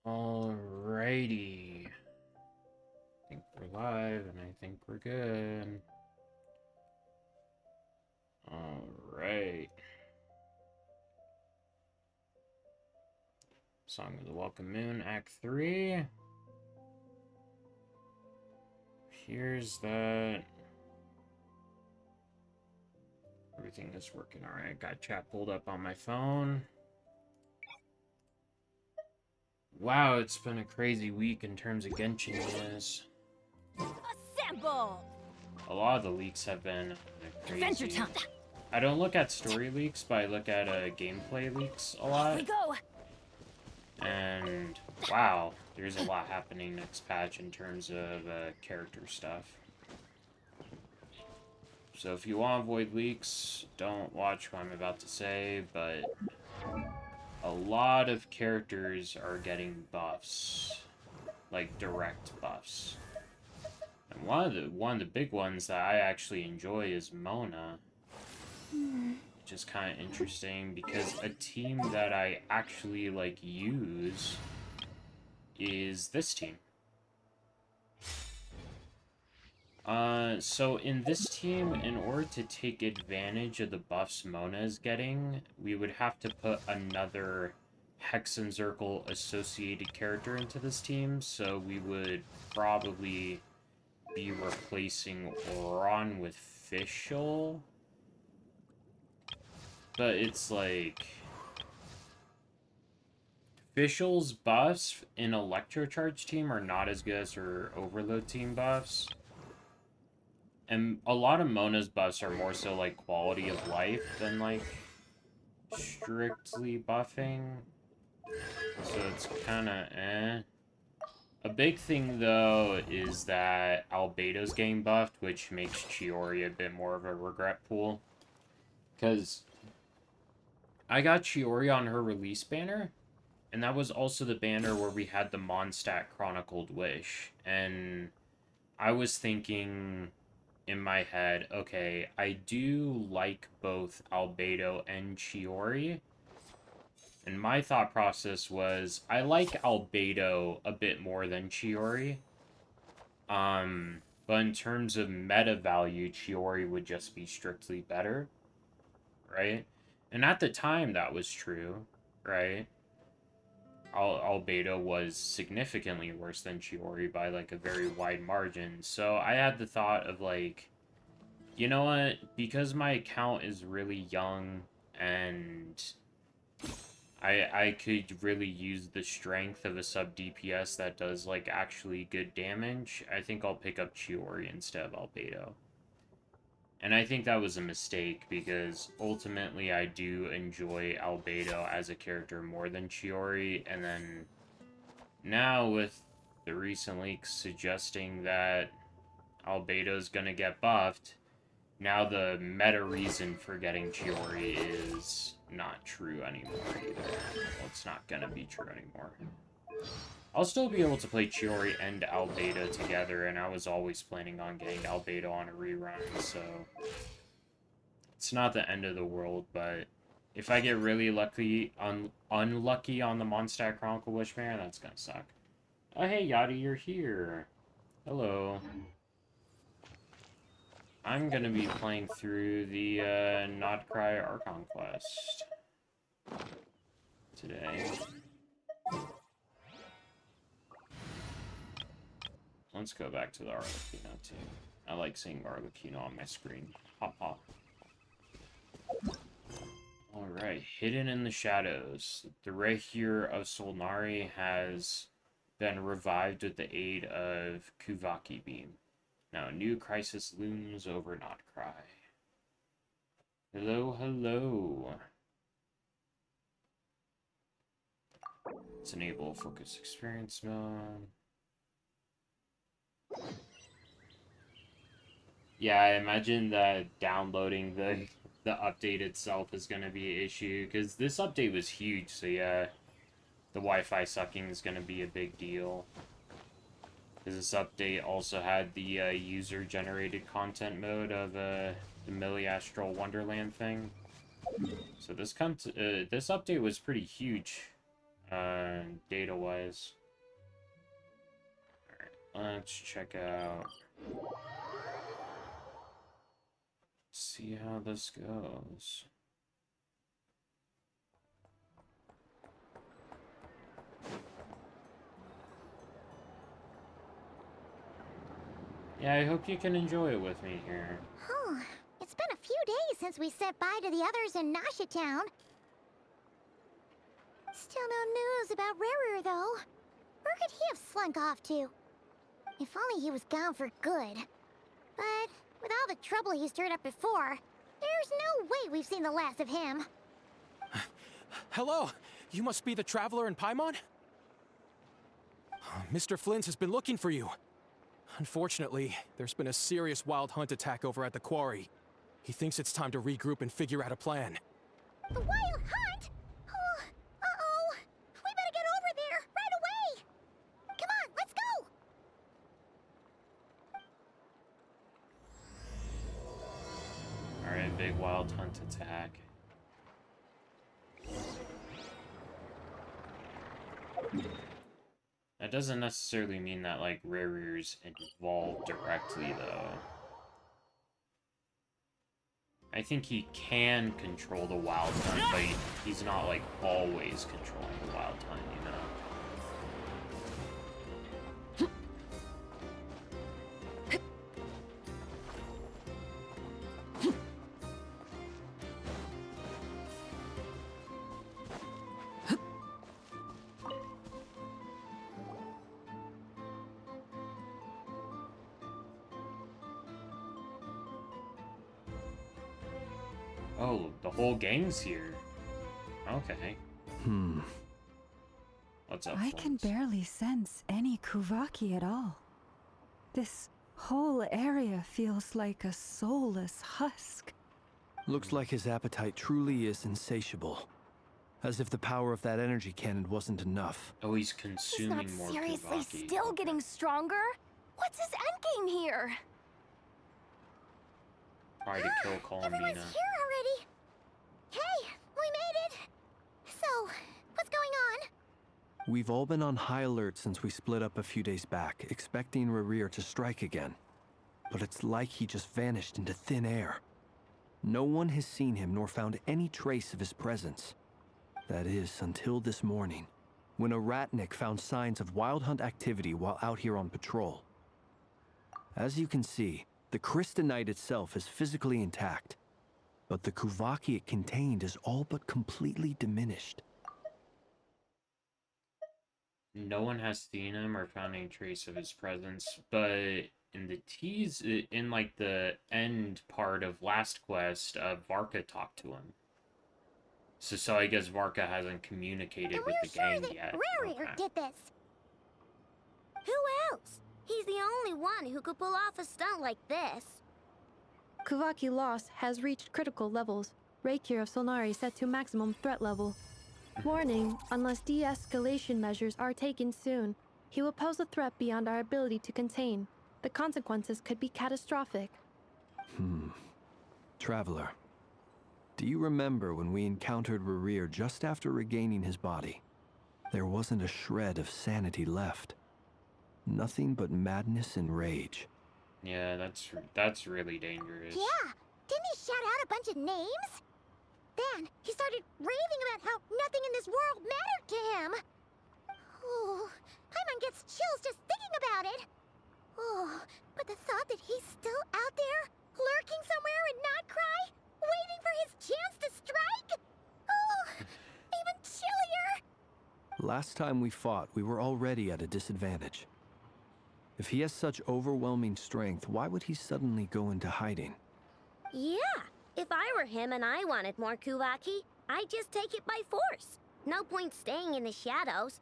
Alrighty. I think we're live and I think we're good. Alright. Song of the Welcome Moon, Act 3. Here's that. Everything is working alright. Got chat pulled up on my phone. Wow, it's been a crazy week in terms of Genshin news. Assemble! A lot of the leaks have been Adventure crazy. time! I don't look at story leaks, but I look at gameplay leaks a lot. Here we go! And wow, there's a lot happening next patch in terms of character stuff. So if you want to avoid leaks, don't watch what I'm about to say, but a lot of characters are getting buffs, like direct buffs. And one of the big ones that I actually enjoy is Mona. Which is kind of interesting because a team that I actually like use is this team. So in this team, in order to take advantage of the buffs Mona is getting, we would have to put another Hex and Zircle associated character into this team, so we would probably be replacing Oron with Fischl. But it's like... Fischl's buffs in Electrocharge team are not as good as her Overload team buffs. And a lot of Mona's buffs are more so like quality of life than like strictly buffing. So it's kind of eh. A big thing though is that Albedo's getting buffed, which makes Chiori a bit more of a regret pool. Because I got Chiori on her release banner, and that was also the banner where we had the Mondstadt Chronicled Wish. And I was thinking in my head, okay, I do like both Albedo and Chiori. And my thought process was, I like Albedo a bit more than Chiori. But in terms of meta value, Chiori would just be strictly better, right? And at the time, that was true, right? Albedo was significantly worse than Chiori by like a very wide margin. So I had the thought of like, you know what? Because my account is really young and I could really use the strength of a sub DPS that does like actually good damage, I think I'll pick up Chiori instead of Albedo. And I think that was a mistake because ultimately I do enjoy Albedo as a character more than Chiori, and then now with the recent leaks suggesting that Albedo's gonna get buffed, now the meta reason for getting Chiori is not true anymore either. Well, it's not gonna be true anymore. I'll still be able to play Chiori and Albedo together, and I was always planning on getting Albedo on a rerun, so... It's not the end of the world, but if I get really unlucky on the Mondstadt Chronicle Wishmare, that's gonna suck. Oh, hey, Yachty, you're here. Hello. I'm gonna be playing through the Nodcry Archon quest today. Let's go back to the Arlecchino too. I like seeing Arlecchino on my screen. Hop hop. Alright, Hidden in the Shadows. The Rehyr of Solnari has been revived with the aid of Kuvaki Beam. Now a new crisis looms over Notcry. Hello, hello. Let's enable focus experience mode. Yeah, I imagine that downloading the update itself is going to be an issue, because this update was huge, so yeah, the Wi-Fi sucking is going to be a big deal. Because this update also had the user-generated content mode of the Millie-Astral Wonderland thing. So this update was pretty huge. Data-wise. Alright, let's check out... See how this goes. Yeah, I hope you can enjoy it with me here. Oh, it's been a few days since we said bye to the others in Nasha Town. Still no news about Rarer, though. Where could he have slunk off to? If only he was gone for good. But with all the trouble he stirred up before, there's no way we've seen the last of him. Hello! You must be the traveler in Paimon? Mr. Flint has been looking for you. Unfortunately, there's been a serious wild hunt attack over at the quarry. He thinks it's time to regroup and figure out a plan. The wild hunt? Oh, uh-oh. We better get over there, right away! Come on, let's go! Alright, big wild hunt attack. That doesn't necessarily mean that, like, Rarier's involved directly, though. I think he can control the wild hunt, but he's not, like, always controlling the wild hunt, you know? Oh, the whole gang's here. Okay. What's up, I can Flint? barely sense any Kuvaki at all. This whole area feels like a soulless husk. Looks like his appetite truly is insatiable. As if the power of that energy cannon wasn't enough. Oh, he's He's consuming not more seriously Kuvaki. still getting stronger? What's his endgame here? Try to kill Columbina. Everyone's here already! Hey, we made it! So, what's going on? We've all been on high alert since we split up a few days back, expecting Rarir to strike again. But it's like he just vanished into thin air. No one has seen him nor found any trace of his presence. That is, until this morning, when a ratnik found signs of wild hunt activity while out here on patrol. As you can see, the crystalline itself is physically intact, but the Kuvaki it contained is all but completely diminished. No one has seen him or found any trace of his presence, but in the tease, in like the end part of last quest, Varka talked to him. So I guess Varka hasn't communicated And with we're the sure gang that yet. Rarir Okay. did this. Who else? He's the only one who could pull off a stunt like this. Kuvaki loss has reached critical levels. Reikir of Solnari set to maximum threat level. Warning, unless de-escalation measures are taken soon, he will pose a threat beyond our ability to contain. The consequences could be catastrophic. Traveler, do you remember when we encountered Rarir just after regaining his body? There wasn't a shred of sanity left. Nothing but madness and rage. Yeah, that's really dangerous. Yeah, didn't he shout out a bunch of names? Then he started raving about how nothing in this world mattered to him. Oh, Paimon gets chills just thinking about it. Oh, but the thought that he's still out there, lurking somewhere in Not Cry, waiting for his chance to strike? Oh, even chillier. Last time we fought, we were already at a disadvantage. If he has such overwhelming strength, why would he suddenly go into hiding? Yeah, if I were him and I wanted more Kuvaki, I'd just take it by force. No point staying in the shadows.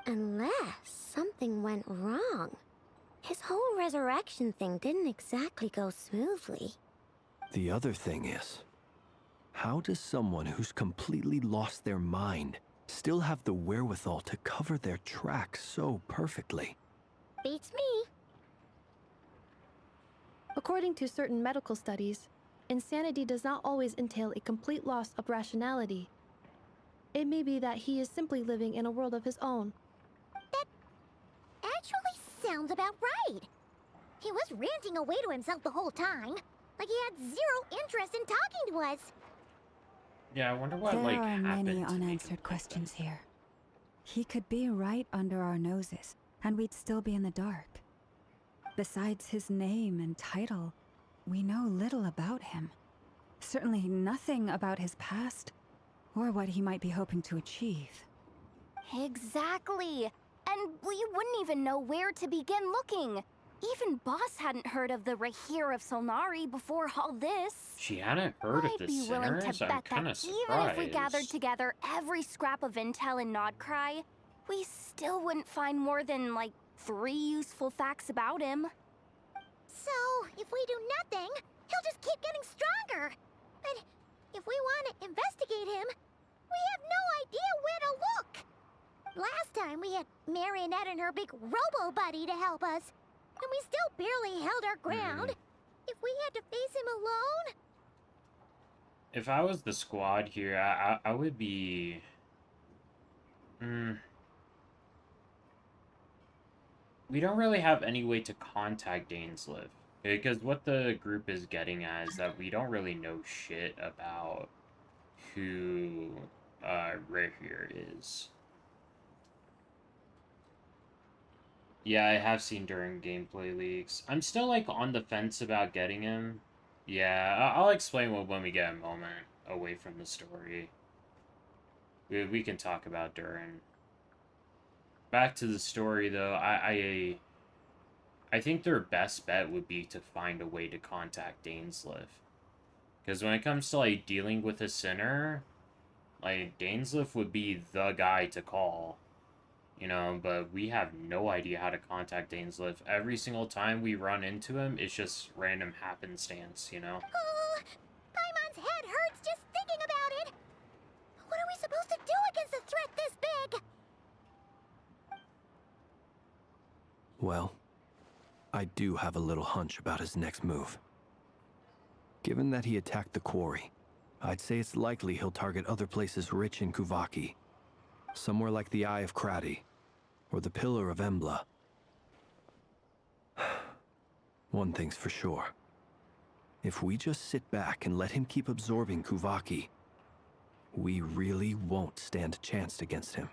Unless something went wrong. His whole resurrection thing didn't exactly go smoothly. The other thing is, how does someone who's completely lost their mind still have the wherewithal to cover their tracks so perfectly? Beats me. According to certain medical studies, insanity does not always entail a complete loss of rationality. It may be that he is simply living in a world of his own. Actually sounds about right. He was ranting away to himself the whole time, like he had zero interest in talking to us. Yeah, I wonder what, There like, are happened many to make him unanswered like questions that. here. He could be right under our noses, and we'd still be in the dark. Besides his name and title, we know little about him. Certainly nothing about his past, or what he might be hoping to achieve. Exactly. And we wouldn't even know where to begin looking. Even Boss hadn't heard of the Rahir of Solnari before all this. She hadn't heard of I'd the be willing to sinners? I'm bet kind that of surprised. even if we gathered together every scrap of intel in Nodcry, we still wouldn't find more than, like, 3 useful facts about him. So, if we do nothing, he'll just keep getting stronger. But if we want to investigate him, we have no idea where to look. Last time we had Marionette and her big robo-buddy to help us, and we still barely held our ground. If we had to face him alone... If I was the squad here, I would be... We don't really have any way to contact Dainsliff. Because what the group is getting at is that we don't really know shit about who Rahir is. Yeah, I have seen during gameplay leaks. I'm still, like, on the fence about getting him. Yeah, I'll explain when we get a moment away from the story. We can talk about during. Back to the story, though, I think their best bet would be to find a way to contact Dainsliff. Because when it comes to, like, dealing with a sinner, like, Dainsliff would be the guy to call. You know, but we have no idea how to contact Dainsliff. Every single time we run into him, it's just random happenstance, you know? Paimon's head hurts just thinking about it! What are we supposed to do against a threat this big? Well, I do have a little hunch about his next move. Given that he attacked the quarry, I'd say it's likely he'll target other places rich in Kuvaki. Somewhere like the Eye of Krati, or the Pillar of Embla. One thing's for sure. If we just sit back and let him keep absorbing Kuvaki, we really won't stand a chance against him.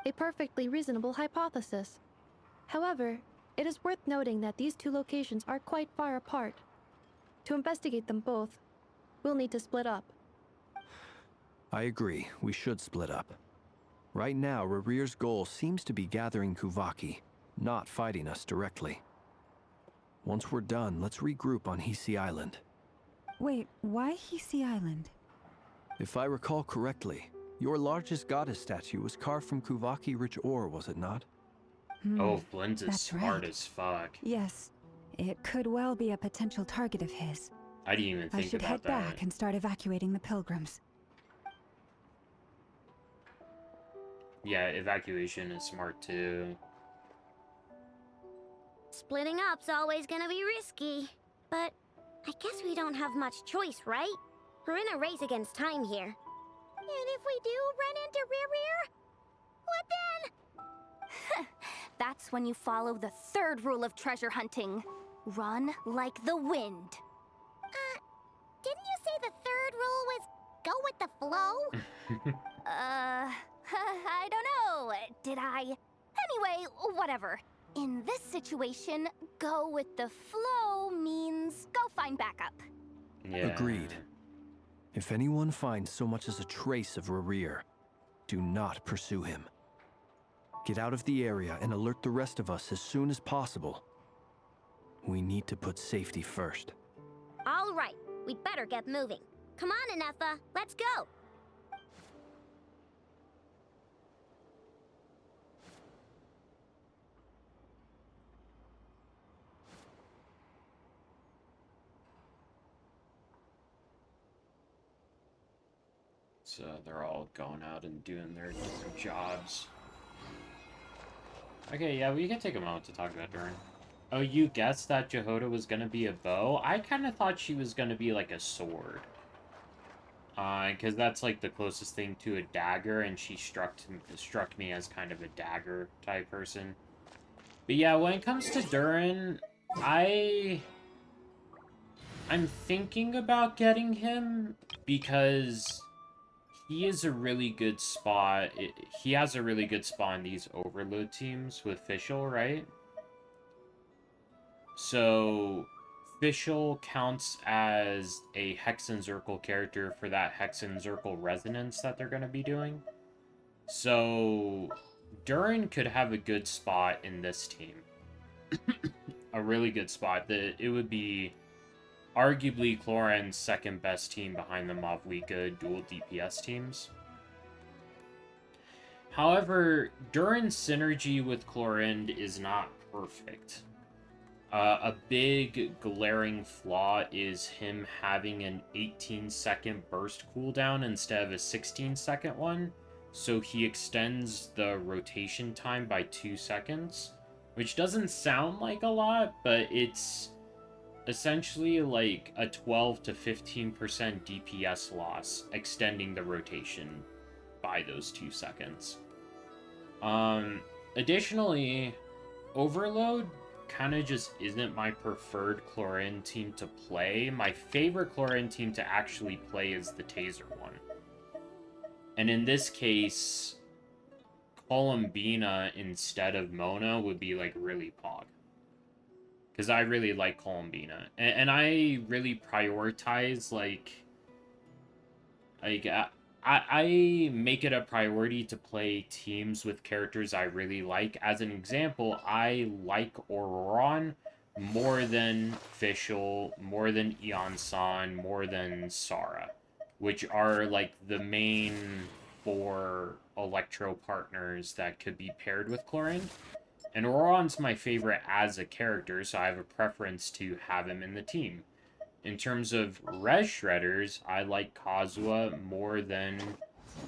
A perfectly reasonable hypothesis. However, it is worth noting that these two locations are quite far apart. To investigate them both, we'll need to split up. I agree, we should split up. Right now, Rarir's goal seems to be gathering Kuvaki, not fighting us directly. Once we're done, let's regroup on Hisi Island. Wait, why Hisi Island? If I recall correctly, your largest goddess statue was carved from Kuvaki-rich ore, was it not? Oh, Blint's is that's smart right. as fuck. Yes, it could well be a potential target of his. I didn't even I think should about head that. back and start evacuating the pilgrims. Yeah, evacuation is smart too. Splitting up's always gonna be risky. But I guess we don't have much choice, right? We're in a race against time here. And if we do run into Rarir, what then? That's when you follow the 3rd rule of treasure hunting. Run like the wind. Didn't you say the 3rd rule was go with the flow? I don't know. Did I? Anyway, whatever. In this situation, go with the flow means go find backup. Yeah. Agreed. If anyone finds so much as a trace of Rarir, do not pursue him. Get out of the area and alert the rest of us as soon as possible. We need to put safety first. All right, we'd better get moving. Come on, Anefa, let's go. So they're all going out and doing their different jobs. Okay, yeah, we can take a moment to talk about Durin. Oh, you guessed that Jehoda was gonna be a bow? I kind of thought she was gonna be like a sword. Because that's like the closest thing to a dagger, and she struck me as kind of a dagger type person. But yeah, when it comes to Durin, I'm thinking about getting him because he is a really good spot. He has a really good spot in these overload teams with Fischl, right? So Fischl counts as a Hex and Zirkel character for that Hex and Zirkel resonance that they're going to be doing. So Durin could have a good spot in this team. A really good spot. It would be arguably Clorin's second best team behind the Mavlika dual DPS teams. However, Durin's synergy with Clorind is not perfect. A big glaring flaw is him having an 18-second burst cooldown instead of a 16-second one, so he extends the rotation time by 2 seconds, which doesn't sound like a lot, but it's essentially like a 12 to 15% DPS loss, extending the rotation by those 2 seconds. Additionally, Overload kind of just isn't my preferred Clorin team to play. My favorite Clorin team to actually play is the Taser one. And in this case, Columbina instead of Mona would be like really pog. Because I really like Columbina. And I really prioritize I make it a priority to play teams with characters I really like. As an example, I like Auroron more than Fischl, more than Eon-san, more than Sara, which are like the main 4 Electro partners that could be paired with Chlorine. And Auroron's my favorite as a character, so I have a preference to have him in the team. In terms of Res Shredders, I like Kazuha more than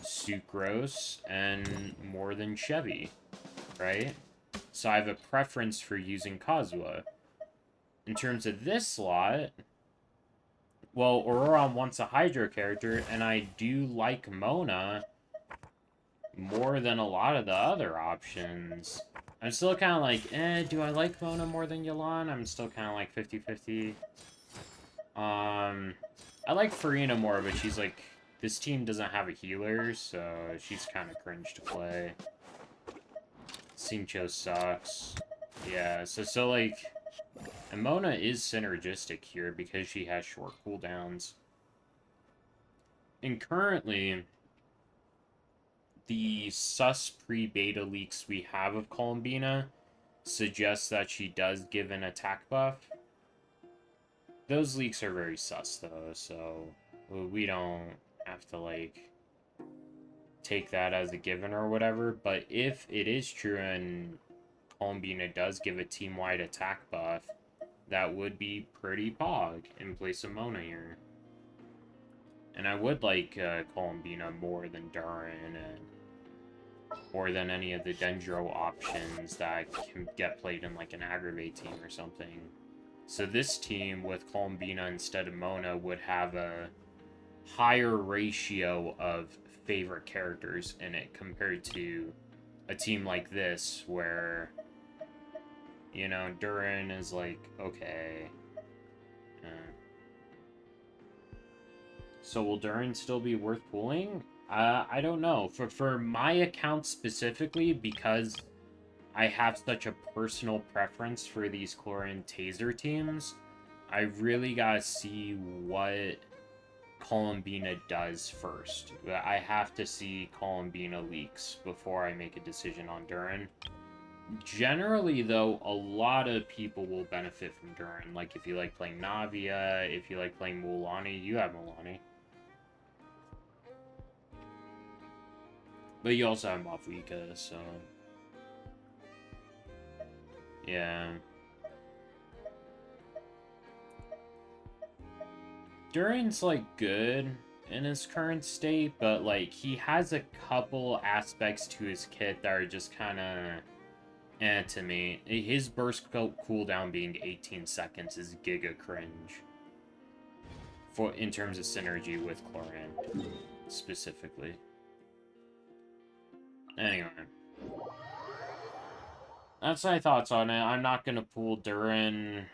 Sucrose and more than Chevy, right? So I have a preference for using Kazuha. In terms of this slot, well, Auroron wants a Hydro character, and I do like Mona more than a lot of the other options. I'm still kind of like, do I like Mona more than Yelan? I'm still kind of like 50-50. I like Farina more, but she's like, this team doesn't have a healer, so she's kind of cringe to play. Xingqiu sucks. Yeah, so like, and Mona is synergistic here because she has short cooldowns. And currently, the sus pre-beta leaks we have of Columbina suggest that she does give an attack buff. Those leaks are very sus, though, so we don't have to, like, take that as a given or whatever. But if it is true and Columbina does give a team-wide attack buff, that would be pretty pog in place of Mona here. And I would like Columbina more than Durin and more than any of the Dendro options that can get played in, like, an Aggravate team or something. So this team with Columbina instead of Mona would have a higher ratio of favorite characters in it compared to a team like this where, you know, Durin is like, okay. So will Durin still be worth pulling? I don't know. For my account specifically, because I have such a personal preference for these Chlorine Taser teams, I really gotta see what Columbina does first. I have to see Columbina leaks before I make a decision on Durin. Generally, though, a lot of people will benefit from Durin. Like, if you like playing Navia, if you like playing Mulanni, you have Mulanni. But you also have Mavlika, so... yeah. Durin's, like, good in his current state, but, like, he has a couple aspects to his kit that are just kind of to me. His burst cooldown being 18 seconds is giga cringe. in terms of synergy with Cloran, specifically. Anyway. That's my thoughts on it. I'm not gonna pull Durin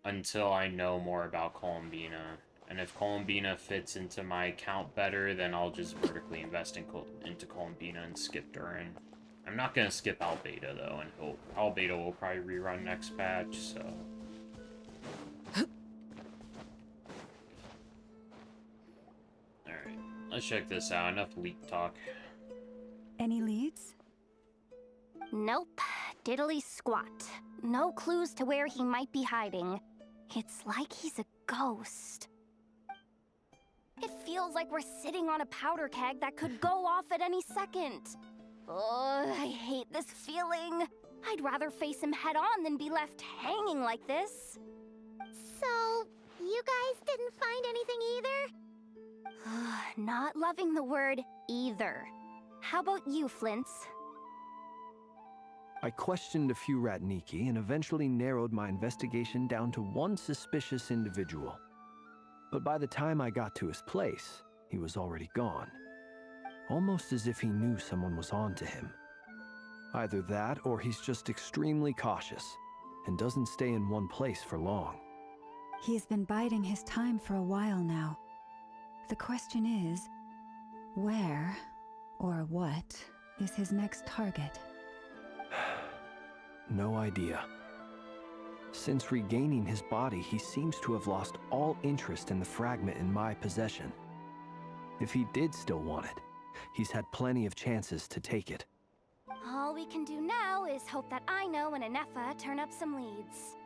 until I know more about Columbina. And if Columbina fits into my account better, then I'll just vertically invest into Columbina and skip Durin. I'm not gonna skip Albedo though, and Albedo will probably rerun next patch, so... Alright, let's check this out. Enough leak talk. Any leads? Nope. Diddly squat. No clues to where he might be hiding. It's like he's a ghost. It feels like we're sitting on a powder keg that could go off at any second. Oh, I hate this feeling. I'd rather face him head on than be left hanging like this. So, you guys didn't find anything either? Not loving the word either. How about you, Flint's? I questioned a few Ratniki and eventually narrowed my investigation down to one suspicious individual. But by the time I got to his place, he was already gone. Almost as if he knew someone was on to him. Either that, or he's just extremely cautious and doesn't stay in one place for long. He's been biding his time for a while now. The question is, where or what is his next target? No idea. Since regaining his body, he seems to have lost all interest in the fragment in my possession. If he did still want it, he's had plenty of chances to take it. All we can do now is hope that Ino and Anefa turn up some leads.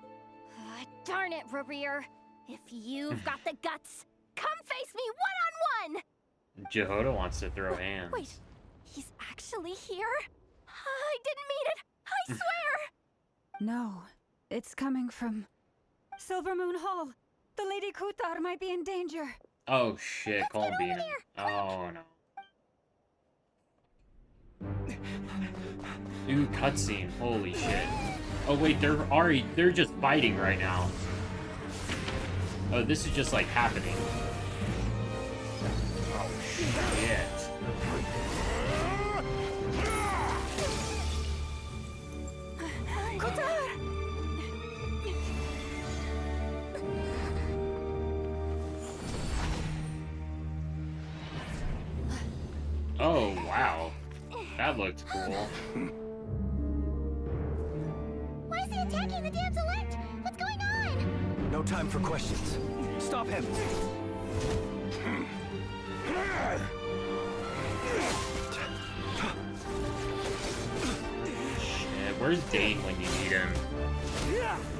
Darn it, Rarir! If you've got the guts, come face me one-on-one! Jehoda wants to throw hands. Wait, he's actually here? I didn't mean it! I swear! No, it's coming from Silver Moon Hall. The Lady Kutar might be in danger. Oh shit, Columbina. Oh no. Ooh, cutscene. Holy shit. Oh wait, they're just fighting right now. Oh, this is just like happening. Oh shit. Oh, wow. That looked cool. Why is he attacking the damselette? What's going on? No time for questions. Stop him! Shit, where's Dane when you need him?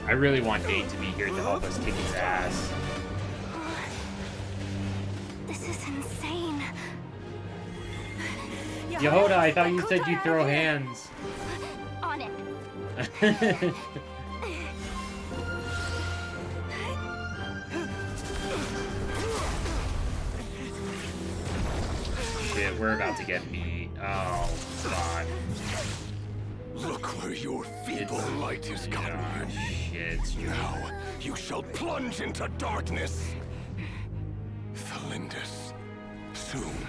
I really want Dane to be here to help us kick his ass. This is insane. Yehoda, I thought you said you'd throw hands. On it. Shit, we're about to get beat. Oh, God. Look where your feeble light is coming in. Shit. Now you shall plunge into darkness. Thalindus, soon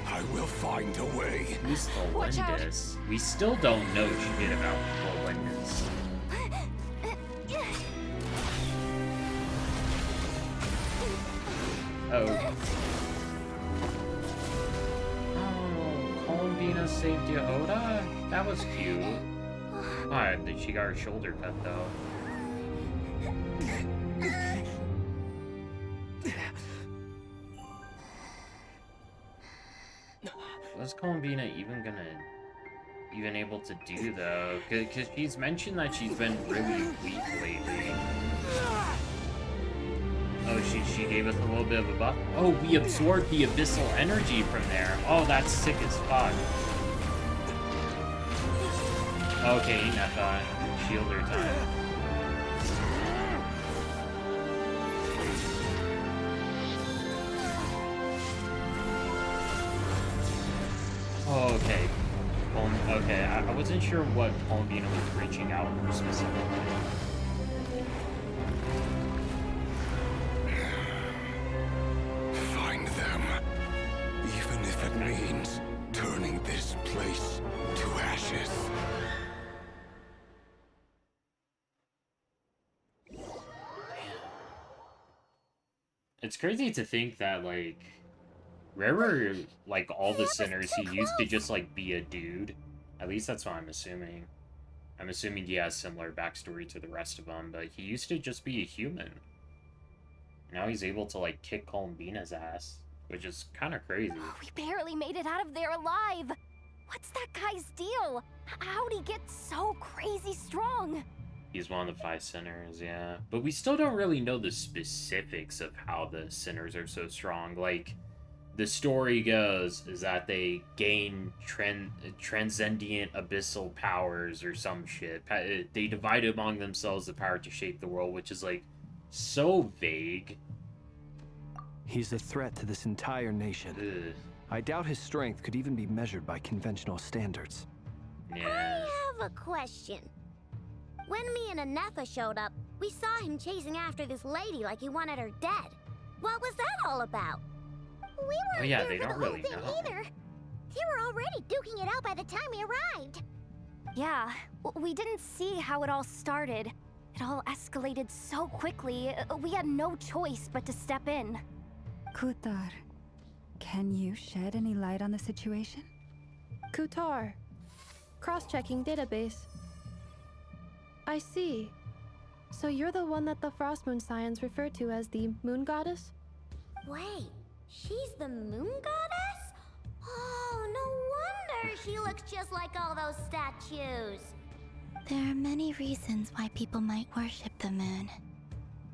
I will find a way. Who's Thalindus? We still don't know shit about Thalindus. Oh. Oh, Columbina saved Yehoda? That was cute. Alright, she got her shoulder cut though. What's Columbina even able to do though? Because she's mentioned that she's been really weak lately. Oh, she gave us a little bit of a buff. Oh, we absorbed the abyssal energy from there. Oh, that's sick as fuck. Okay, Nefa, shield her time. Okay. Okay, I wasn't sure what Columbina was reaching out for specifically. It's crazy to think that, like, Rare, like, all the That was sinners, too he used to close. just, like, be a dude. At least that's what I'm assuming. I'm assuming he has similar backstory to the rest of them, but he used to just be a human. Now he's able to, like, kick Columbina's ass, which is kind of crazy. We barely made it out of there alive. What's that guy's deal? How'd he get so crazy strong? He's one of the 5 sinners, yeah. But we still don't really know the specifics of how the sinners are so strong. Like, the story goes is that they gain transcendent abyssal powers or some shit. They divide among themselves the power to shape the world, which is, like, so vague. He's a threat to this entire nation. Ugh. I doubt his strength could even be measured by conventional standards. Yeah. I have a question. When me and Anefa showed up, we saw him chasing after this lady like he wanted her dead. What was that all about? We weren't Oh yeah, there they for don't the whole really thing know. either. They were already duking it out by the time we arrived. Yeah, we didn't see how it all started. It all escalated so quickly, we had no choice but to step in. Kutar, can you shed any light on the situation? Kutar. Cross-checking database. I see. So you're the one that the Frost Moon Scions refer to as the Moon Goddess? Wait, she's the moon goddess? Oh, no wonder she looks just like all those statues. There are many reasons why people might worship the moon,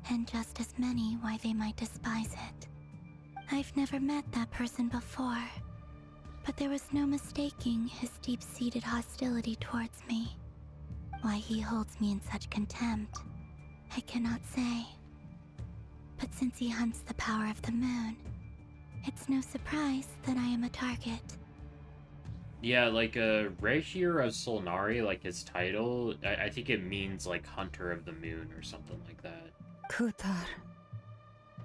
and just as many why they might despise it. I've never met that person before, but there was no mistaking his deep-seated hostility towards me. Why he holds me in such contempt, I cannot say. But since he hunts the power of the moon, it's no surprise that I am a target. Yeah, like, Regier of Solnari, like, his title, I think it means, like, Hunter of the Moon or something like that. Kutar.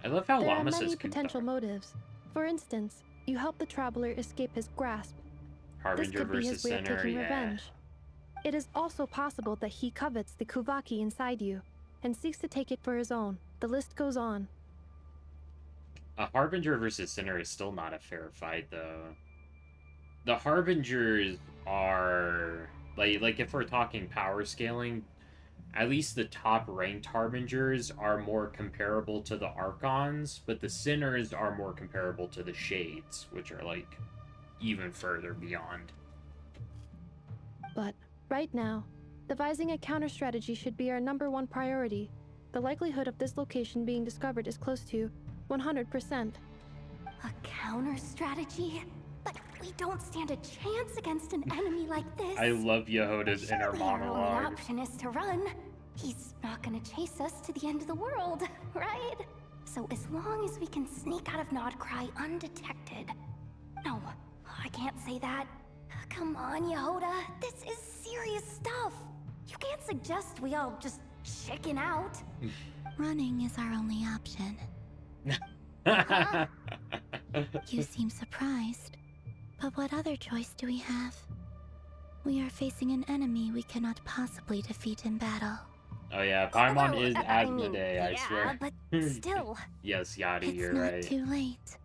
I love how There are Llama many says potential Kutar. motives. For instance, you help the traveler escape his grasp. This Harbinger could be versus his way of Sinner, taking yeah. revenge. It is also possible that he covets the Kuvaki inside you, and seeks to take it for his own. The list goes on. A Harbinger versus Sinner is still not a fair fight, though. The Harbingers are... Like if we're talking power scaling, at least the top-ranked Harbingers are more comparable to the Archons, but the Sinners are more comparable to the Shades, which are, like, even further beyond. But, right now, devising a counter-strategy should be our #1 priority. The likelihood of this location being discovered is close to 100%. A counter strategy? But we don't stand a chance against an enemy like this. I love Yehoda's inner Surely our only monologue. option is to run. He's not gonna chase us to the end of the world, right? So as long as we can sneak out of Nodcry undetected. No, I can't say that. Come on, Yehoda. This is serious stuff. You can't suggest we all just chicken out. Running is our only option. You seem surprised. But what other choice do we have? We are facing an enemy we cannot possibly defeat in battle. Oh yeah, Paimon Well, is I mean, Asmodee, I yeah, swear. but still. Yes, Yadi, It's you're not right. too late.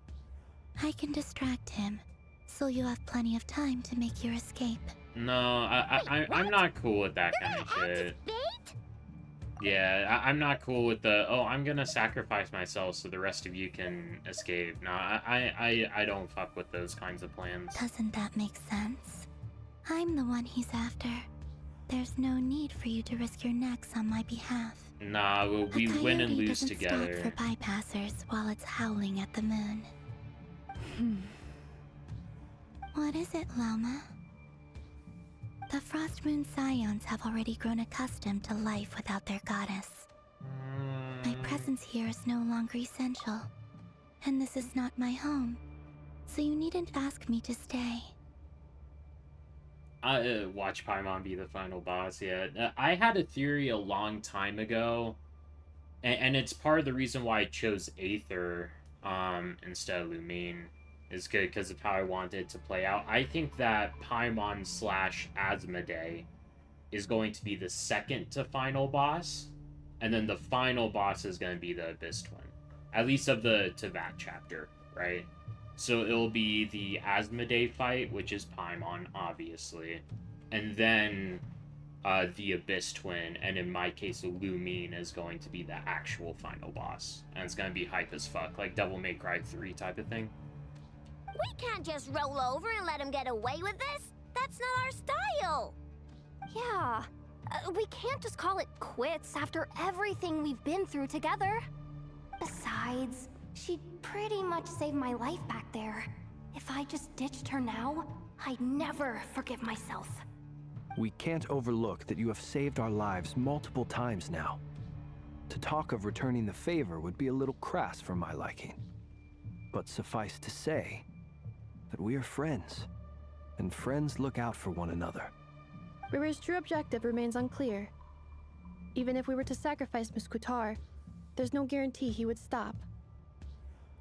I can distract him, so you have plenty of time to make your escape. No, I'm not cool with that kind of shit. Yeah, I'm not cool with the, oh, I'm gonna sacrifice myself so the rest of you can escape. No, I don't fuck with those kinds of plans. Doesn't that make sense? I'm the one he's after. There's no need for you to risk your necks on my behalf. Nah, we A win and coyote lose doesn't together. stop for bypassers while it's howling at the moon. What is it, Lama? The Frost Moon Scions have already grown accustomed to life without their goddess. My presence here is no longer essential, and this is not my home, so you needn't ask me to stay. Watch Paimon be the final boss, yeah. I had a theory a long time ago, and it's part of the reason why I chose Aether instead of Lumine, is because of how I wanted it to play out. I think that Paimon / Asmodee is going to be the second to final boss, and then the final boss is going to be the Abyss Twin. At least of to that chapter, right? So it'll be the Asmodee fight, which is Paimon, obviously. And then the Abyss Twin, and in my case, Lumine is going to be the actual final boss. And it's going to be hype as fuck, like Devil May Cry 3 type of thing. We can't just roll over and let him get away with this. That's not our style. Yeah. We can't just call it quits after everything we've been through together. Besides, she pretty much saved my life back there. If I just ditched her now, I'd never forgive myself. We can't overlook that you have saved our lives multiple times now. To talk of returning the favor would be a little crass for my liking. But suffice to say that we are friends, and friends look out for one another. Riri's true objective remains unclear. Even if we were to sacrifice Miss Kutar, there's no guarantee he would stop.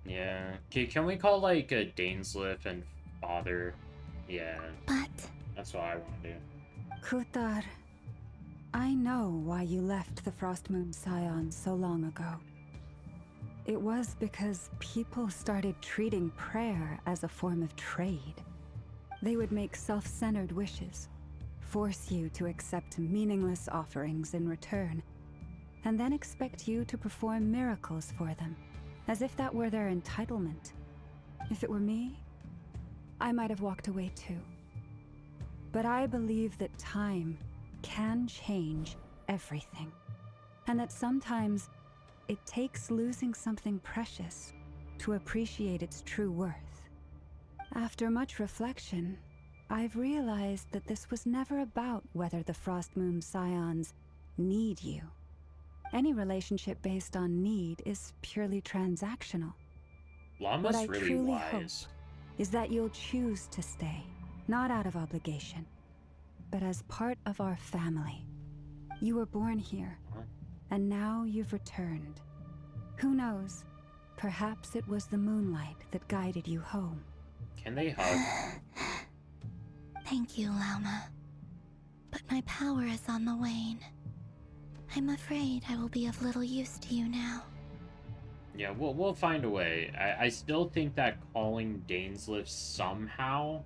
Yeah. Can we call, like, Dainsleif and Father? Yeah. But That's what I want to do. Kutar, I know why you left the Frostmoon Scion so long ago. It was because people started treating prayer as a form of trade. They would make self-centered wishes, force you to accept meaningless offerings in return, and then expect you to perform miracles for them, as if that were their entitlement. If it were me, I might have walked away too. But I believe that time can change everything, and that sometimes it takes losing something precious to appreciate its true worth. After much reflection, I've realized that this was never about whether the Frostmoon Scions need you. Any relationship based on need is purely transactional. Llama's What I really truly wise. hope is that you'll choose to stay, not out of obligation, but as part of our family. You were born here, and now you've returned. Who knows? Perhaps it was the moonlight that guided you home. Can they hug? thank you, Lauma. But my power is on the wane. I'm afraid I will be of little use to you now. Yeah, we'll find a way. I still think that calling Dainsleif somehow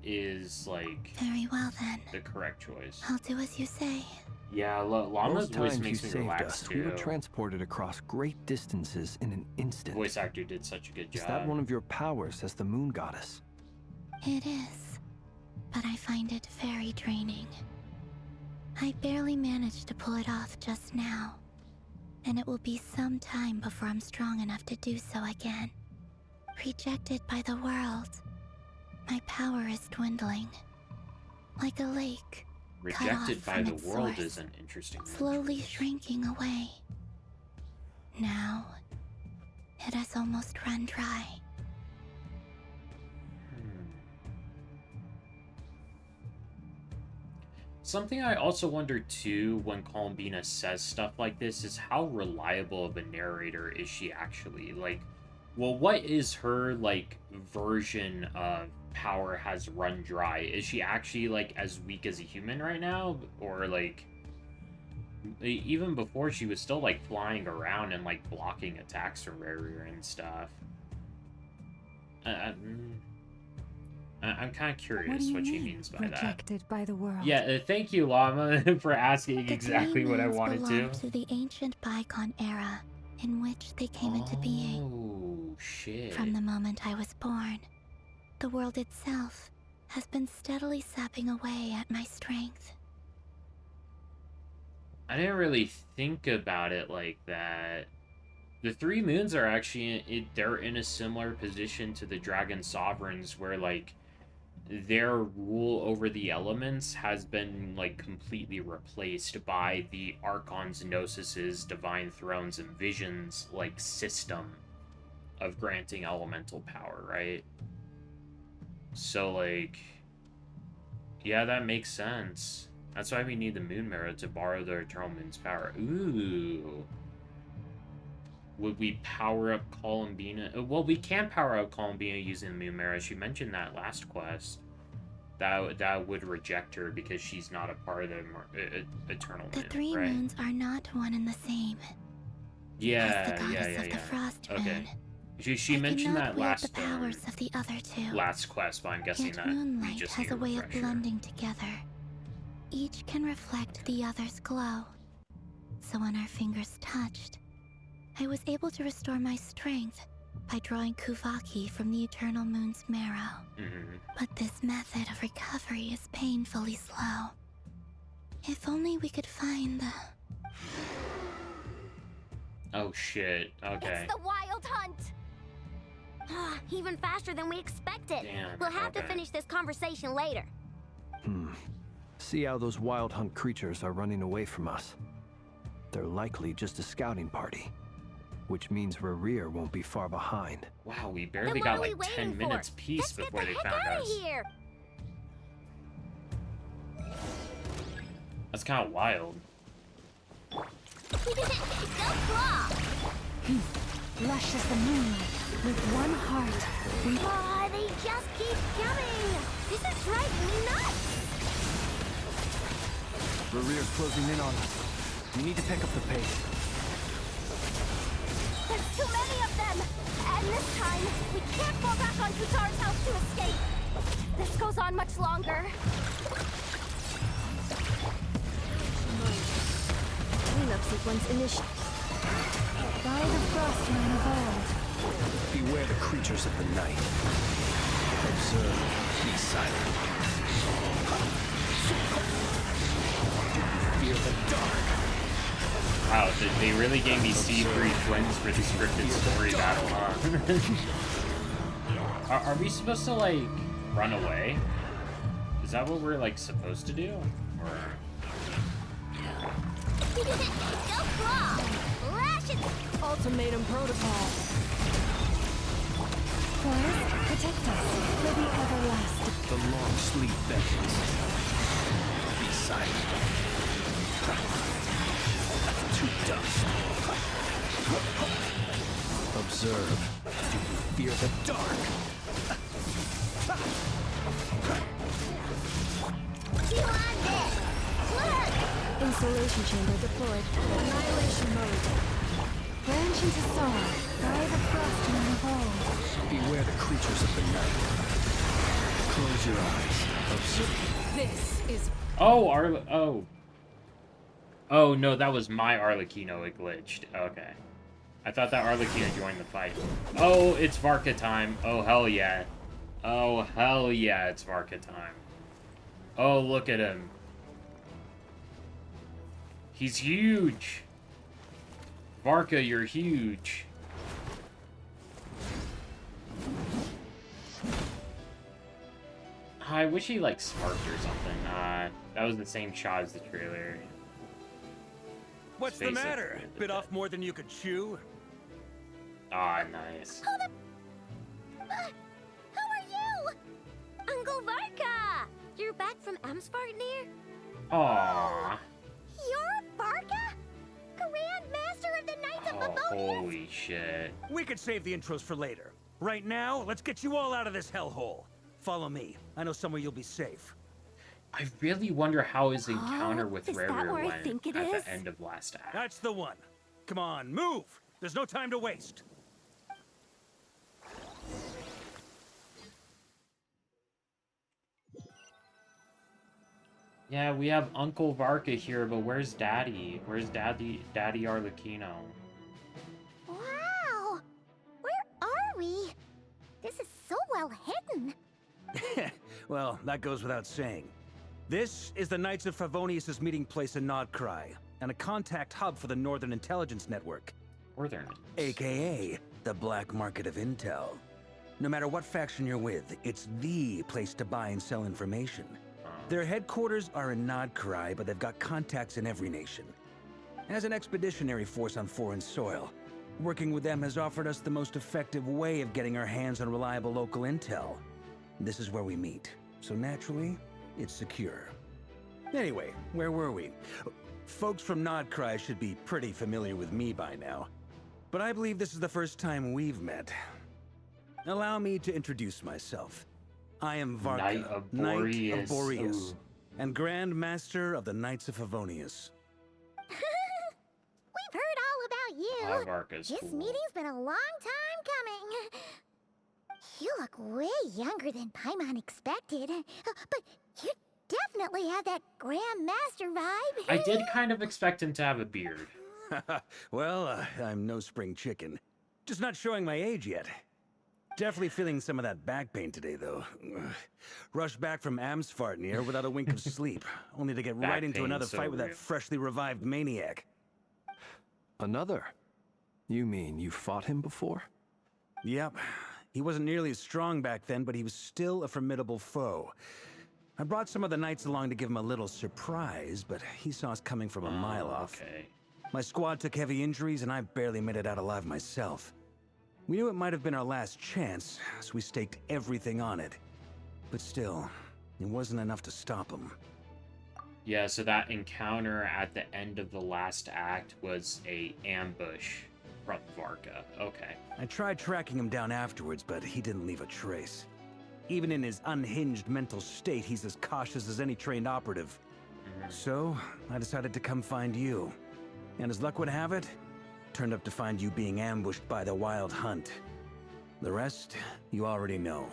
is, like, Very well then. the correct choice. I'll do as you say. Yeah, Llama's Most voice times you makes me saved relax us, too. we were transported across great distances in an instant. Voice actor did such a good job. Is that one of your powers as the moon goddess? It is, but I find it very draining. I barely managed to pull it off just now, and it will be some time before I'm strong enough to do so again. Rejected by the world, my power is dwindling. Like a lake, cut Rejected off by from the its world source, is an interesting slowly choice. shrinking away. Now, it has almost run dry. Something I also wonder too when Columbina says stuff like this is how reliable of a narrator is she actually? Like, well, what is her, like, version of power has run dry? Is she actually, like, as weak as a human right now? Or, like, even before she was still, like, flying around and, like, blocking attacks from Rarier and stuff. I'm kind of curious what she means by that. Rejected by the world. Yeah, thank you, Llama, for asking The exactly three what I moons wanted belong to. the ancient bygone era in which they came into being. Oh, shit. From the moment I was born, the world itself has been steadily sapping away at my strength. I didn't really think about it like that. The three moons are actually, they're in a similar position to the Dragon Sovereigns where, like, their rule over the elements has been, like, completely replaced by the Archons, Gnosis, Divine Thrones, and Visions, like, system of granting elemental power, right? So, like, yeah, that makes sense. That's why we need the Moon Mirror to borrow the Eternal Moon's power. Ooh. Would we power up Columbina? Well, we can power up Columbina using the Moon Mirror. She mentioned that last quest. That would reject her because she's not a part of the Eternal The Moon, three right? moons are not one and the same. Yeah, As the goddess of the yeah. Frost Okay. Moon, She I mentioned cannot that wield last the powers of the other two. last quest, but I'm guessing Yet that we moonlight just has need a way of refresher. blending together. Each can reflect the other's glow. So when our fingers touched, I was able to restore my strength by drawing Kuvaki from the eternal moon's marrow. But this method of recovery is painfully slow. If only we could find the... Oh shit. Okay. It's the Wild Hunt! Even faster than we expected. Damn, We'll have to okay. finish this conversation later. See how those wild hunt creatures are running away from us. They're likely just a scouting party, which means Rerir won't be far behind. Wow, we Then barely what got are we like waiting 10 for? minutes peace Let's get before the they heck found out of us. here. That's kind of wild. Go claw! Lush as the moonlight, with one heart, we... Oh, they just keep coming. This is driving me nuts. Rerir's closing in on us. We need to pick up the pace. There's too many of them! And this time, we can't fall back on Kutar's house to escape! If this goes on much longer... Cleanup sequence initiated. By the Frost Moon of old. Beware the creatures of the night. Observe, be silent. Fear the dark. Wow, they really gave me C3 twins for the scripted story battle, huh? Are we supposed to, like, run away? Is that what we're, like, supposed to do? Or... Go claw! Lash it! Ultimatum protocol. Forest, protect us for the everlasting. The long sleep beckons. Be silent. To dust. Observe. Do you fear the dark? You on this! Look! Installation chamber deployed. Annihilation mode. Branch into sorrow, by the Frost Moon of old. Beware the creatures of the night. Close your eyes. Observe. This is... Oh, Oh, no, that was my Arlecchino. It glitched. Okay. I thought that Arlecchino joined the fight. Oh, it's Varka time. Oh, hell yeah. Oh, hell yeah, it's Varka time. Oh, look at him. He's huge. Varka, you're huge. I wish he, like, sparked or something. That was the same shot as the trailer. What's the Basically, matter? Bit off more than you could chew? Ah, nice. Who are you? Uncle Varka! You're back from Amsvarnir? Aww. You're Varka? Grand Master of the Knights of Oh, Favonius? holy shit. We could save the intros for later. Right now, let's get you all out of this hellhole. Follow me. I know somewhere you'll be safe. I really wonder how his encounter with is that Rare where I went think it at is? the end of last act. That's the one. Come on, move! There's no time to waste. Yeah, we have Uncle Varka here, but where's Daddy? Where's Daddy Arlecchino? Wow! Where are we? This is so well hidden. Well, that goes without saying. This is the Knights of Favonius' meeting place in Nodcry, and a contact hub for the Northern Intelligence Network, Northern. aka the Black Market of Intel. No matter what faction you're with, it's the place to buy and sell information. Their headquarters are in Nodcry, but they've got contacts in every nation. As an expeditionary force on foreign soil, working with them has offered us the most effective way of getting our hands on reliable local intel. This is where we meet, so naturally, it's secure. Anyway, where were we? Folks from Nodcry should be pretty familiar with me by now, but I believe this is the first time we've met. Allow me to introduce myself. I am Varka, Knight of Boreas. Boreas, Ooh. and Grand Master of the Knights of Favonius. We've heard all about you. Varka's This cool. meeting's been a long time coming. You look way younger than Paimon expected. But you definitely have that Grand Master vibe. I did kind of expect him to have a beard. Well, I'm no spring chicken. Just not showing my age yet. Definitely feeling some of that back pain today, though. Rushed back from Amsfartnir without a wink of sleep, only to get Back right into pain's another so fight with real. that freshly revived maniac. Another? You mean you fought him before? Yep. He wasn't nearly as strong back then, but he was still a formidable foe. I brought some of the knights along to give him a little surprise, but he saw us coming from a mile off. Okay. My squad took heavy injuries, and I barely made it out alive myself. We knew it might have been our last chance, so we staked everything on it. But still, it wasn't enough to stop him. Yeah, so that encounter at the end of the last act was a ambush from Varka. Okay. I tried tracking him down afterwards, but he didn't leave a trace. Even in his unhinged mental state, he's as cautious as any trained operative. So, I decided to come find you. And as luck would have it, turned up to find you being ambushed by the Wild Hunt. The rest, you already know.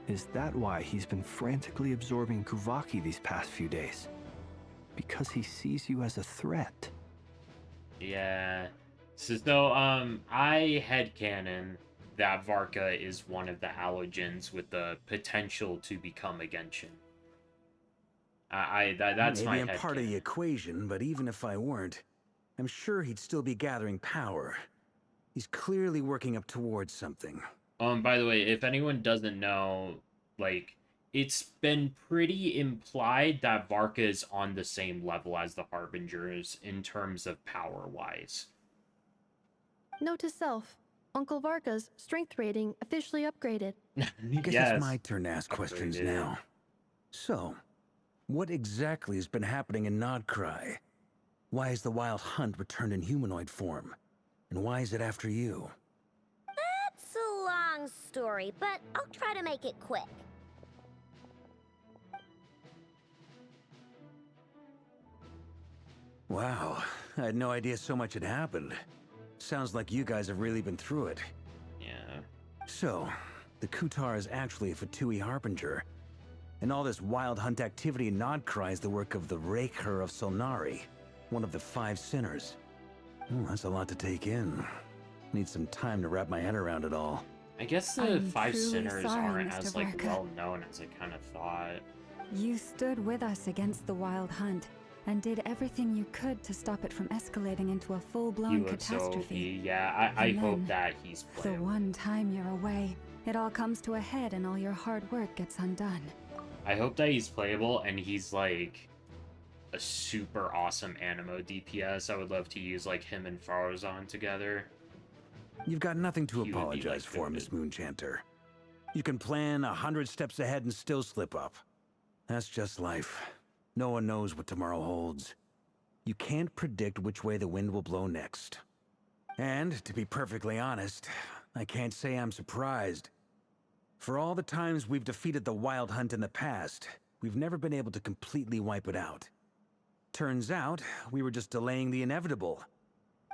Is that why he's been frantically absorbing Kuvaki these past few days? Because he sees you as a threat? Yeah. So, I headcanon that Varka is one of the Allogens with the potential to become a Genshin. That's my Maybe I'm part of the headcanon. equation, but even if I weren't, I'm sure he'd still be gathering power. He's clearly working up towards something. By the way, if anyone doesn't know, like, it's been pretty implied that Varka is on the same level as the Harbingers in terms of power-wise. Note to self: Uncle Varka's strength rating officially upgraded. Guess it's my turn to ask questions upgraded. now. So, what exactly has been happening in Nodcry? Why is the Wild Hunt returned in humanoid form? And why is it after you? It's a long story, but I'll try to make it quick. Wow, I had no idea so much had happened. Sounds like you guys have really been through it. Yeah. So, the Kutar is actually a Fatui Harbinger. And all this Wild Hunt activity in Nodcry is the work of the Raker of Solnari, one of the 5 sinners. That's a lot to take in. Need some time to wrap my head around it all. I guess the I'm 5 truly sinners sorry, aren't Mr. as, like, Varka. well known as I kind of thought. You stood with us against the Wild Hunt and did everything you could to stop it from escalating into a He full-blown looks so catastrophe. OP. Yeah, I And hope then, that he's The playable. one time you're away, it all comes to a head and all your hard work gets undone. I hope that he's playable and he's like a super awesome Animo DPS. I would love to use like him and Farozan together. You've got nothing to He would be, apologize like, for, Miss Moonchanter. You can plan 100 steps ahead and still slip up. That's just life. No one knows what tomorrow holds. You can't predict which way the wind will blow next. And, to be perfectly honest, I can't say I'm surprised. For all the times we've defeated the Wild Hunt in the past, we've never been able to completely wipe it out. Turns out, we were just delaying the inevitable.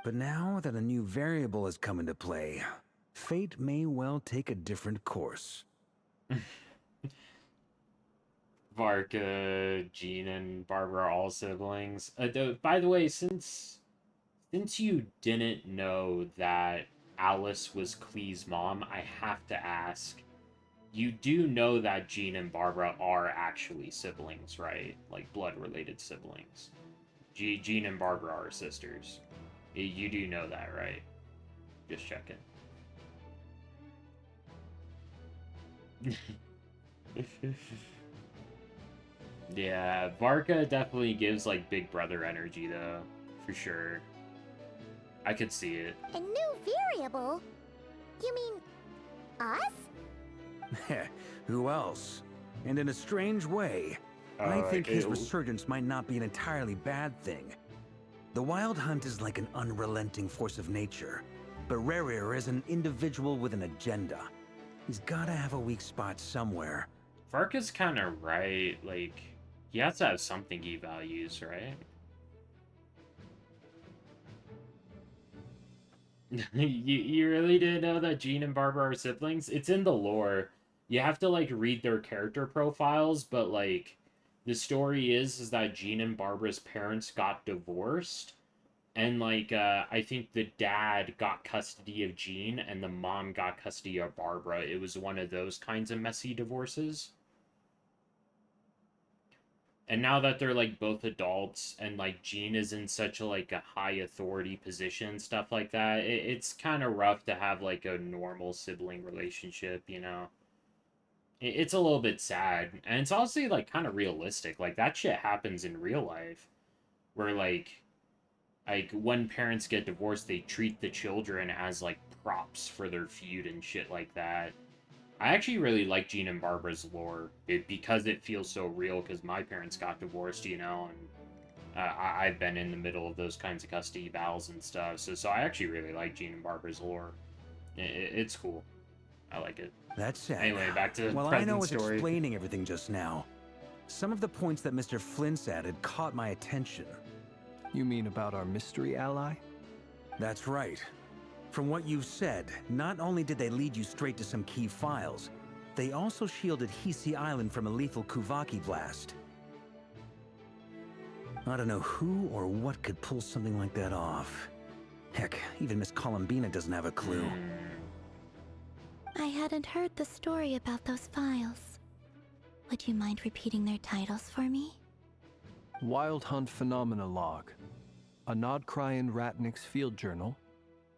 But now that a new variable has come into play, fate may well take a different course. Varka, Jean, and Barbara are all siblings. By the way, since you didn't know that Alice was Klee's mom, I have to ask. You do know that Jean and Barbara are actually siblings, right? Like blood-related siblings. Jean and Barbara are sisters. You do know that, right? Just checking. Yeah, Varka definitely gives like big brother energy though, for sure. I could see it. A new variable? You mean us? Who else? And in a strange way, I think his ew. resurgence might not be an entirely bad thing. The Wild Hunt is like an unrelenting force of nature, but Rerir is an individual with an agenda. He's gotta have a weak spot somewhere. Varka's kind of right. Like, he has to have something he values, right? You really didn't know that Jean and Barbara are siblings? It's in the lore. You have to like read their character profiles, but like the story is that Jean and Barbara's parents got divorced, and like I think the dad got custody of Jean and the mom got custody of Barbara. It was one of those kinds of messy divorces. And now that they're like both adults and like Jean is in such a like a high authority position, stuff like that, it's kind of rough to have like a normal sibling relationship, you know. It's a little bit sad, and it's honestly like kind of realistic. Like that shit happens in real life, where like when parents get divorced, they treat the children as like props for their feud and shit like that. I actually really like Jean and Barbara's lore because it feels so real. Because my parents got divorced, you know, and I've been in the middle of those kinds of custody battles and stuff. So I actually really like Jean and Barbara's lore. It's cool. I like it. That's sad. Anyway, back to well, present I know I was story. explaining everything just now. Some of the points that Mr. Flint's added caught my attention. You mean about our mystery ally? That's right. From what you've said, not only did they lead you straight to some key files, they also shielded Hisi Island from a lethal Kuvaki blast. I don't know who or what could pull something like that off. Heck, even Miss Columbina doesn't have a clue. I hadn't heard the story about those files. Would you mind repeating their titles for me? Wild Hunt Phenomena Log, a Nodcrian Ratnik's Field Journal,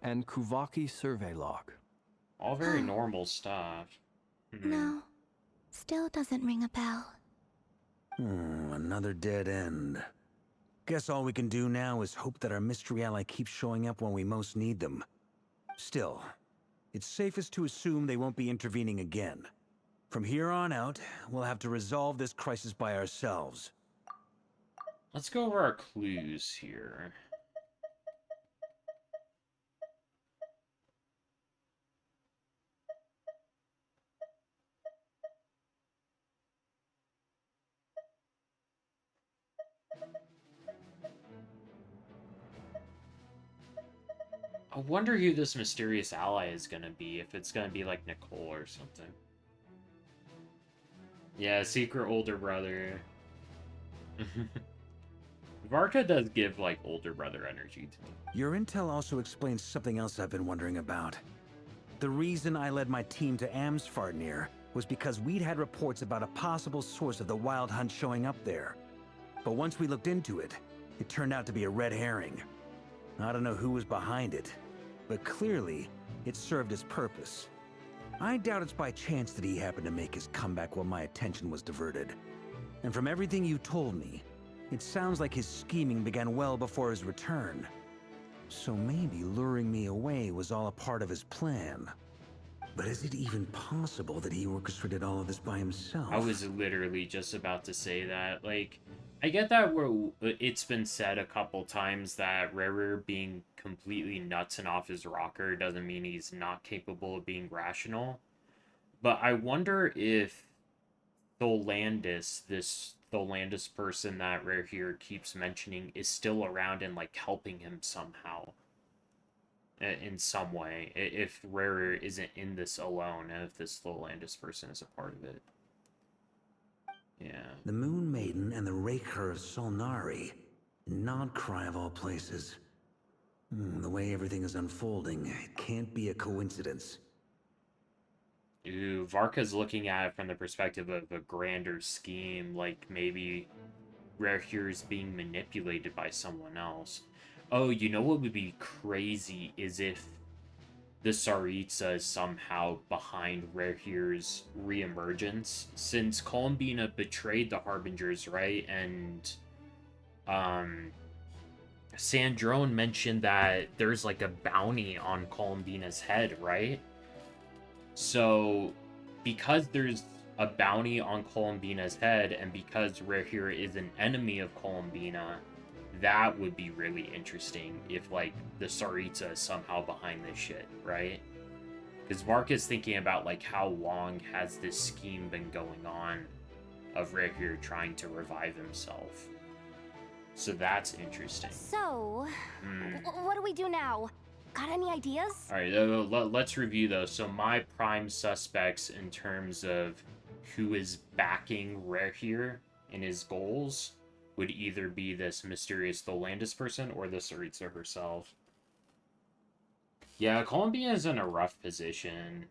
and Kuvaki Survey Log. All very normal stuff. No, still doesn't ring a bell. Another dead end. Guess all we can do now is hope that our mystery ally keeps showing up when we most need them. Still, it's safest to assume they won't be intervening again. From here on out, we'll have to resolve this crisis by ourselves. Let's go over our clues here. I wonder who this mysterious ally is gonna be, if it's gonna be like Nicole or something. Yeah, secret older brother. Varka does give like older brother energy to me. Your intel also explains something else I've been wondering about. The reason I led my team to Amsfarnir was because we'd had reports about a possible source of the Wild Hunt showing up there. But once we looked into it, it turned out to be a red herring. I don't know who was behind it, but clearly, it served its purpose. I doubt it's by chance that he happened to make his comeback while my attention was diverted. And from everything you told me, it sounds like his scheming began well before his return. So maybe luring me away was all a part of his plan. But is it even possible that he orchestrated all of this by himself? I was literally just about to say that. Like, I get that it's been said a couple times that Rarer being completely nuts and off his rocker doesn't mean he's not capable of being rational. But I wonder if this Tholandis person that Rare here keeps mentioning is still around and like helping him somehow. In some way. If Rarer isn't in this alone, and if this Tholandis person is a part of it. Yeah. The Moon Maiden and the Raker of Solnari. Nodcry of all places. The way everything is unfolding, it can't be a coincidence. Ooh, Varka's looking at it from the perspective of a grander scheme, like maybe Rare here is being manipulated by someone else. Oh, you know what would be crazy is if the Tsaritsa is somehow behind Rare here's reemergence, since Columbina betrayed the Harbingers, right? And Sandrone mentioned that there's like a bounty on Columbina's head, right? So because there's a bounty on Columbina's head, and because Rare here is an enemy of Columbina, that would be really interesting if, like, the Tsaritsa is somehow behind this shit, right? Because Varka's thinking about, like, how long has this scheme been going on of Rehir trying to revive himself. So that's interesting. So, what do we do now? Got any ideas? All right, let's review those. So my prime suspects in terms of who is backing Rare here in his goals would either be this mysterious Tholandis person or the Saritsa herself. Yeah, Columbia is in a rough position.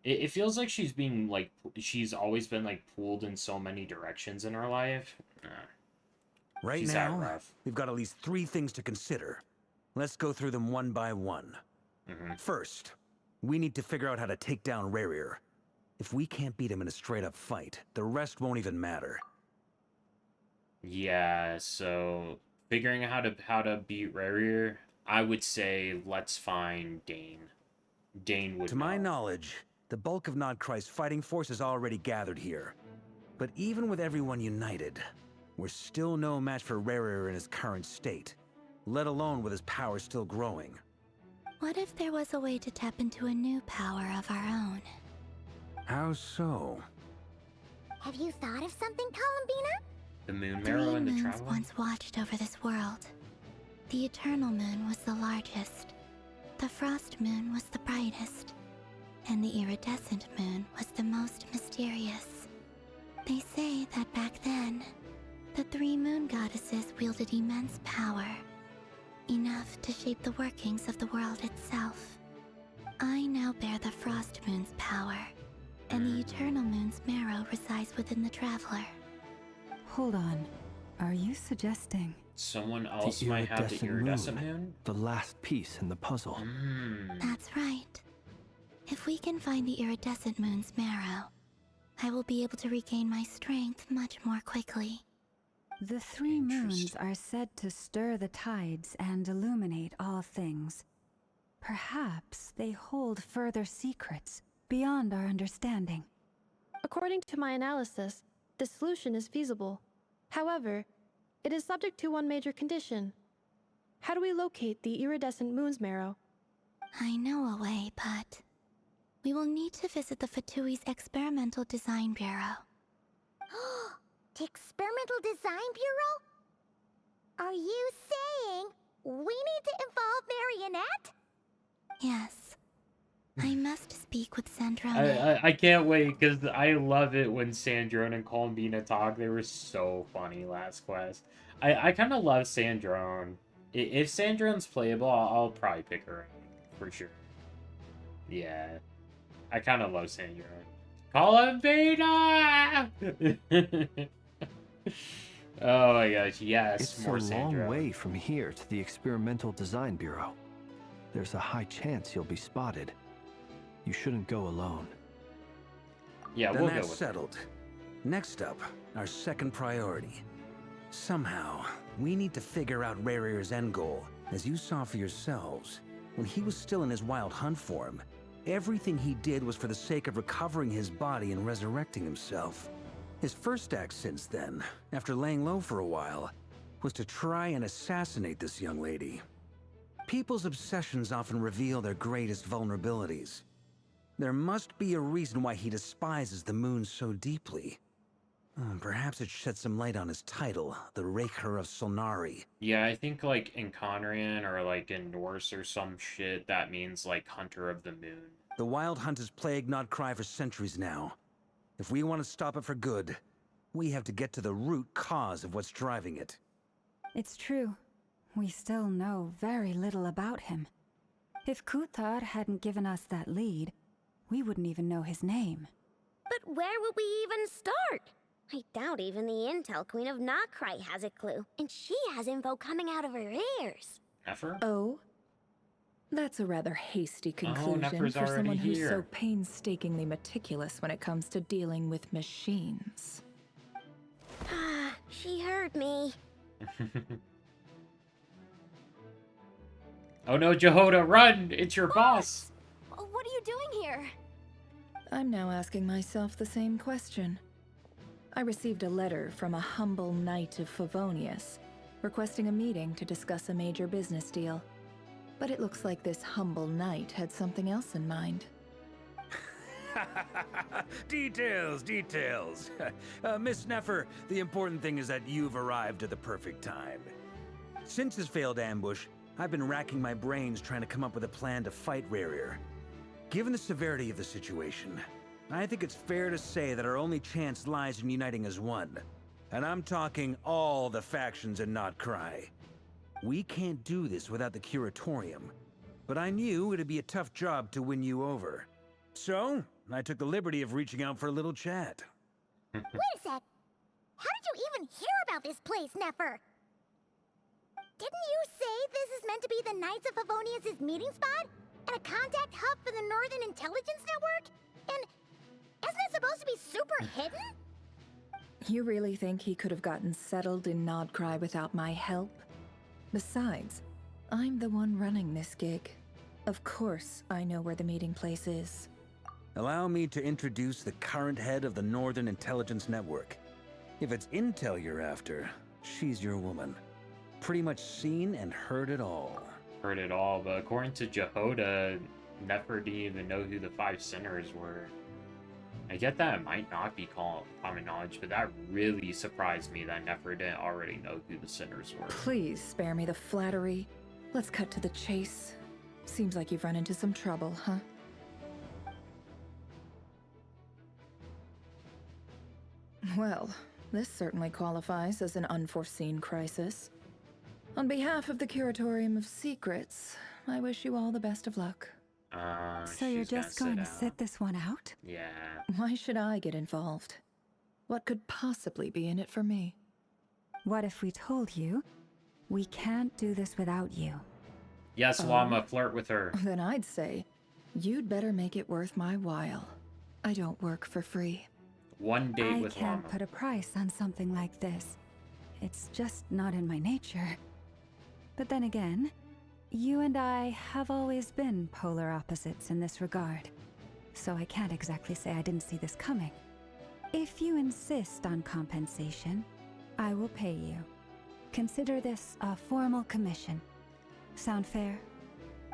It feels like she's being, like, she's always been, like, pulled in so many directions in her life. Right She's that now, rough. we've got at least 3 things to consider. Let's go through them one by one. First, we need to figure out how to take down Rarier. If we can't beat him in a straight-up fight, the rest won't even matter. Yeah, so figuring out how to beat Rarier, I would say let's find Dane. Dane would To my knowledge, the bulk of Nodcry's fighting force is already gathered here. But even with everyone united, we're still no match for Rarier in his current state, let alone with his power still growing. What if there was a way to tap into a new power of our own? How so? Have you thought of something, Columbina? The moon 3 marrow and the moons travel? once watched over this world. The Eternal Moon was the largest. The Frost Moon was the brightest. And the Iridescent Moon was the most mysterious. They say that back then, the 3 moon goddesses wielded immense power. Enough to shape the workings of the world itself. I now bear the Frost Moon's power, and the Eternal Moon's marrow resides within the Traveler. Hold on. Are you suggesting Someone else might have the iridescent moon? The last piece in the puzzle. That's right. If we can find the Iridescent Moon's marrow, I will be able to regain my strength much more quickly. The 3 moons are said to stir the tides and illuminate all things. Perhaps they hold further secrets beyond our understanding. According to my analysis, the solution is feasible. However, it is subject to one major condition. How do we locate the Iridescent Moon's marrow? I know a way, but we will need to visit the Fatui's Experimental Design Bureau. The Experimental Design Bureau? Are you saying we need to involve Marionette? Yes. I must speak with Sandrona. I can't wait, because I love it when Sandrone and Columbina talk. They were so funny last quest. I kind of love Sandrone. If Sandrone's playable, I'll probably pick her for sure. Yeah. I kind of love Sandrone. Columbina! Oh my gosh, yes, It's more a long Sandrone. way from here to the Experimental Design Bureau. There's a high chance you'll be spotted. You shouldn't go alone. Yeah, Then we'll go that's with settled. Next up, our second priority. Somehow, we need to figure out Rarier's end goal. As you saw for yourselves, when he was still in his wild hunt form, everything he did was for the sake of recovering his body and resurrecting himself. His first act since then, after laying low for a while, was to try and assassinate this young lady. People's obsessions often reveal their greatest vulnerabilities. There must be a reason why he despises the moon so deeply. Perhaps it sheds some light on his title, the Raker of Solnari. Yeah, I think, like, in Conrian or, like, in Norse or some shit, that means, like, Hunter of the Moon. The Wild Hunt has plagued Nodcry for centuries now. If we want to stop it for good, we have to get to the root cause of what's driving it. It's true. We still know very little about him. If Kuthar hadn't given us that lead, we wouldn't even know his name. But where would we even start? I doubt even the Intel Queen of Nokrai has a clue, and she has info coming out of her ears. Nefer? Oh? That's a rather hasty conclusion Nefer's for someone already who's so here. painstakingly meticulous when it comes to dealing with machines. Ah, she heard me. Oh no, Jehoda, run! It's your boss! What are you doing here? I'm now asking myself the same question. I received a letter from a humble knight of Favonius, requesting a meeting to discuss a major business deal. But it looks like this humble knight had something else in mind. Details, details. Miss Nefer, the important thing is that you've arrived at the perfect time. Since his failed ambush, I've been racking my brains trying to come up with a plan to fight Rerir. Given the severity of the situation, I think it's fair to say that our only chance lies in uniting as one. And I'm talking all the factions in Notcry. We can't do this without the Curatorium, but I knew it'd be a tough job to win you over. So, I took the liberty of reaching out for a little chat. Wait a sec. How did you even hear about this place, Nefer? Didn't you say this is meant to be the Knights of Favonius' meeting spot? And a contact hub for the Northern Intelligence Network? And isn't it supposed to be super hidden? You really think he could have gotten settled in Nodcry without my help? Besides, I'm the one running this gig. Of course I know where the meeting place is. Allow me to introduce the current head of the Northern Intelligence Network. If it's intel you're after, she's your woman. Pretty much seen and heard it all. Heard it all, but according to Jehoda, Nefer didn't even know who the 5 sinners were. I get that it might not be common knowledge, but that really surprised me that Nefer didn't already know who the sinners were. Please spare me the flattery. Let's cut to the chase. Seems like you've run into some trouble, huh? Well, this certainly qualifies as an unforeseen crisis. On behalf of the Curatorium of Secrets, I wish you all the best of luck. So you're just going to sit this one out? Yeah. Why should I get involved? What could possibly be in it for me? What if we told you we can't do this without you? Yes, Llama, flirt with her. Then I'd say, you'd better make it worth my while. I don't work for free. One date with I can't Llama. put a price on something like this. It's just not in my nature. But then again, you and I have always been polar opposites in this regard. So I can't exactly say I didn't see this coming. If you insist on compensation, I will pay you. Consider this a formal commission. Sound fair?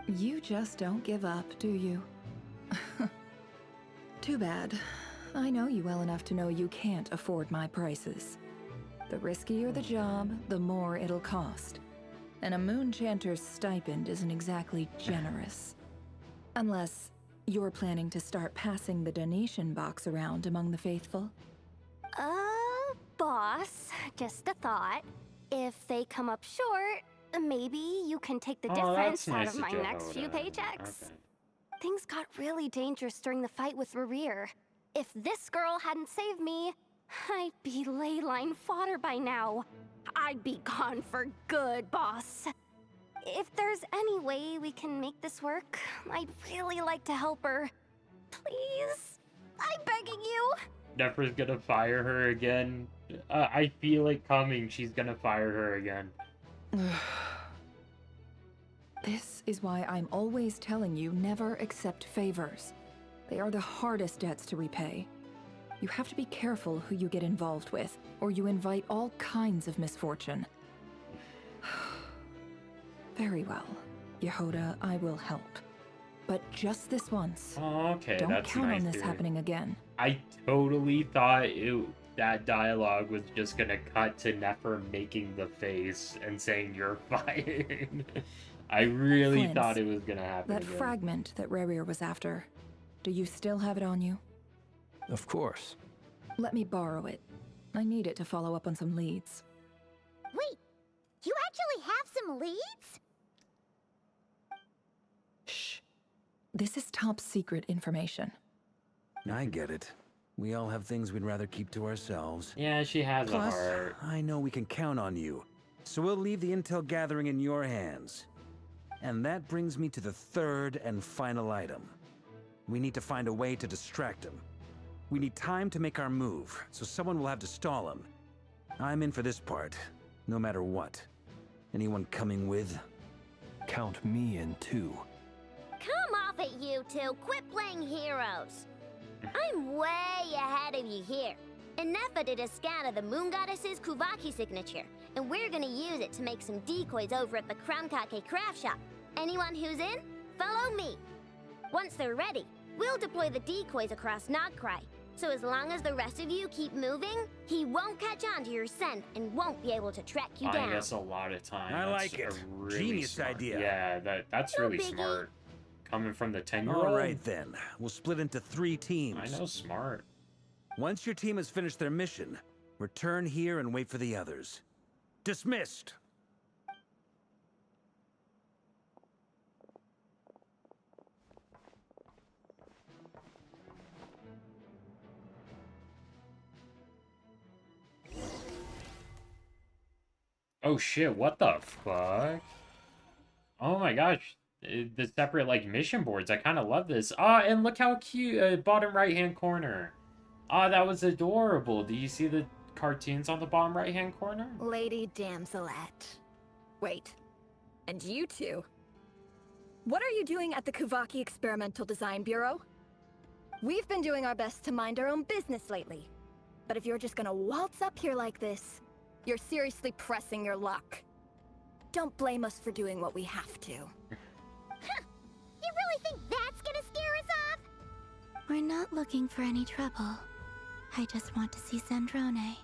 You just don't give up, do you? Too bad. I know you well enough to know you can't afford my prices. The riskier the job, the more it'll cost. And a moon chanter's stipend isn't exactly generous. Unless you're planning to start passing the donation box around among the faithful. Boss, just a thought. If they come up short, maybe you can take the difference out of my next few paychecks. Okay. Things got really dangerous during the fight with Rerir. If this girl hadn't saved me, I'd be ley line fodder by now. I'd be gone for good, boss. If there's any way we can make this work, I'd really like to help her. Please? I'm begging you. Nefer's gonna fire her again. I feel it coming. She's gonna fire her again. This is why I'm always telling you never accept favors. They are the hardest debts to repay. You have to be careful who you get involved with, or you invite all kinds of misfortune. Very well. Yehoda, I will help. But just this once. Oh, okay, Don't that's count nice, on this dude. happening again. I totally thought that dialogue was just gonna cut to Nefer making the face and saying you're fired. I really Flint, thought it was gonna happen That again. fragment that Rerir was after, do you still have it on you? Of course. Let me borrow it. I need it to follow up on some leads. Wait, you actually have some leads? Shh. This is top secret information. I get it. We all have things we'd rather keep to ourselves. Yeah, she has Plus, a heart. I know we can count on you. So we'll leave the intel gathering in your hands. And that brings me to the third and final item. We need to find a way to distract him. We need time to make our move, so someone will have to stall him. I'm in for this part, no matter what. Anyone coming with? Count me in too. Come off it, you two. Quit playing heroes. I'm way ahead of you here. And Nefa did a scan of the Moon Goddess's Kuvaki signature, and we're gonna use it to make some decoys over at the Kramkake craft shop. Anyone who's in, follow me. Once they're ready, we'll deploy the decoys across Nagcry. So as long as the rest of you keep moving, he won't catch on to your scent and won't be able to track you down. I guess a lot of time. I That's like it. a really Genius smart, idea. Yeah, that's No really biggie. smart. Coming from the 10-year-old. All right, then. We'll split into 3 teams. I know, smart. Once your team has finished their mission, return here and wait for the others. Dismissed! Oh shit, what the fuck? Oh my gosh. The separate, like, mission boards. I kind of love this. Ah, and look how cute. Bottom right-hand corner. Ah, that was adorable. Do you see the cartoons on the bottom right-hand corner? Lady Damselette. Wait. And you two? What are you doing at the Kuvaki Experimental Design Bureau? We've been doing our best to mind our own business lately. But if you're just gonna waltz up here like this, you're seriously pressing your luck. Don't blame us for doing what we have to. You really think that's gonna scare us off? We're not looking for any trouble. I just want to see Sandrone.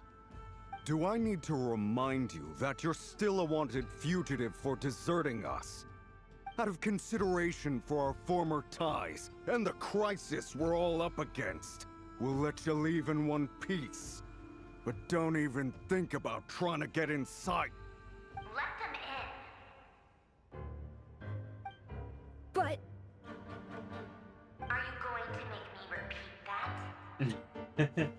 Do I need to remind you that you're still a wanted fugitive for deserting us? Out of consideration for our former ties and the crisis we're all up against, we'll let you leave in one piece. But don't even think about trying to get inside. Let them in. But... Are you going to make me repeat that?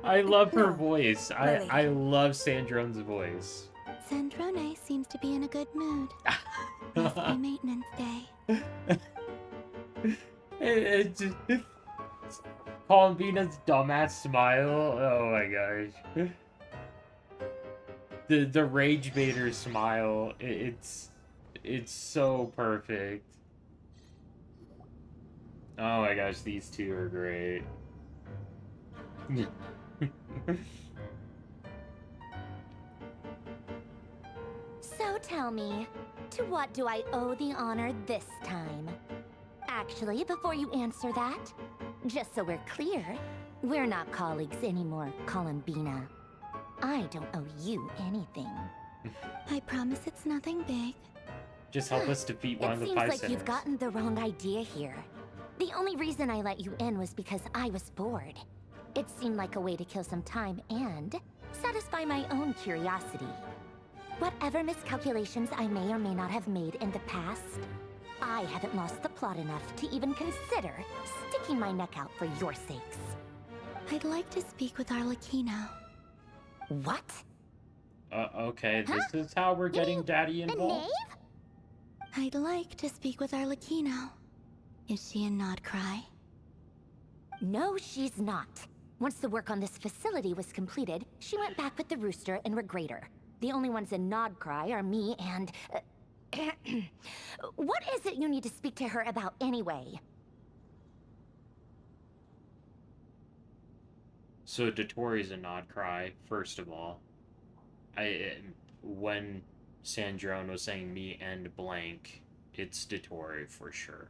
I love her voice. Lily. I love Sandrone's voice. Sandrone seems to be in a good mood. Must be maintenance day. It just... Columbina's dumbass smile. Oh my gosh. The Rage Baiter smile. It's so perfect. Oh my gosh, these two are great. So tell me, to what do I owe the honor this time? Actually, before you answer that, just so we're clear, we're not colleagues anymore, Columbina. I don't owe you anything. I promise it's nothing big. Just help us defeat one of the It pie seems like you've centers. gotten the wrong idea here. The only reason I let you in was because I was bored. It seemed like a way to kill some time and satisfy my own curiosity. Whatever miscalculations I may or may not have made in the past, I haven't lost the plot enough to even consider sticking my neck out for your sakes. I'd like to speak with Arlecchino. What? Okay, this is how we're getting Daddy The involved. knave? I'd like to speak with Arlecchino. Is she in Nodcry? No, she's not. Once the work on this facility was completed, she went back with the Rooster and Regrator. The only ones in Nodcry are me and... what is it you need to speak to her about anyway? So Dotori's a nod cry, first of all. When Sandrone was saying me and blank, it's Dotori for sure.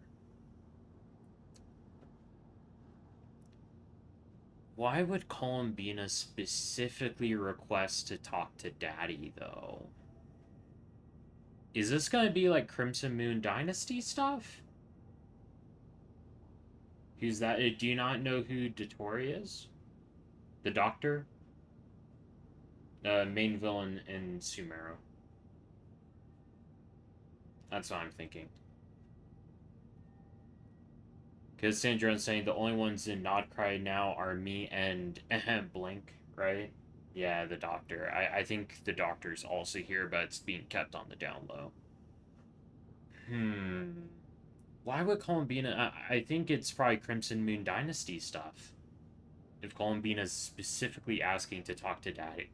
Why would Columbina specifically request to talk to Daddy, though? Is this gonna be like Crimson Moon Dynasty stuff? Who's that? Do you not know who Dotori is? The Doctor? Main villain in Sumeru. That's what I'm thinking. Because Sandrone's saying the only ones in Nodcry now are me and Blink, right? Yeah, the Doctor. I think the Doctor's also here, but it's being kept on the down low. Why would Columbina... I think it's probably Crimson Moon Dynasty stuff. If Columbina's specifically asking to talk to Daddy.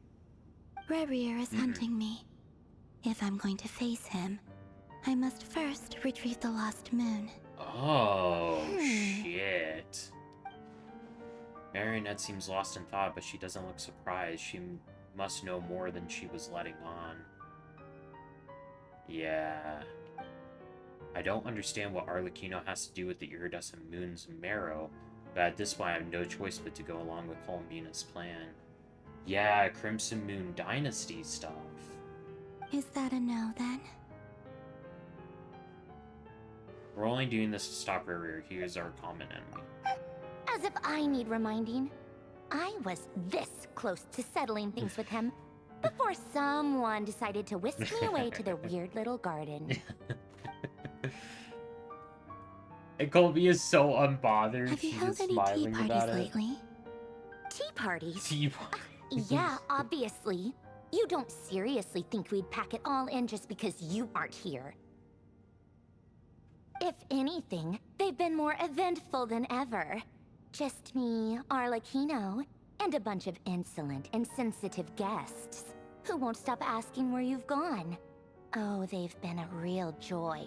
Rerir is hunting me. If I'm going to face him, I must first retrieve the lost moon. Oh, shit. Marionette seems lost in thought, but she doesn't look surprised. She must know more than she was letting on. Yeah. I don't understand what Arlecchino has to do with the iridescent moon's marrow. But at this point, I have no choice but to go along with Colmina's plan. Yeah, Crimson Moon Dynasty stuff. Is that a no then? We're only doing this to stop Rear. Here's our common enemy. As if I need reminding. I was this close to settling things with him before someone decided to whisk me away to their weird little garden. And Colby is so unbothered. Have you She's held just any tea smiling parties about it. lately? Tea parties? Tea parties. Yeah, obviously. You don't seriously think we'd pack it all in just because you aren't here. If anything, they've been more eventful than ever. Just me, Arlecchino, and a bunch of insolent and sensitive guests who won't stop asking where you've gone. Oh, they've been a real joy.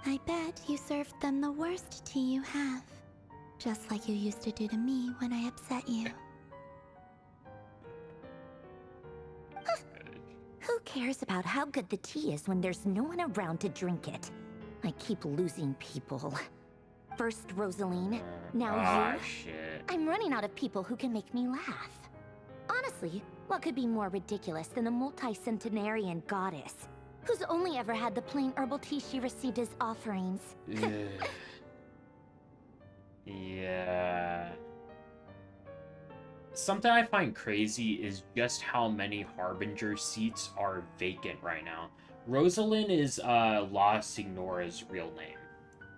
I bet you served them the worst tea you have. Just like you used to do to me when I upset you. Who cares about how good the tea is when there's no one around to drink it? I keep losing people. First Rosaline, now you. Shit. I'm running out of people who can make me laugh. Honestly, what could be more ridiculous than a multi-centenarian goddess who's only ever had the plain herbal tea she received as offerings? Yeah. Something I find crazy is just how many Harbinger seats are vacant right now. Rosalind is La Signora's real name.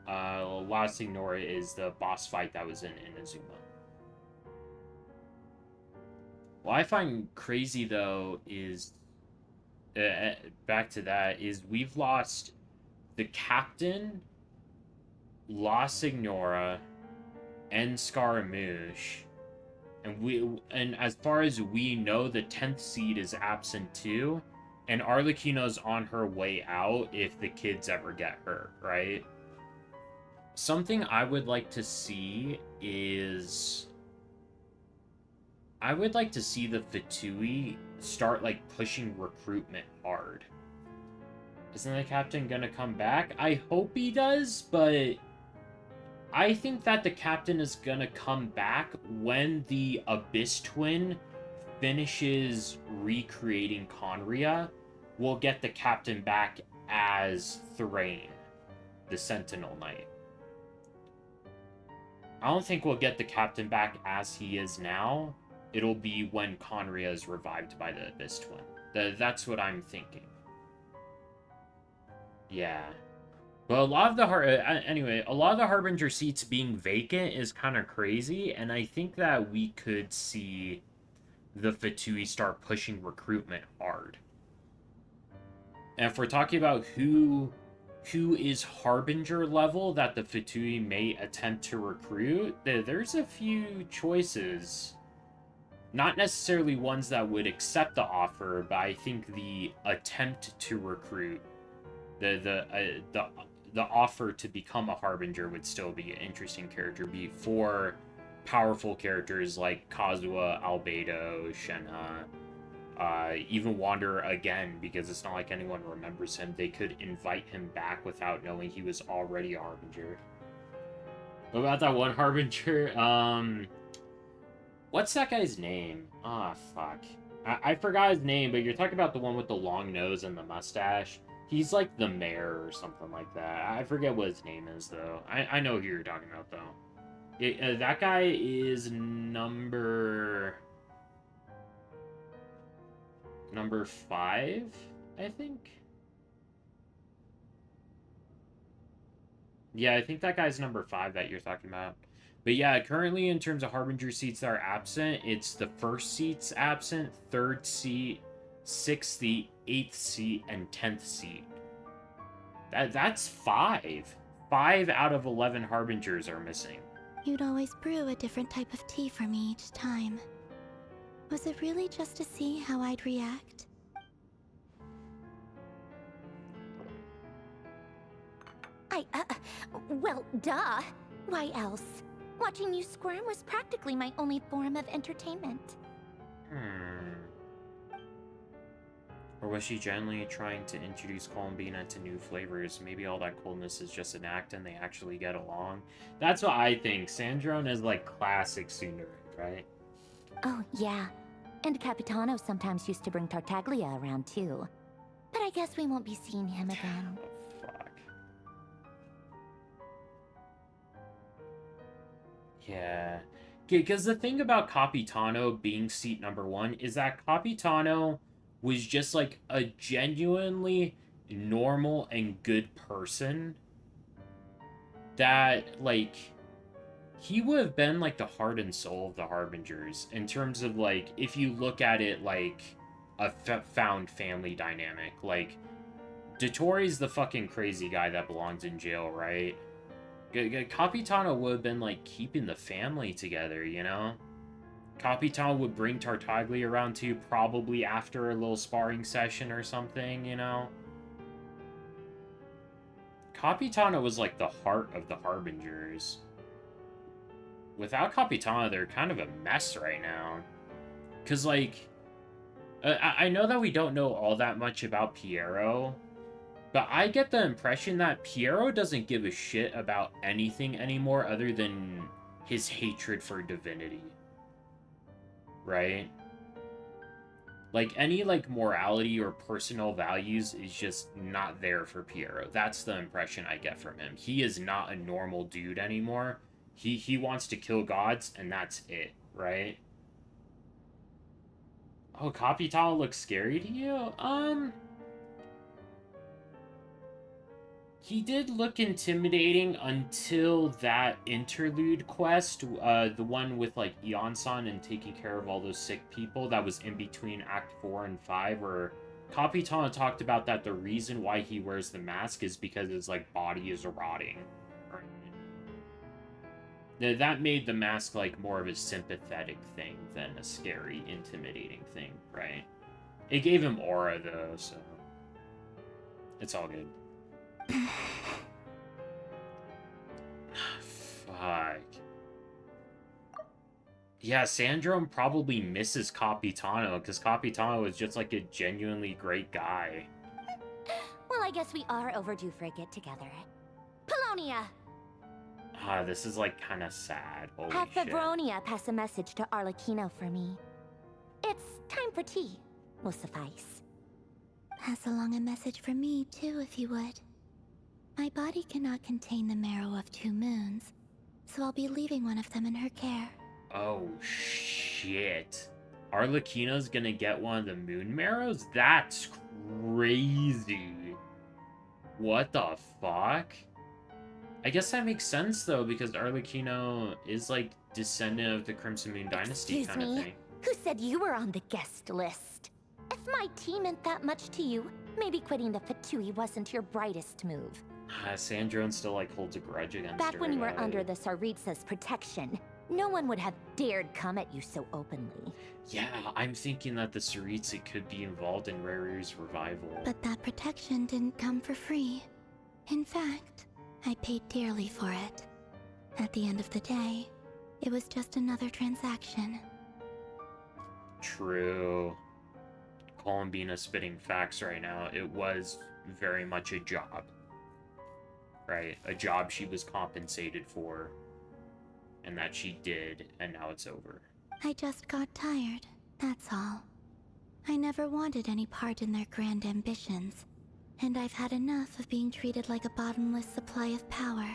La Signora is the boss fight that was in Inazuma. What I find crazy, though, is... back to that, is we've lost the captain, La Signora, and Scaramouche. And as far as we know, the 10th seed is absent too. And Arlecchino's on her way out if the kids ever get hurt, right? Something I would like to see is... I would like to see the Fatui start, like, pushing recruitment hard. Isn't the captain gonna come back? I hope he does, but... I think that the captain is gonna come back when the Abyss Twin finishes recreating Conria. We'll get the captain back as Thrain, the Sentinel Knight. I don't think we'll get the captain back as he is now. It'll be when Conria is revived by the Abyss Twin. That's what I'm thinking. Yeah. But a lot of the a lot of the Harbinger seats being vacant is kind of crazy, and I think that we could see the Fatui start pushing recruitment hard. And if we're talking about who is Harbinger level that the Fatui may attempt to recruit, there's a few choices. Not necessarily ones that would accept the offer, but I think the attempt to recruit, the offer to become a Harbinger would still be an interesting character before powerful characters like Kazuha, Albedo, Shenhe, even Wanderer again, because it's not like anyone remembers him. They could invite him back without knowing he was already a Harbinger. What about that one Harbinger? What's that guy's name? Ah, fuck. I forgot his name, but you're talking about the one with the long nose and the mustache. He's like the mayor or something like that. I forget what his name is, though. I know who you're talking about, though. That guy is number 5, I think. Yeah, I think that guy's number 5 that you're talking about. But yeah, currently in terms of Harbinger seats that are absent, it's the 1st seat's absent, 3rd seat, 6th seat, 8th seat, and 10th seat. That's 5. 5 out of 11 Harbingers are missing. You'd always brew a different type of tea for me each time. Was it really just to see how I'd react? Well, duh. Why else? Watching you squirm was practically my only form of entertainment. Or was she generally trying to introduce Columbina to new flavors? Maybe all that coldness is just an act and they actually get along? That's what I think. Sandrone is like classic Tsundere, right? Oh, yeah. And Capitano sometimes used to bring Tartaglia around too. But I guess we won't be seeing him again. Fuck. Yeah. Because the thing about Capitano being seat number 1 is that Capitano was just like a genuinely normal and good person that, like, he would have been like the heart and soul of the Harbingers in terms of, like, if you look at it like a found family dynamic. Like, Dottoro's the fucking crazy guy that belongs in jail, right? Capitano would have been like keeping the family together, you know? Capitano would bring Tartaglia around too, probably after a little sparring session or something, you know? Capitano was like the heart of the Harbingers. Without Capitano, they're kind of a mess right now. Because, like, I know that we don't know all that much about Piero, but I get the impression that Piero doesn't give a shit about anything anymore other than his hatred for divinity. Right? Like, any, like, morality or personal values is just not there for Piero. That's the impression I get from him. He is not a normal dude anymore. He wants to kill gods, and that's it, right? Oh, Capitano looks scary to you? He did look intimidating until that interlude quest, the one with, like, Eon-san and taking care of all those sick people that was in between Act 4 and 5, where Capitano talked about that the reason why he wears the mask is because his, like, body is rotting. That made the mask, like, more of a sympathetic thing than a scary, intimidating thing, right? It gave him aura, though, so... It's all good. Fuck. Yeah, Sandrone probably misses Capitano, because Capitano is just, like, a genuinely great guy. Well, I guess we are overdue for a get-together. Polonia! This is, like, kind of sad. Holy Have shit. Favronia pass a message to Arlecchino for me. It's time for tea. Will suffice. Pass along a message from me, too, if you would. My body cannot contain the marrow of 2 moons, so I'll be leaving one of them in her care. Oh, shit. Arlecchino's gonna get one of the moon marrows? That's crazy. What the fuck? I guess that makes sense, though, because Arlecchino is, like, descendant of the Crimson Moon Dynasty kind of thing. Who said you were on the guest list? If my tea meant that much to you, maybe quitting the Fatui wasn't your brightest move. Sandrone still, like, holds a grudge against her. Back when you were under the Tsaritsa's protection, no one would have dared come at you so openly. Yeah, I'm thinking that the Tsaritsa could be involved in Rare's revival. But that protection didn't come for free. In fact, I paid dearly for it. At the end of the day, it was just another transaction. True. Columbina spitting facts right now. It was very much a job. Right? A job she was compensated for. And that she did, and now it's over. I just got tired, that's all. I never wanted any part in their grand ambitions. And I've had enough of being treated like a bottomless supply of power.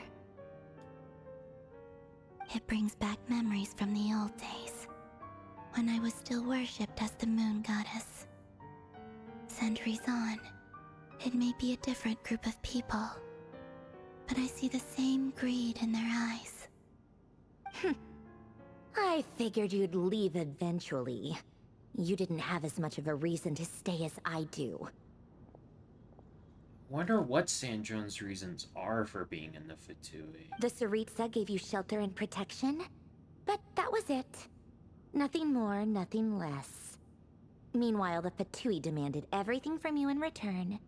It brings back memories from the old days, when I was still worshipped as the moon goddess. Centuries on, it may be a different group of people, but I see the same greed in their eyes. I figured you'd leave eventually. You didn't have as much of a reason to stay as I do. Wonder what Sandrone's reasons are for being in the Fatui. The Tsaritsa gave you shelter and protection, but that was it. Nothing more, nothing less. Meanwhile, the Fatui demanded everything from you in return,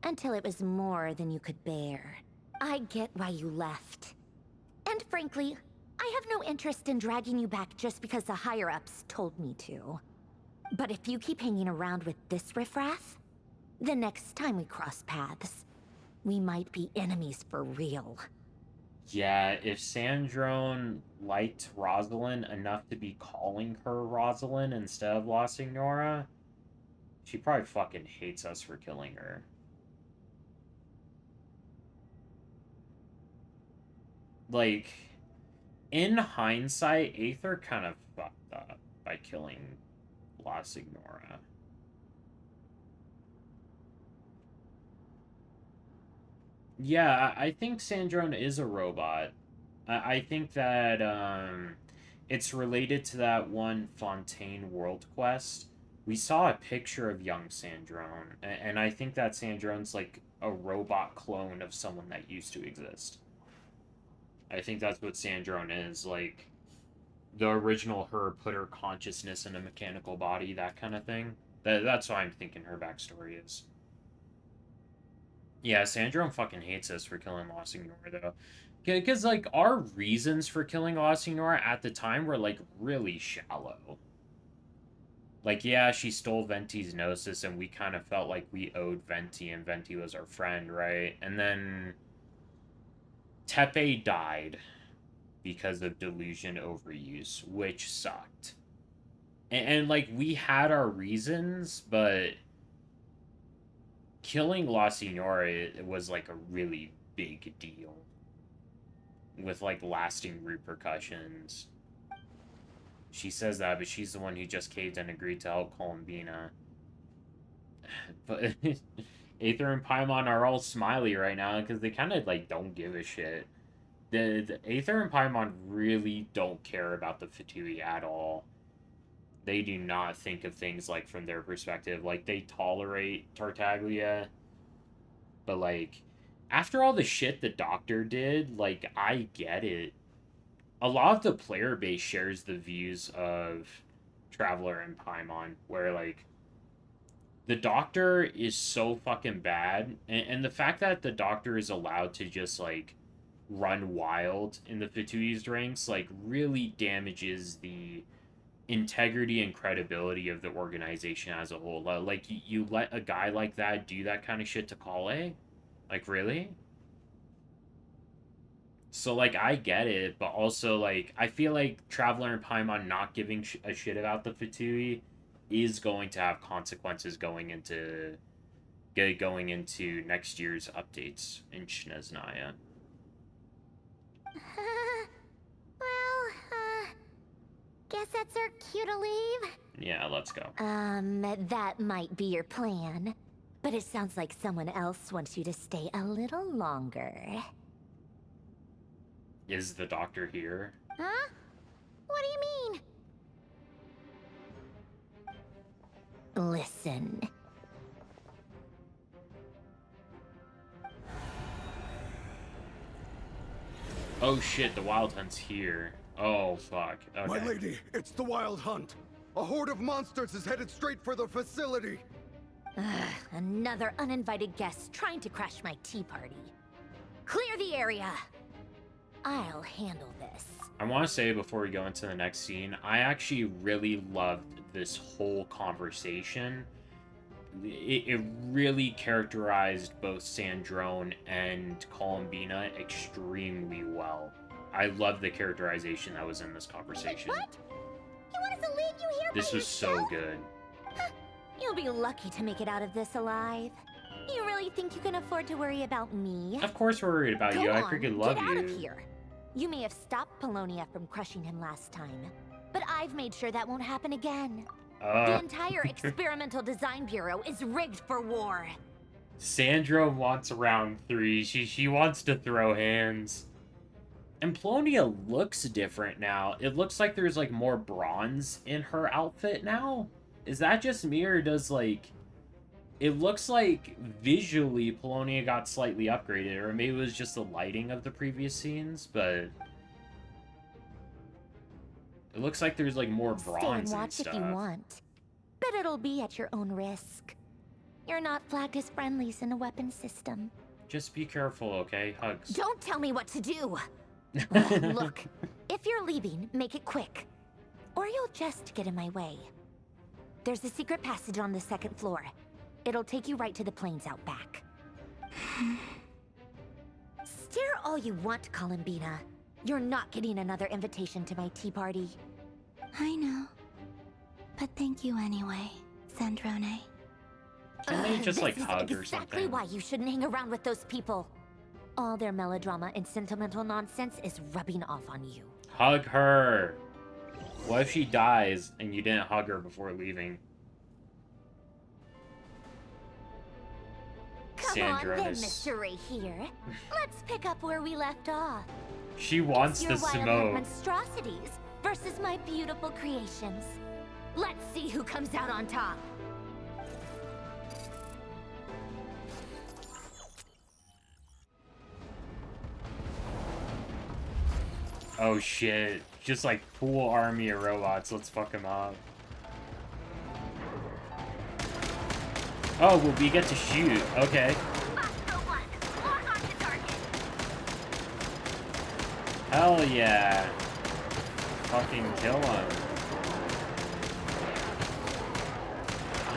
until it was more than you could bear. I get why you left. And frankly, I have no interest in dragging you back just because the higher-ups told me to. But if you keep hanging around with this riffraff, The next time we cross paths, we might be enemies for real. Yeah, if Sandrone liked Rosalind enough to be calling her Rosalind instead of La Signora, she probably fucking hates us for killing her. Like, in hindsight, Aether kind of fucked up by killing La Signora. Yeah, I think Sandrone is a robot. I think that it's related to that one Fontaine world quest. We saw a picture of young Sandrone, and I think that Sandrone's like a robot clone of someone that used to exist. I think that's what Sandrone is. Like, the original her put her consciousness in a mechanical body, that kind of thing. That's what I'm thinking her backstory is. Yeah, Sandrone fucking hates us for killing La Signora, though. Because, like, our reasons for killing La Signora at the time were, like, really shallow. Like, yeah, she stole Venti's Gnosis, and we kind of felt like we owed Venti, and Venti was our friend, right? And then Tepe died because of delusion overuse, which sucked. And like, we had our reasons, but killing La Signora, it was like a really big deal with like lasting repercussions. She says that, but she's the one who just caved and agreed to help Columbina. But Aether and Paimon are all smiley right now because they kind of like don't give a shit. The Aether and Paimon really don't care about the Fatui at all. They do not think of things like from their perspective. Like, they tolerate Tartaglia, but like, after all the shit the Doctor did, like, I get it. A lot of the player base shares the views of Traveler and Paimon, where like, the Doctor is so fucking bad, and the fact that the Doctor is allowed to just like run wild in the Fatui's ranks, like, really damages the integrity and credibility of the organization as a whole. Like, you let a guy like that do that kind of shit to Kale? Like, really? So, like, I get it, but also, like, I feel like Traveler and Paimon not giving a shit about the Fatui is going to have consequences going into next year's updates in Shneznaya. Guess that's our cue to leave. Yeah, let's go. That might be your plan. But it sounds like someone else wants you to stay a little longer. Is the Doctor here? Huh? What do you mean? Listen. Oh shit, the Wild Hunt's here. Oh fuck. Okay. My lady, it's the Wild Hunt. A horde of monsters is headed straight for the facility. Another uninvited guest trying to crash my tea party. Clear the area. I'll handle this. I want to say before we go into the next scene, I actually really loved this whole conversation. It really characterized both Sandrone and Columbina extremely well. I love the characterization that was in this conversation. Wait, what? You want us to leave you here This by was so yourself? good. You'll be lucky to make it out of this alive. You really think you can afford to worry about me? Of course we're worried about you. I freaking love get you. out of here. You may have stopped Polonia from crushing him last time, but I've made sure that won't happen again. The entire Experimental Design Bureau is rigged for war. Sandra wants round 3. She wants to throw hands. And Polonia looks different now. It looks like there's like more bronze in her outfit now. Is that just me, or does like... It looks like visually Polonia got slightly upgraded, or maybe it was just the lighting of the previous scenes, but... It looks like there's like more bronze Stay and and watch stuff. if you want, but it'll be at your own risk. You're not flagged as friendlies in the weapon system. Just be careful, okay? Hugs. Don't tell me what to do! Look, if you're leaving, make it quick. Or you'll just get in my way. There's a secret passage on the second floor. It'll take you right to the plains out back. Stare all you want, Columbina. You're not getting another invitation to my tea party. I know. But thank you anyway, Sandrone. Can they just like This is hug or exactly something? why you shouldn't hang around with those people. All their melodrama and sentimental nonsense is rubbing off on you. Hug her. What if she dies and you didn't hug her before leaving? Come Sandra on then, is... Mr. Ray here. Let's pick up where we left off. She wants Your to wild smoke. monstrosities versus my beautiful creations. Let's see who comes out on top. Oh shit. Just like full army of robots. Let's fuck them up. Oh, well, we get to shoot. Okay. Hell yeah. Fucking kill him.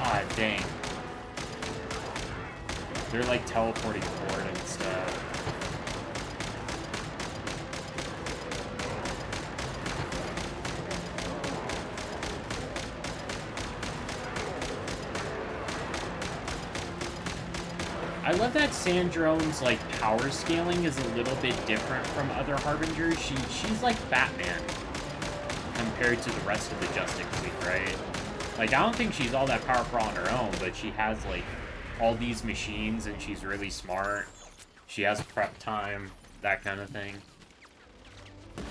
Ah, dang. They're like teleporting forward and stuff. I love that Sandrone's like power scaling is a little bit different from other Harbingers. She's like Batman compared to the rest of the Justice League, right? Like, I don't think she's all that powerful on her own, but she has like all these machines and she's really smart. She has prep time, that kind of thing.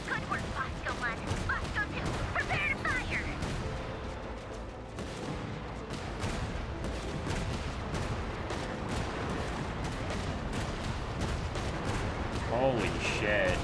Good work, Bosco 1. Bosco 2, prepare to fire! Holy shit.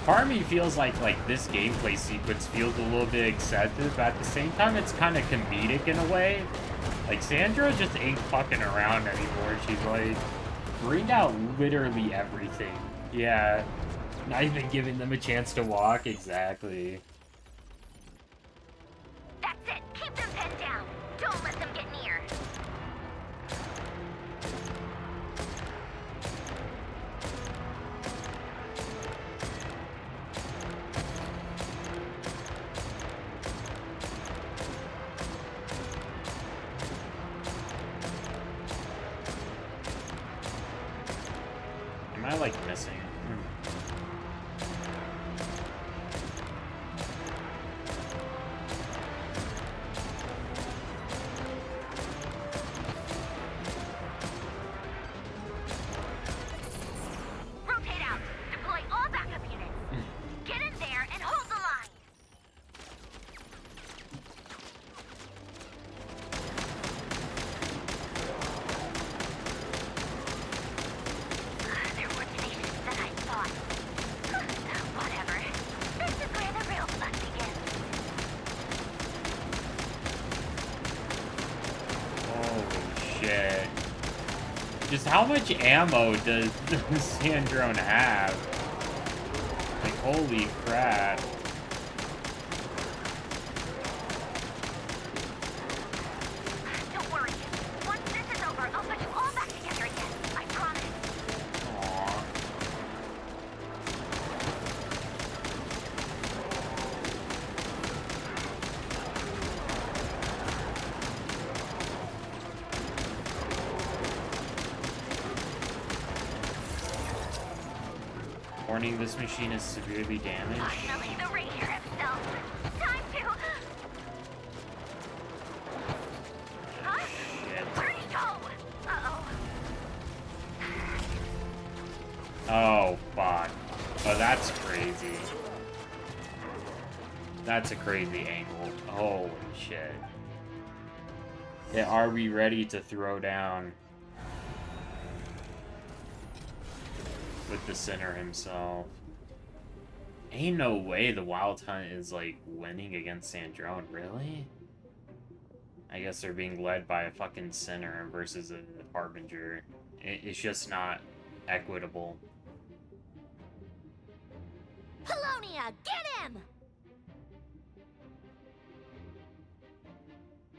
Part of me feels like this gameplay sequence feels a little bit excessive, but at the same time it's kind of comedic in a way. Like, Sandra just ain't fucking around anymore. She's like, bring out literally everything. Yeah, not even giving them a chance to walk. Exactly. That's it! Keep them pinned down! Don't let them get near! Am I like missing? Rotate out! Deploy all backup units! Get in there and hold the line! They're more tenacious than I thought. Whatever. This is where the real fun begins. Holy shit. Just how much ammo does Sandrone have? Like, holy crap. Don't worry. Once this is over, I'll put you all back together again. I promise. Aw. Warning, this machine is severely damaged. Finally, the ranger himself. Time to... Huh? Shit. Where'd he go? Uh-oh. Oh, fuck. Oh, that's crazy. That's a crazy angle. Holy shit. Yeah, are we ready to throw down? with the sinner himself. Ain't no way the Wild Hunt is, like, winning against Sandrone, really? I guess they're being led by a fucking sinner versus a Harbinger. It's just not equitable. Polonia, get him!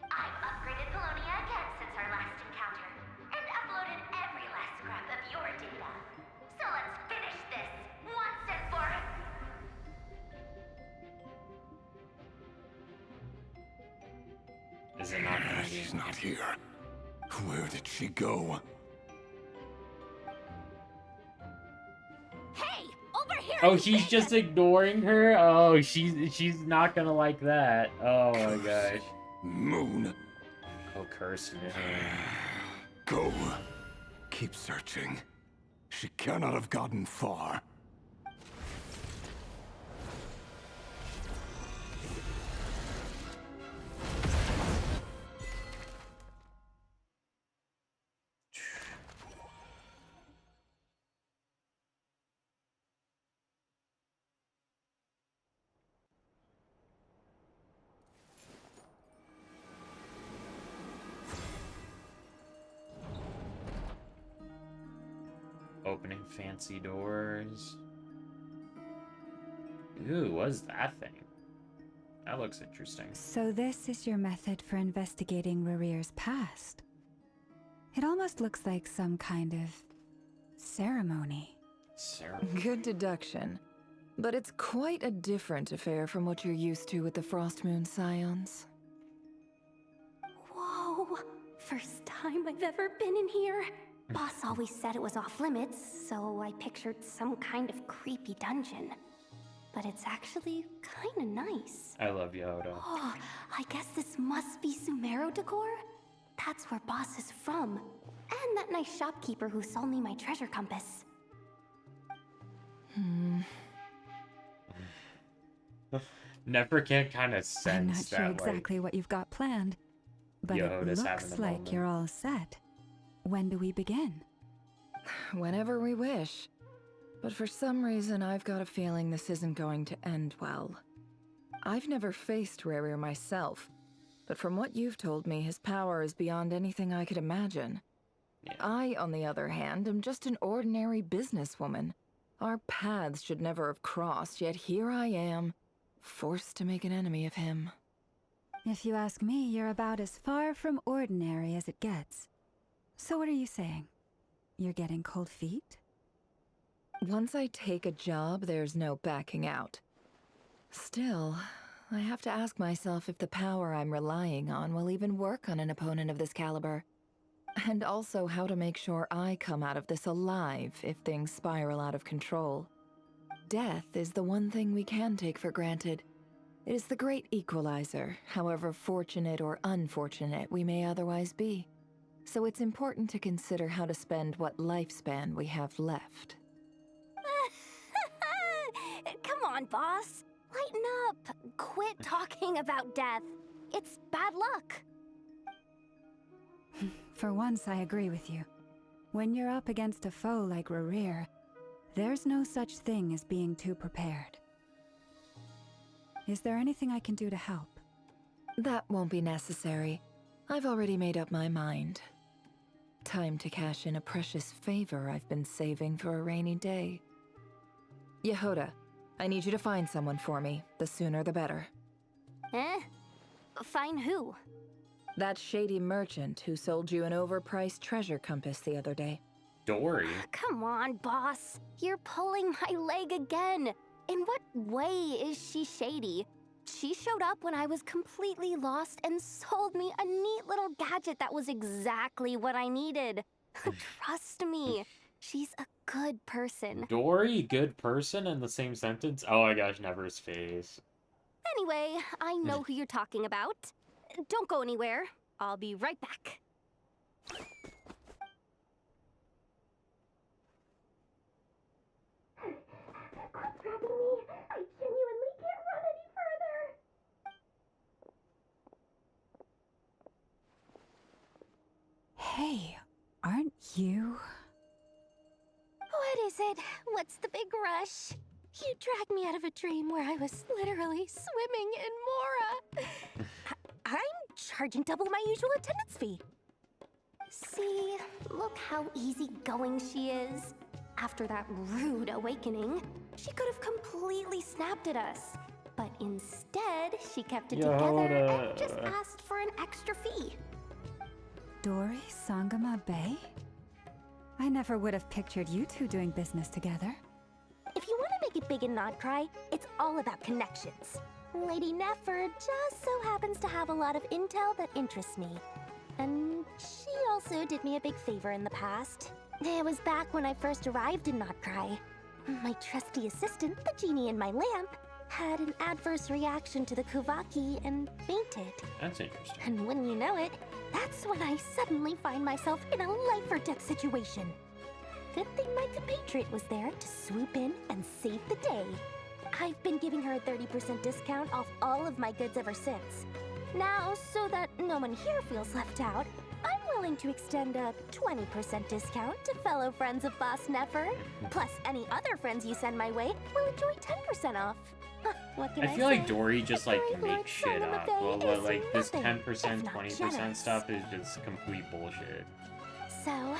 I've upgraded Polonia again since our last encounter, and uploaded every last scrap of your data. So let's finish this, once and for... Is it not gonna be? She's not here. Where did she go? Hey, over here! Oh, he's just ignoring her? Oh, she's not gonna like that. Oh my gosh. Moon. Oh, cursed moon. Go. Keep searching. She cannot have gotten far. Opening fancy doors. Ooh, what is that thing? That looks interesting. So this is your method for investigating Rarir's past. It almost looks like some kind of ceremony. Ceremony? Good deduction. But it's quite a different affair from what you're used to with the Frostmoon Scions. Whoa! First time I've ever been in here. Boss always said it was off limits, so I pictured some kind of creepy dungeon. But it's actually kinda nice. I love Yoda. Oh, I guess this must be Sumero decor? That's where Boss is from. And that nice shopkeeper who sold me my treasure compass. Never can kind of I'm sense not sure that, exactly what you've got planned, but Yehuda's it having looks a like moment. you're all set. When do we begin? Whenever we wish. But for some reason, I've got a feeling this isn't going to end well. I've never faced Rarir myself, but from what you've told me, his power is beyond anything I could imagine. Yeah. I, on the other hand, am just an ordinary businesswoman. Our paths should never have crossed, yet here I am, forced to make an enemy of him. If you ask me, you're about as far from ordinary as it gets. So what are you saying? You're getting cold feet? Once I take a job, there's no backing out. Still, I have to ask myself if the power I'm relying on will even work on an opponent of this caliber. And also how to make sure I come out of this alive if things spiral out of control. Death is the one thing we can take for granted. It is the great equalizer, however fortunate or unfortunate we may otherwise be. So it's important to consider how to spend what lifespan we have left. Come on, boss. Lighten up. Quit talking about death. It's bad luck. For once, I agree with you. When you're up against a foe like Rarir, there's no such thing as being too prepared. Is there anything I can do to help? That won't be necessary. I've already made up my mind. Time to cash in a precious favor I've been saving for a rainy day. Yehuda, I need you to find someone for me. The sooner the better. Eh? Find who? That shady merchant who sold you an overpriced treasure compass the other day. Dory? Come on, boss. You're pulling my leg again. In what way is she shady? She showed up when I was completely lost and sold me a neat little gadget that was exactly what I needed. Trust me, she's a good person. Dory, good person in the same sentence? Oh my gosh, never his face. Anyway, I know who you're talking about. Don't go anywhere. I'll be right back. Quit dragging me. I genuinely can't run any further. Hey, aren't you? What is it? What's the big rush? You dragged me out of a dream where I was literally swimming in Mora. I'm charging double my usual attendance fee. See, look how easygoing she is. After that rude awakening, she could have completely snapped at us. But instead, she kept it together and just asked for an extra fee. Dori Sangama Bay? I never would have pictured you two doing business together. If you want to make it big in Nodcry, it's all about connections. Lady Nefer just so happens to have a lot of intel that interests me. And she also did me a big favor in the past. It was back when I first arrived in Nodcry. My trusty assistant, the genie in my lamp, had an adverse reaction to the Kuvaki and fainted. That's interesting. And wouldn't you know it, that's when I suddenly find myself in a life-or-death situation. Good thing my compatriot was there to swoop in and save the day. I've been giving her a 30% discount off all of my goods ever since. Now, so that no one here feels left out, I'm willing to extend a 20% discount to fellow friends of Boss Nefer. Plus, any other friends you send my way will enjoy 10% off. What can I feel say? like Dory just like Lord makes shit up. Sangama Bay Well, is like this nothing 10%, if not 20% generous. stuff is just complete bullshit. So,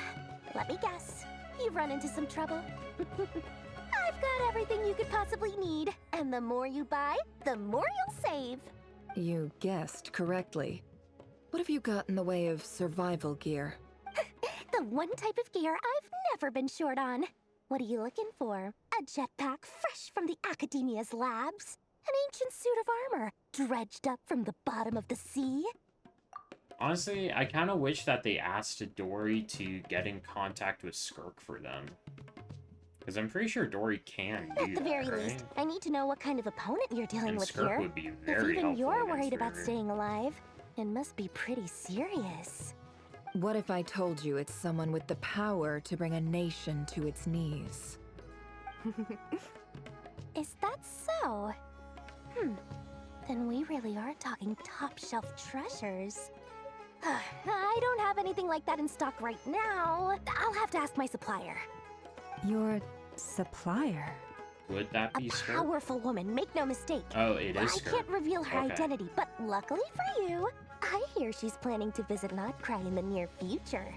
let me guess. You've run into some trouble? I've got everything you could possibly need. And the more you buy, the more you'll save. You guessed correctly. What have you got in the way of survival gear? The one type of gear I've never been short on. What are you looking for? A jetpack fresh from the Academia's labs? An ancient suit of armor dredged up from the bottom of the sea? Honestly, I kind of wish that they asked Dory to get in contact with Skirk for them. Because I'm pretty sure Dory can do At the very that, right? least, I need to know what kind of opponent you're dealing And with Skirk here. would be If very even helpful you're against worried about her. staying alive, it must be pretty serious. What if I told you it's someone with the power to bring a nation to its knees? Is that so? Then we really are talking top-shelf treasures. I don't have anything like that in stock right now. I'll have to ask my supplier. Your supplier? Would that A be Skirk? powerful woman, make no mistake. Oh, it is I Skirk. can't reveal her Okay. identity, but luckily for you, I hear she's planning to visit Nodcry in the near future.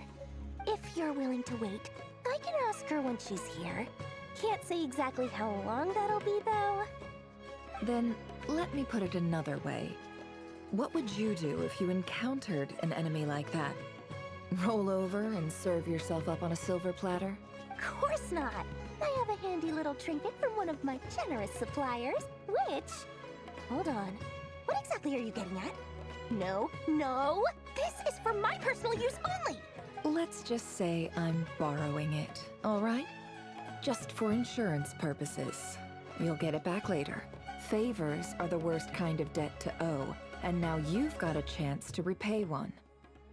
If you're willing to wait, I can ask her when she's here. Can't say exactly how long that'll be, though. Then, let me put it another way. What would you do if you encountered an enemy like that? Roll over and serve yourself up on a silver platter? Of course not. I have a handy little trinket from one of my generous suppliers, which... Hold on. What exactly are you getting at? No, no! This is for my personal use only! Let's just say I'm borrowing it, all right? Just for insurance purposes. You'll get it back later. Favors are the worst kind of debt to owe, and now you've got a chance to repay one.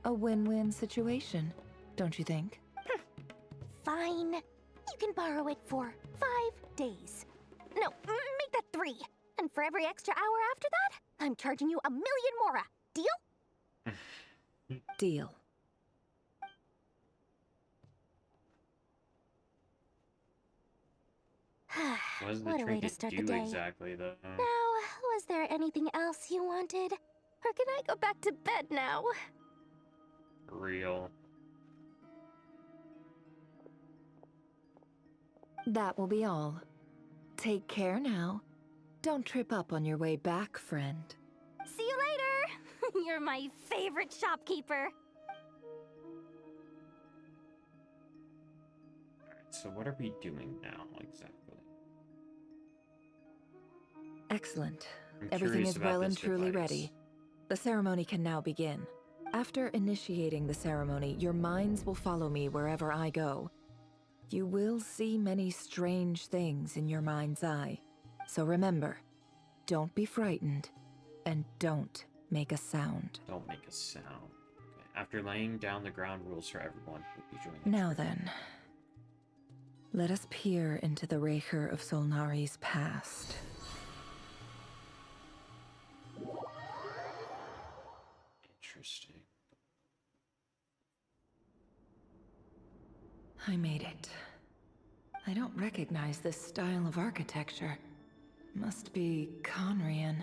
A win-win situation, don't you think? Fine. You can borrow it for 5 days. No, make that 3. And for every extra hour after that, I'm charging you 1,000,000 mora. Deal? Deal. What does the What a way to trinket start do the day. exactly, though? Now, was there anything else you wanted? Or can I go back to bed now? Real. That will be all. Take care now. Don't trip up on your way back, friend. See you later! You're my favorite shopkeeper. Alright, so what are we doing now, exactly? Excellent. I'm Everything curious is about well and this truly device. ready. The ceremony can now begin. After initiating the ceremony, your minds will follow me wherever I go. You will see many strange things in your mind's eye. So remember, don't be frightened, and don't make a sound. Don't make a sound. Okay. After laying down the ground rules for everyone, we'll be joining Now then, let us peer into the Raker of Solnari's past. Interesting. I made it. I don't recognize this style of architecture. Must be Conrian.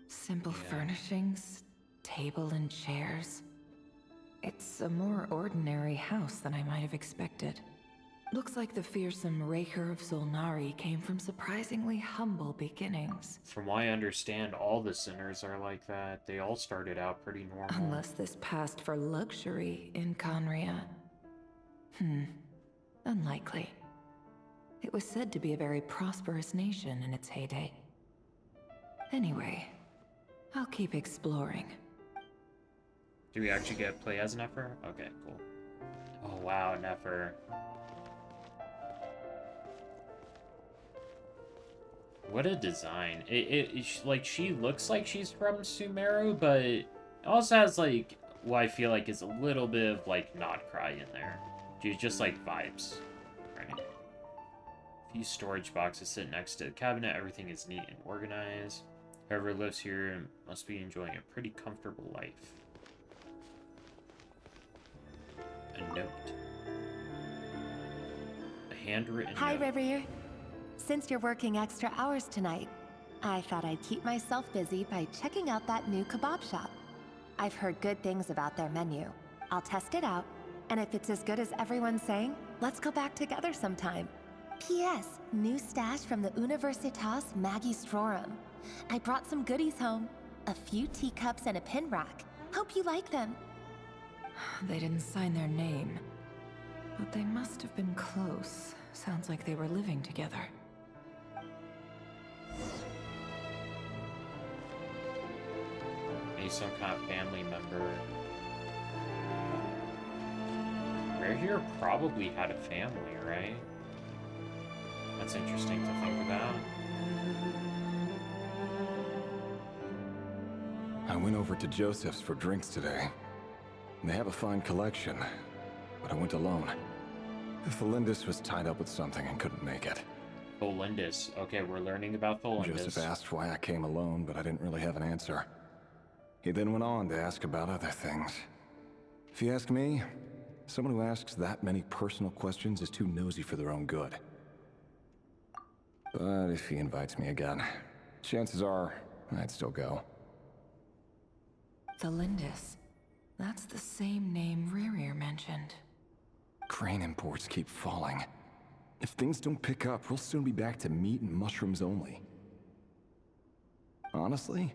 Simple furnishings, table and chairs. It's a more ordinary house than I might have expected. Looks like the fearsome Raker of Zolnari came from surprisingly humble beginnings. From what I understand, all the sinners are like that. They all started out pretty normal. Unless this passed for luxury in Conria. Unlikely. It was said to be a very prosperous nation in its heyday. Anyway, I'll keep exploring. Do we actually get to play as Nefer? Okay, cool. Oh wow, Nefer. What a design. Like, she looks like she's from Sumeru, but it also has, like, what I feel like is a little bit of, like, Nodcry in there. She's just, like, vibes, right? A few storage boxes sit next to the cabinet. Everything is neat and organized. Whoever lives here must be enjoying a pretty comfortable life. A note. A handwritten Hi, note. Revere. Since you're working extra hours tonight, I thought I'd keep myself busy by checking out that new kebab shop. I've heard good things about their menu. I'll test it out, and if it's as good as everyone's saying, let's go back together sometime. P.S. New stash from the Universitas Magistrorum. I brought some goodies home. A few teacups and a pin rack. Hope you like them. They didn't sign their name, but they must have been close. Sounds like they were living together. Maybe some kind of family member. Rare here probably had a family, right? That's interesting to think about. I went over to Joseph's for drinks today. They have a fine collection, but I went alone. Tholindis was tied up with something and couldn't make it. Tholindis. Okay, we're learning about Tholindis. Joseph asked why I came alone, but I didn't really have an answer. He then went on to ask about other things. If you ask me, someone who asks that many personal questions is too nosy for their own good. But if he invites me again, chances are I'd still go. Tholindis. That's the same name Rerir mentioned. Grain imports keep falling. If things don't pick up, we'll soon be back to meat and mushrooms only. Honestly,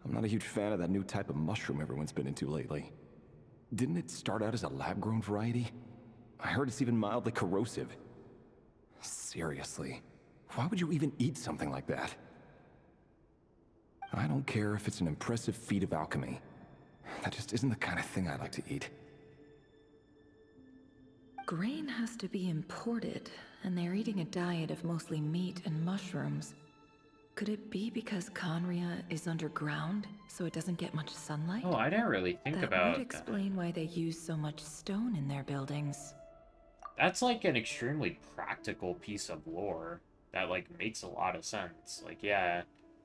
I'm not a huge fan of that new type of mushroom everyone's been into lately. Didn't it start out as a lab-grown variety? I heard it's even mildly corrosive. Seriously, why would you even eat something like that? I don't care if it's an impressive feat of alchemy. That just isn't the kind of thing I like to eat. Grain has to be imported, and they're eating a diet of mostly meat and mushrooms. Could it be because Conria is underground, so it doesn't get much sunlight? Oh, I didn't really think that about would explain why they use so much stone in their buildings. That's like an extremely practical piece of lore that like makes a lot of sense. Like, yeah,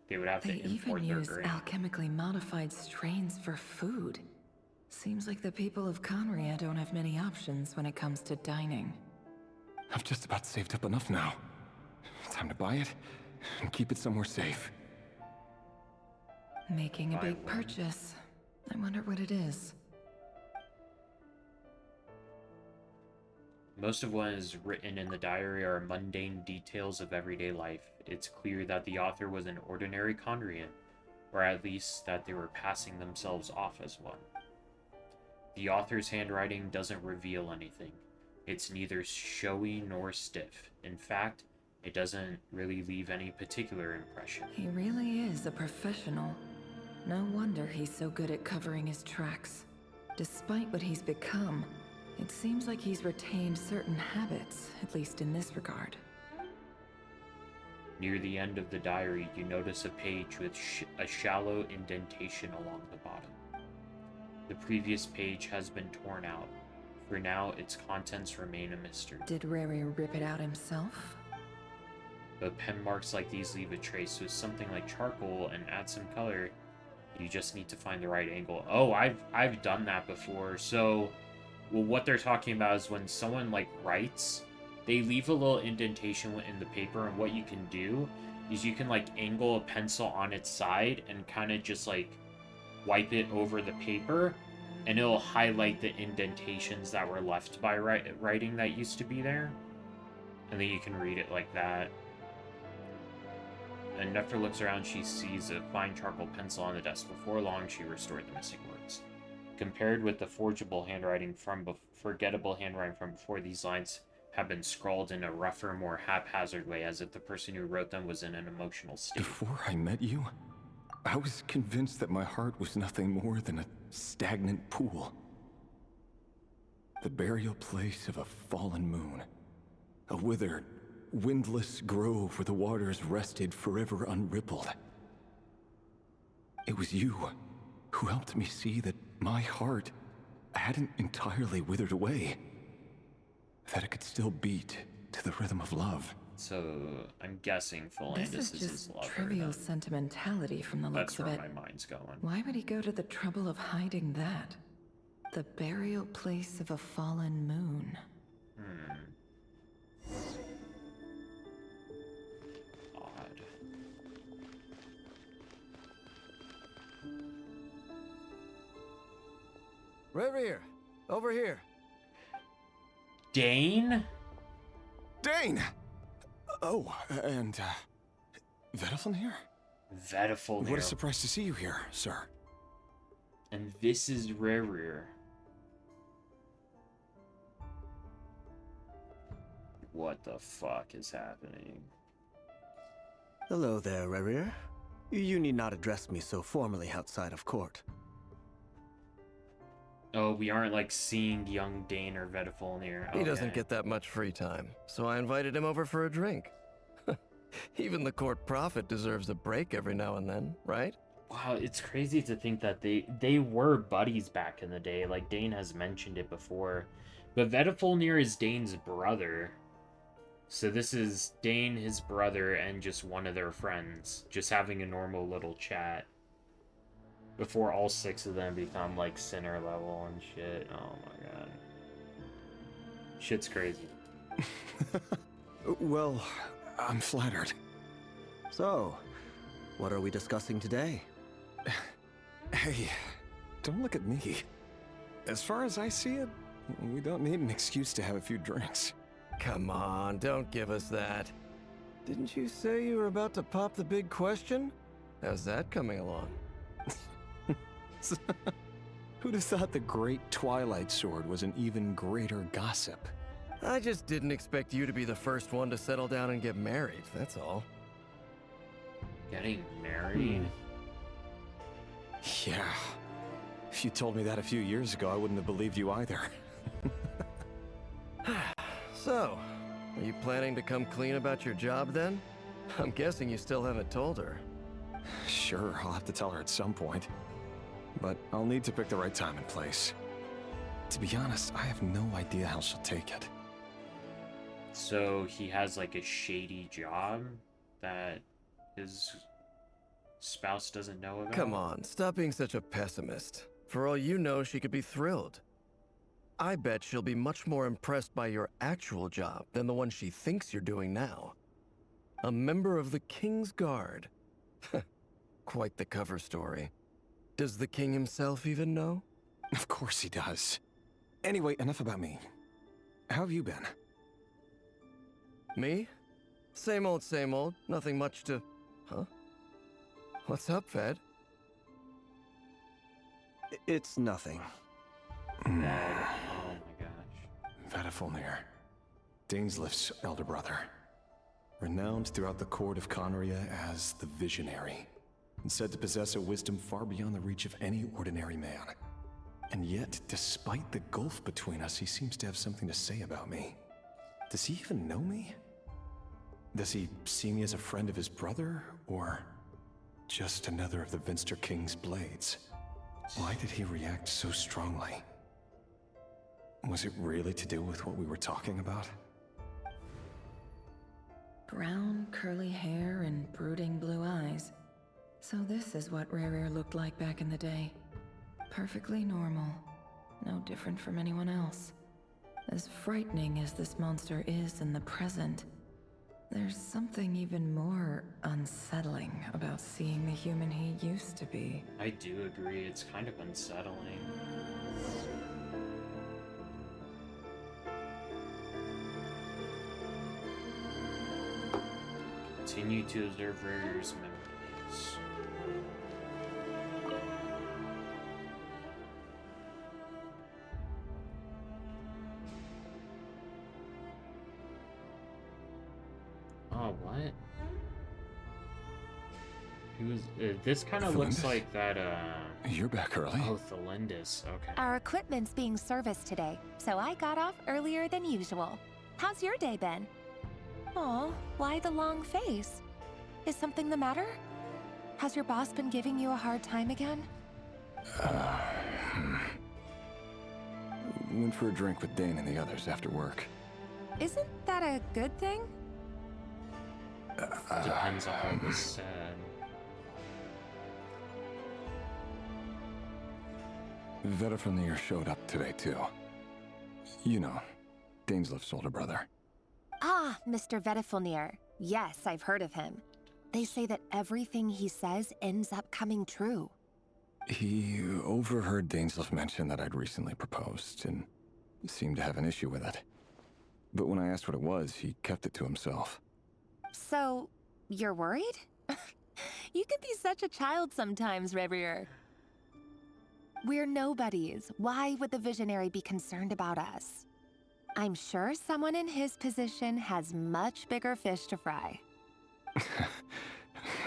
they would have to They even import their use grain. alchemically modified strains for food. Seems like the people of Conria don't have many options when it comes to dining. I've just about saved up enough now. Time to buy it and keep it somewhere safe. Making a big purchase. I wonder what it is. Most of what is written in the diary are mundane details of everyday life. It's clear that the author was an ordinary Condrian, or at least that they were passing themselves off as one. The author's handwriting doesn't reveal anything. It's neither showy nor stiff. In fact, it doesn't really leave any particular impression. He really is a professional. No wonder he's so good at covering his tracks. Despite what he's become, it seems like he's retained certain habits, at least in this regard. Near the end of the diary, you notice a page with a shallow indentation along the bottom. The previous page has been torn out. For now, its contents remain a mystery. Did Riri rip it out himself? But pen marks like these leave a trace with something like charcoal and add some color. You just need to find the right angle. Oh, I've done that before. So, well, what they're talking about is when someone like writes they leave a little indentation in the paper, and what you can do is you can like angle a pencil on its side and kind of just like wipe it over the paper, and it'll highlight the indentations that were left by writing that used to be there, and then you can read it like that. And Nefter looks around, she sees a fine charcoal pencil on the desk. Before long, she restored the missing words. Compared with the forgeable handwriting forgettable handwriting from before, these lines have been scrawled in a rougher, more haphazard way, as if the person who wrote them was in an emotional state. Before I met you, I was convinced that my heart was nothing more than a stagnant pool. The burial place of a fallen moon. A withered, windless grove where the waters rested forever unrippled. It was you who helped me see that my heart hadn't entirely withered away. That it could still beat to the rhythm of love. So, I'm guessing Philandus This is is his just lover. trivial then. sentimentality from the looks That's of where it. my mind's going. Why would he go to the trouble of hiding that? The burial place of a fallen moon. Odd. Rerir, over here. Dane? Dane! Oh, and, Vedaflin here? Vedaflin. What a surprise to see you here, sir. And this is Rerir. What the fuck is happening? Hello there, Rerir. You need not address me so formally outside of court. Oh, we aren't like seeing young Dane or Vedaflin. He doesn't get that much free time, so I invited him over for a drink. Even the court prophet deserves a break every now and then, right? Wow, it's crazy to think that they were buddies back in the day. Like, Dane has mentioned it before. But Vedaflin is Dane's brother. So this is Dane, his brother, and just one of their friends. Just having a normal little chat. Before all 6 of them become, like, sinner level and shit. Oh my god. Shit's crazy. Well, I'm flattered. So, what are we discussing today? Hey, don't look at me. As far as I see it, we don't need an excuse to have a few drinks. Come on, don't give us that. Didn't you say you were about to pop the big question? How's that coming along? Who'd have thought the great Twilight Sword was an even greater gossip? I just didn't expect you to be the first one to settle down and get married, that's all. Getting married? Yeah. If you told me that a few years ago, I wouldn't have believed you either. So, are you planning to come clean about your job then? I'm guessing you still haven't told her. Sure, I'll have to tell her at some point. But I'll need to pick the right time and place. To be honest, I have no idea how she'll take it. So he has like a shady job that his spouse doesn't know about? Come on, stop being such a pessimist. For all you know, she could be thrilled. I bet she'll be much more impressed by your actual job than the one she thinks you're doing now. A member of the King's Guard. Quite the cover story. Does the king himself even know? Of course he does. Anyway, enough about me. How have you been? Me? Same old, same old. Nothing much to... Huh? What's up, Ved? It's nothing. Oh my gosh. Vedaflin, Dainslift's elder brother. Renowned throughout the court of Conria as the Visionary, and said to possess a wisdom far beyond the reach of any ordinary man. And yet, despite the gulf between us, he seems to have something to say about me. Does he even know me? Does he see me as a friend of his brother, or just another of the Vinster King's blades? Why did he react so strongly? Was it really to do with what we were talking about? Brown, curly hair and brooding blue eyes. So this is what Rerir looked like back in the day. Perfectly normal. No different from anyone else. As frightening as this monster is in the present, there's something even more unsettling about seeing the human he used to be. I do agree, it's kind of unsettling. Continue to observe Rare's memories. Oh, what? He was. This kind of looks like that. You're back early. Oh, Thelindis. Okay. Our equipment's being serviced today, so I got off earlier than usual. How's your day been? Aw, why the long face? Is something the matter? Has your boss been giving you a hard time again? Went for a drink with Dane and the others after work. Isn't that a good thing? Depends on what was said. Vedifnir showed up today, too. You know, Daneslif's older brother. Ah, Mr. Vedifnir. Yes, I've heard of him. They say that everything he says ends up coming true. He overheard Daneslif mention that I'd recently proposed, and seemed to have an issue with it. But when I asked what it was, he kept it to himself. So, you're worried? You could be such a child sometimes, Revier. We're nobodies. Why would the Visionary be concerned about us? I'm sure someone in his position has much bigger fish to fry.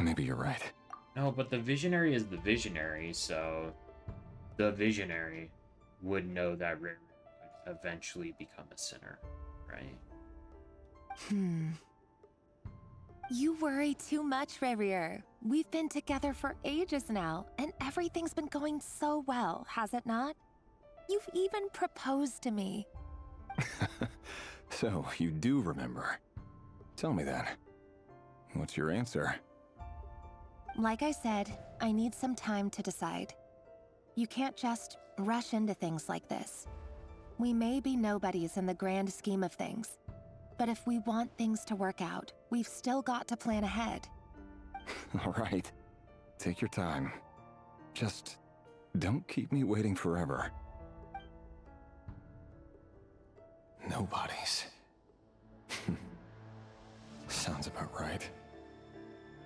Maybe you're right. No, but the Visionary is the Visionary, so the Visionary would know that Rare would eventually become a sinner, right? You worry too much, Revier. We've been together for ages now, and everything's been going so well, has it not? You've even proposed to me. So, you do remember. Tell me then. What's your answer? Like I said, I need some time to decide. You can't just rush into things like this. We may be nobodies in the grand scheme of things, but if we want things to work out, we've still got to plan ahead. All right. Take your time. Just don't keep me waiting forever. Nobodies. Sounds about right.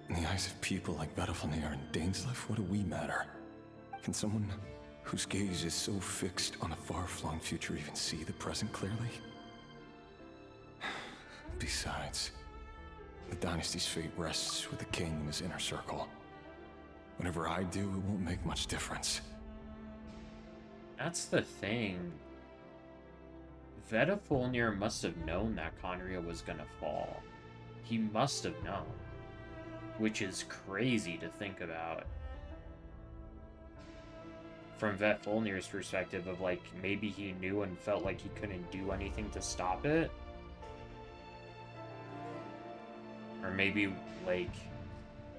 In the eyes of people like Vedifnir and Daneslif, what do we matter? Can someone whose gaze is so fixed on a far-flung future even see the present clearly? Besides, the dynasty's fate rests with the king and his inner circle. Whatever I do, it won't make much difference. That's the thing. Vedifnir must have known that Conria was gonna fall. He must have known. Which is crazy to think about. From Vedifnir's perspective of, like, maybe he knew and felt like he couldn't do anything to stop it. Or maybe, like,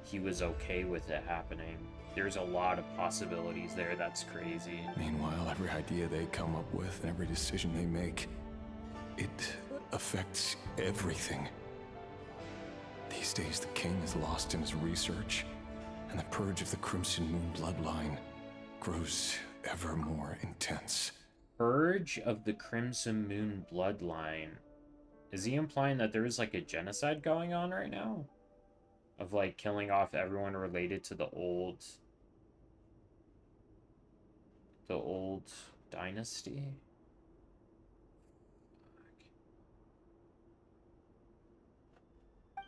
he was okay with it happening. There's a lot of possibilities there. That's crazy. Meanwhile, every idea they come up with and every decision they make, it affects everything. These days, the king is lost in his research, and the purge of the Crimson Moon bloodline grows ever more intense. Purge of the Crimson Moon bloodline. Is he implying that there is, like, a genocide going on right now? Of, like, killing off everyone related to the old dynasty?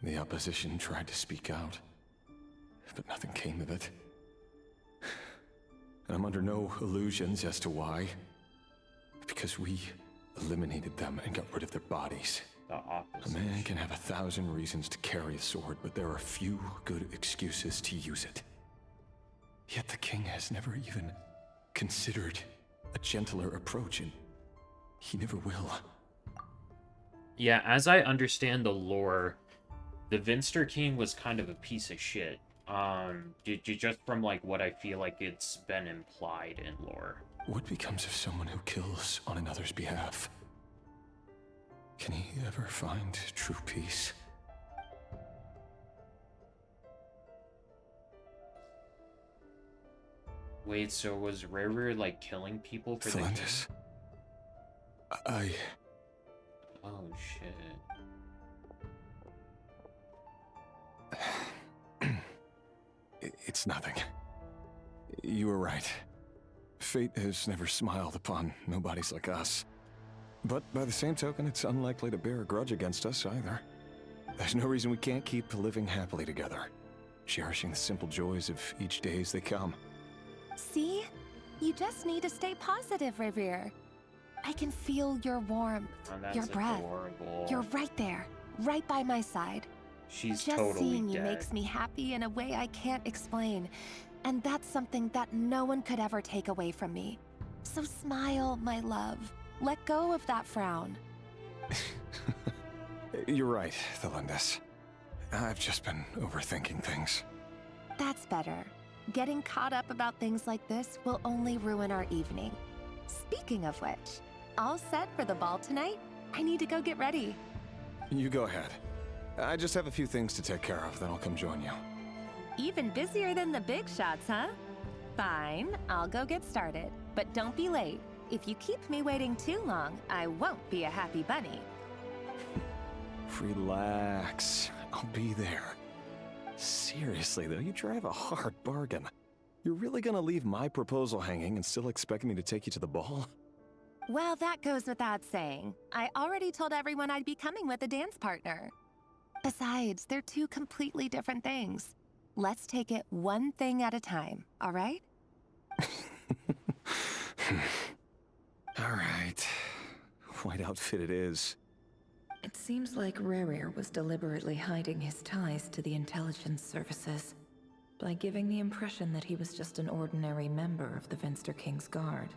The opposition tried to speak out, but nothing came of it. And I'm under no illusions as to why. Because we eliminated them and got rid of their bodies. A man can have 1,000 reasons to carry a sword, but there are few good excuses to use it. Yet the king has never even considered a gentler approach, and he never will. Yeah, as I understand the lore, the Vinster King was kind of a piece of shit. Just from, like, what I feel like it's been implied in lore. What becomes of someone who kills on another's behalf? Can he ever find true peace? Wait, so was Rare like killing people for the king? I... Oh, shit. It's nothing. You were right. Fate has never smiled upon nobodies like us. But by the same token, it's unlikely to bear a grudge against us either. There's no reason we can't keep living happily together, cherishing the simple joys of each day as they come. See? You just need to stay positive, Revere. I can feel your warmth, that's your breath. adorable. You're right there, right by my side. She's Just totally seeing you dead. makes me happy in a way I can't explain. And that's something that no one could ever take away from me. So smile, my love. Let go of that frown. You're right, Thelindis. I've just been overthinking things. That's better. Getting caught up about things like this will only ruin our evening. Speaking of which, all set for the ball tonight? I need to go get ready. You go ahead. I just have a few things to take care of, then I'll come join you. Even busier than the big shots, huh? Fine, I'll go get started. But don't be late. If you keep me waiting too long, I won't be a happy bunny. Relax. I'll be there. Seriously, though, you drive a hard bargain. You're really gonna leave my proposal hanging and still expect me to take you to the ball? Well, that goes without saying. I already told everyone I'd be coming with a dance partner. Besides, they're two completely different things. Let's take it one thing at a time, all right? All right. White outfit it is. It seems like Rare was deliberately hiding his ties to the intelligence services by giving the impression that he was just an ordinary member of the Vinster King's Guard.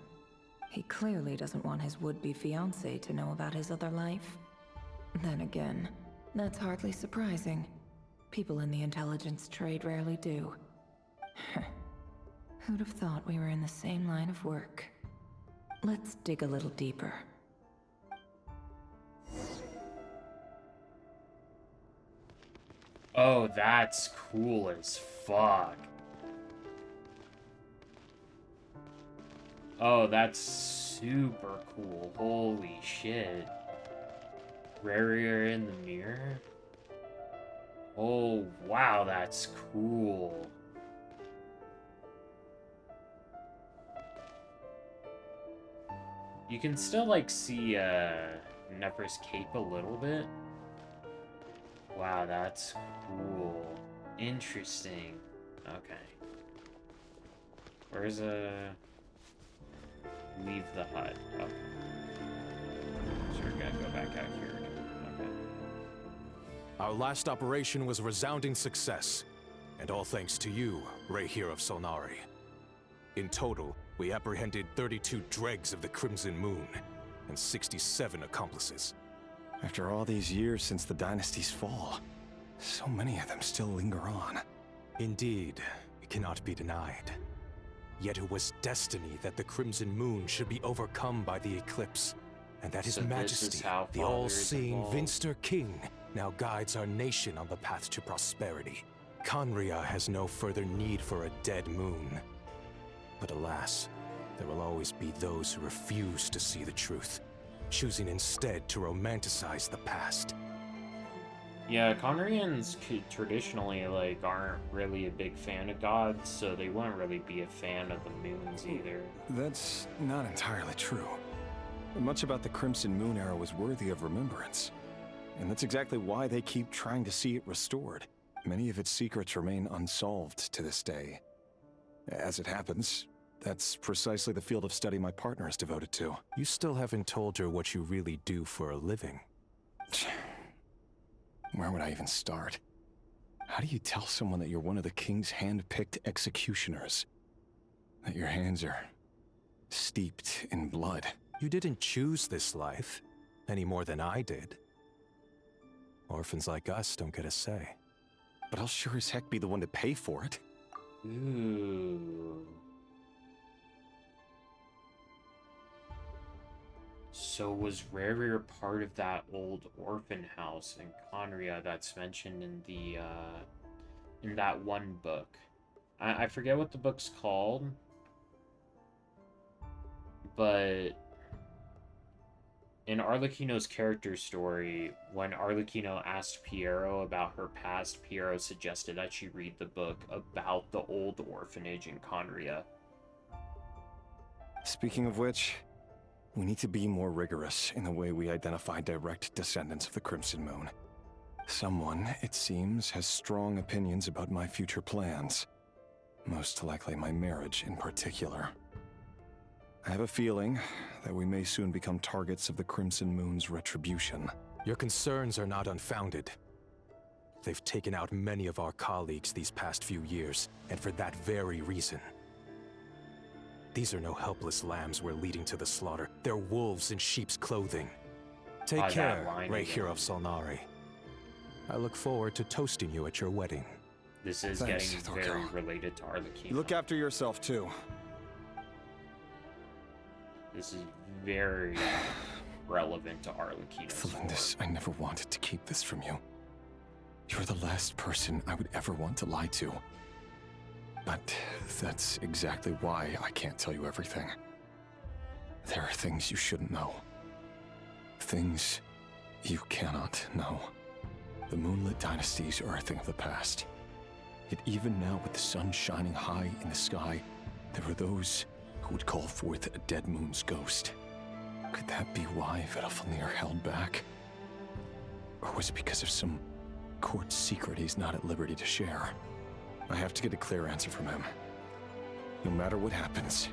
He clearly doesn't want his would-be fiancée to know about his other life. Then again, that's hardly surprising. People in the intelligence trade rarely do. Who'd have thought we were in the same line of work? Let's dig a little deeper. Oh, that's cool as fuck. Oh, that's super cool. Holy shit. Rare in the mirror? Oh, wow, that's cool. You can still, like, see, Nefer's cape a little bit. Wow, that's cool. Interesting. Okay. Where's leave the hut? Oh. So we're gonna go back out here again. Okay. Our last operation was a resounding success, and all thanks to you, Rehir of Solnari. In total, we apprehended 32 dregs of the Crimson Moon, and 67 accomplices. After all these years since the dynasty's fall, so many of them still linger on. Indeed, it cannot be denied. Yet it was destiny that the Crimson Moon should be overcome by the eclipse, and that His So this is Majesty, how the Father is all-seeing involved. Vinster King, now guides our nation on the path to prosperity. Conria has no further need for a dead moon. But alas, there will always be those who refuse to see the truth, choosing instead to romanticize the past. Yeah, Conrians traditionally, like, aren't really a big fan of gods, so they wouldn't really be a fan of the moons either. That's not entirely true. Much about the Crimson Moon era was worthy of remembrance. And that's exactly why they keep trying to see it restored. Many of its secrets remain unsolved to this day. As it happens, that's precisely the field of study my partner is devoted to. You still haven't told her what you really do for a living. Where would I even start? How do you tell someone that you're one of the king's hand-picked executioners? That your hands are steeped in blood? You didn't choose this life, any more than I did. Orphans like us don't get a say. But I'll sure as heck be the one to pay for it. Ooh. So was Rarier part of that old orphan house in Conria that's mentioned in that one book? I forget what the book's called, but in Arlecchino's character story, when Arlecchino asked Piero about her past, Piero suggested that she read the book about the old orphanage in Conria. Speaking of which, we need to be more rigorous in the way we identify direct descendants of the Crimson Moon. Someone, it seems, has strong opinions about my future plans. Most likely my marriage in particular. I have a feeling that we may soon become targets of the Crimson Moon's retribution. Your concerns are not unfounded. They've taken out many of our colleagues these past few years, and for that very reason. These are no helpless lambs we're leading to the slaughter. They're wolves in sheep's clothing. Take care, Rayhir of Solnari. I look forward to toasting you at your wedding. This is Thanks, getting Thorkel. very related to Arlecchino. You look after yourself, too. This is very relevant to Arlecchino's Felindis, I never wanted to keep this from you. You're the last person I would ever want to lie to. But that's exactly why I can't tell you everything. There are things you shouldn't know. Things you cannot know. The moonlit dynasties are a thing of the past. Yet even now, with the sun shining high in the sky, there are those who would call forth a dead moon's ghost. Could that be why Vedalfnir held back? Or was it because of some court secret he's not at liberty to share? I have to get a clear answer from him. No matter what happens,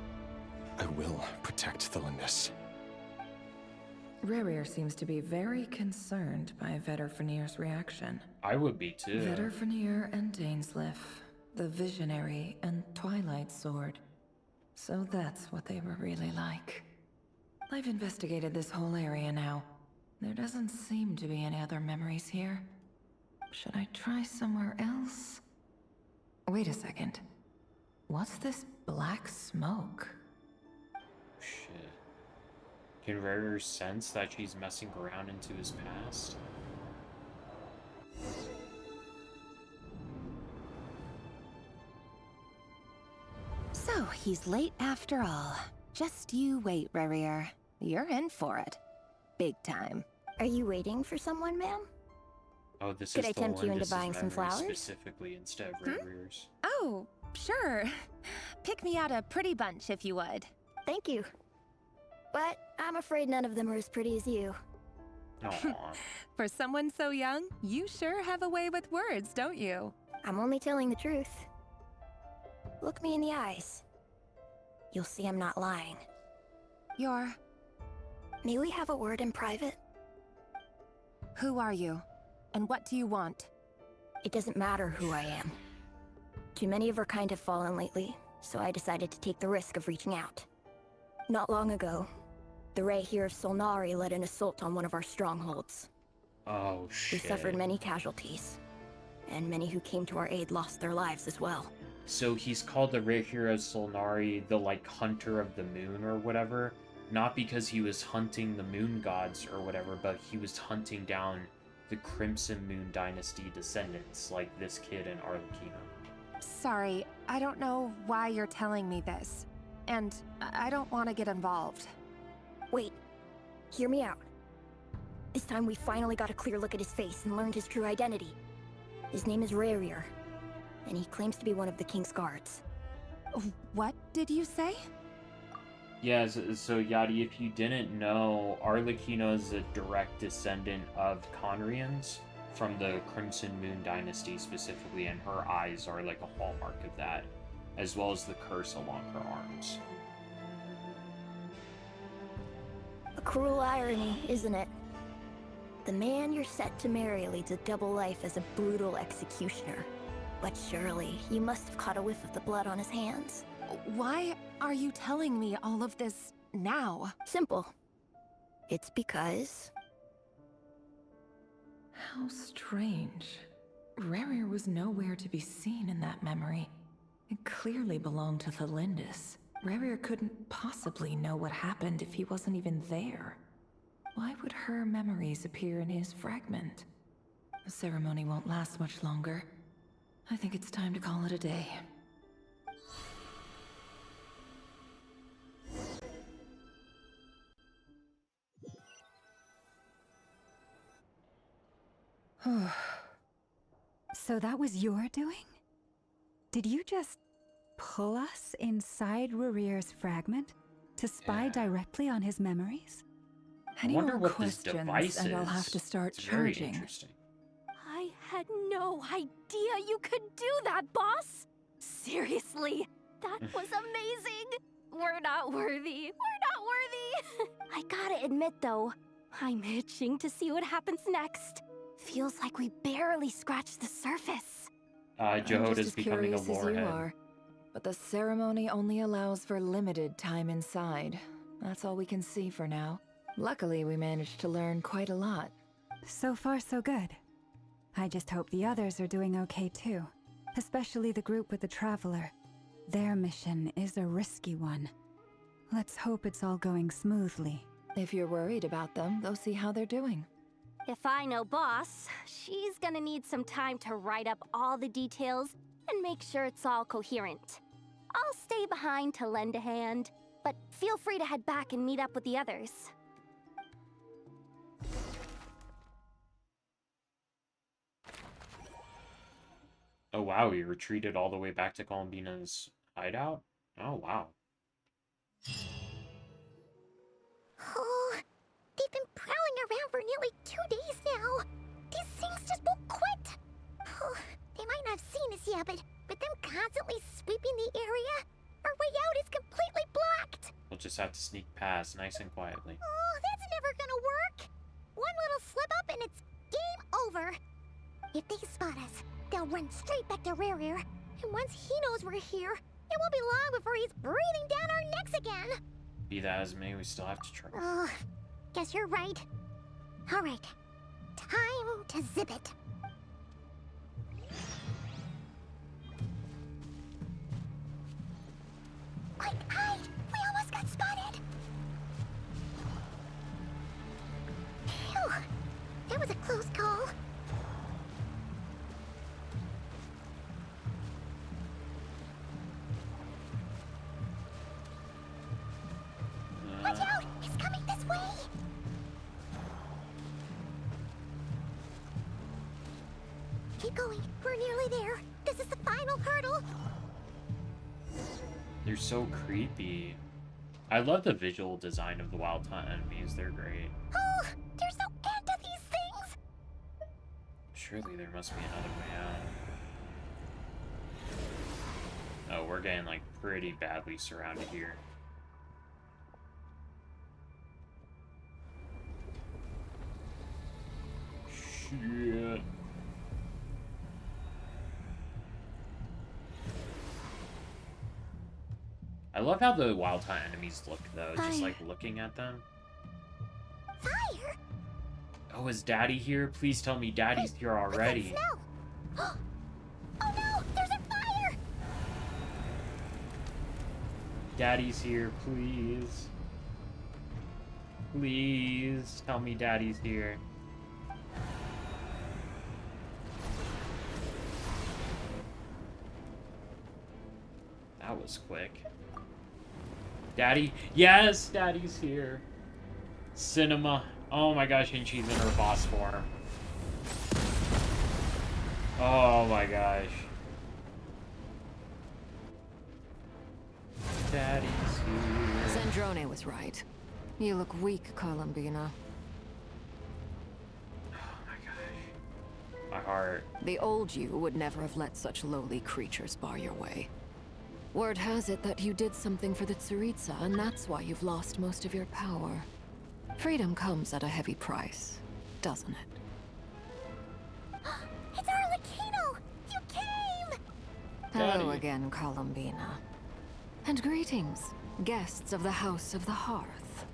I will protect Thelindis. Rarier seems to be very concerned by Vedalfnir's reaction. I would be too. Vedalfnir and Dainsleif, the Visionary and Twilight Sword. So that's what they were really like. I've investigated this whole area now. There doesn't seem to be any other memories here. Should I try somewhere else? Wait a second. What's this black smoke? Shit. Can Rarier sense that she's messing around into his past? So, he's late after all. Just you wait, Rarier. You're in for it. Big time. Are you waiting for someone, ma'am? Oh, this Could is I the tempt you into Lindis' buying some memory flowers? specifically instead of Rarier's. Oh, sure. Pick me out a pretty bunch if you would. Thank you. But I'm afraid none of them are as pretty as you. Aw. For someone so young, you sure have a way with words, don't you? I'm only telling the truth. Look me in the eyes. You'll see I'm not lying. You're... May we have a word in private? Who are you? And what do you want? It doesn't matter who I am. Too many of our kind have fallen lately, so I decided to take the risk of reaching out. Not long ago, the Rayhir of Solnari led an assault on one of our strongholds. Oh, We shit. suffered many casualties, and many who came to our aid lost their lives as well. So he's called the Rayhir of Solnari the, like, hunter of the moon or whatever. Not because he was hunting the moon gods or whatever, but he was hunting down the Crimson Moon Dynasty descendants, like this kid in Arlecchino. Sorry, I don't know why you're telling me this. And I don't want to get involved. Wait, hear me out. This time we finally got a clear look at his face and learned his true identity. His name is Rarier, and he claims to be one of the King's guards. What did you say? Yeah, so Yadi, if you didn't know, Arlecchino is a direct descendant of Conrians from the Crimson Moon Dynasty specifically, and her eyes are like a hallmark of that, as well as the curse along her arms. A cruel irony, isn't it? The man you're set to marry leads a double life as a brutal executioner. But surely, you must have caught a whiff of the blood on his hands. Why are you telling me all of this now? Simple. It's because... How strange. Rarier was nowhere to be seen in that memory. It clearly belonged to Thelindis. Rarier couldn't possibly know what happened if he wasn't even there. Why would her memories appear in his fragment? The ceremony won't last much longer. I think it's time to call it a day. So that was your doing? Did you just pull us inside Rurir's fragment to spy directly on his memories? I wonder what this device and is. I'll have to start It's very charging. interesting. I had no idea you could do that, boss! Seriously, that was amazing! We're not worthy. We're not worthy! I gotta admit, though, I'm itching to see what happens next. Feels like we barely scratched the surface. I'm Jehoda's just as becoming a curious as you warhead. are, but the ceremony only allows for limited time inside. That's all we can see for now. Luckily, we managed to learn quite a lot. So far, so good. I just hope the others are doing okay too. Especially the group with the Traveler. Their mission is a risky one. Let's hope it's all going smoothly. If you're worried about them, go see how they're doing. If I know boss, she's gonna need some time to write up all the details and make sure it's all coherent. I'll stay behind to lend a hand, but feel free to head back and meet up with the others. Oh wow, he retreated all the way back to Columbina's hideout? Oh wow. Oh, they've been prowling around for nearly 2 days now. These things just won't quit. Oh, they might not have seen us yet, but them constantly sweeping the area, our way out is completely blocked. We'll just have to sneak past nice and quietly. Oh, that's never gonna work. One little slip up and it's game over. If they spot us, they'll run straight back to Rerir. And once he knows we're here, it won't be long before he's breathing down our necks again. Be that as may, we still have to try. Oh, guess you're right. All right, time to zip it. Quick, hide! We almost got spotted! Phew, that was a close call. Watch out! It's coming this way! Keep going. We're nearly there. This is the final hurdle. They're so creepy. I love the visual design of the wild hunt enemies. They're great. Oh, there's no end to these things! Surely there must be another way out. Oh, we're getting like pretty badly surrounded here. Shit. I love how the wild hunt enemies look though, just like looking at them. Fire! Oh, is Daddy here? Please tell me Daddy's here already. Oh no! There's a fire! Daddy's here, please. Please tell me Daddy's here. That was quick. Daddy? Yes, Daddy's here. Cinema. Oh my gosh, and she's in her boss form. Oh my gosh. Daddy's here. Zandrone was right. You look weak, Columbina. My heart. The old you would never have let such lowly creatures bar your way. Word has it that you did something for the Tsaritsa, and that's why you've lost most of your power. Freedom comes at a heavy price, doesn't it? It's Arlecchino! You came! Hello again, Columbina. And greetings, guests of the House of the Hearth.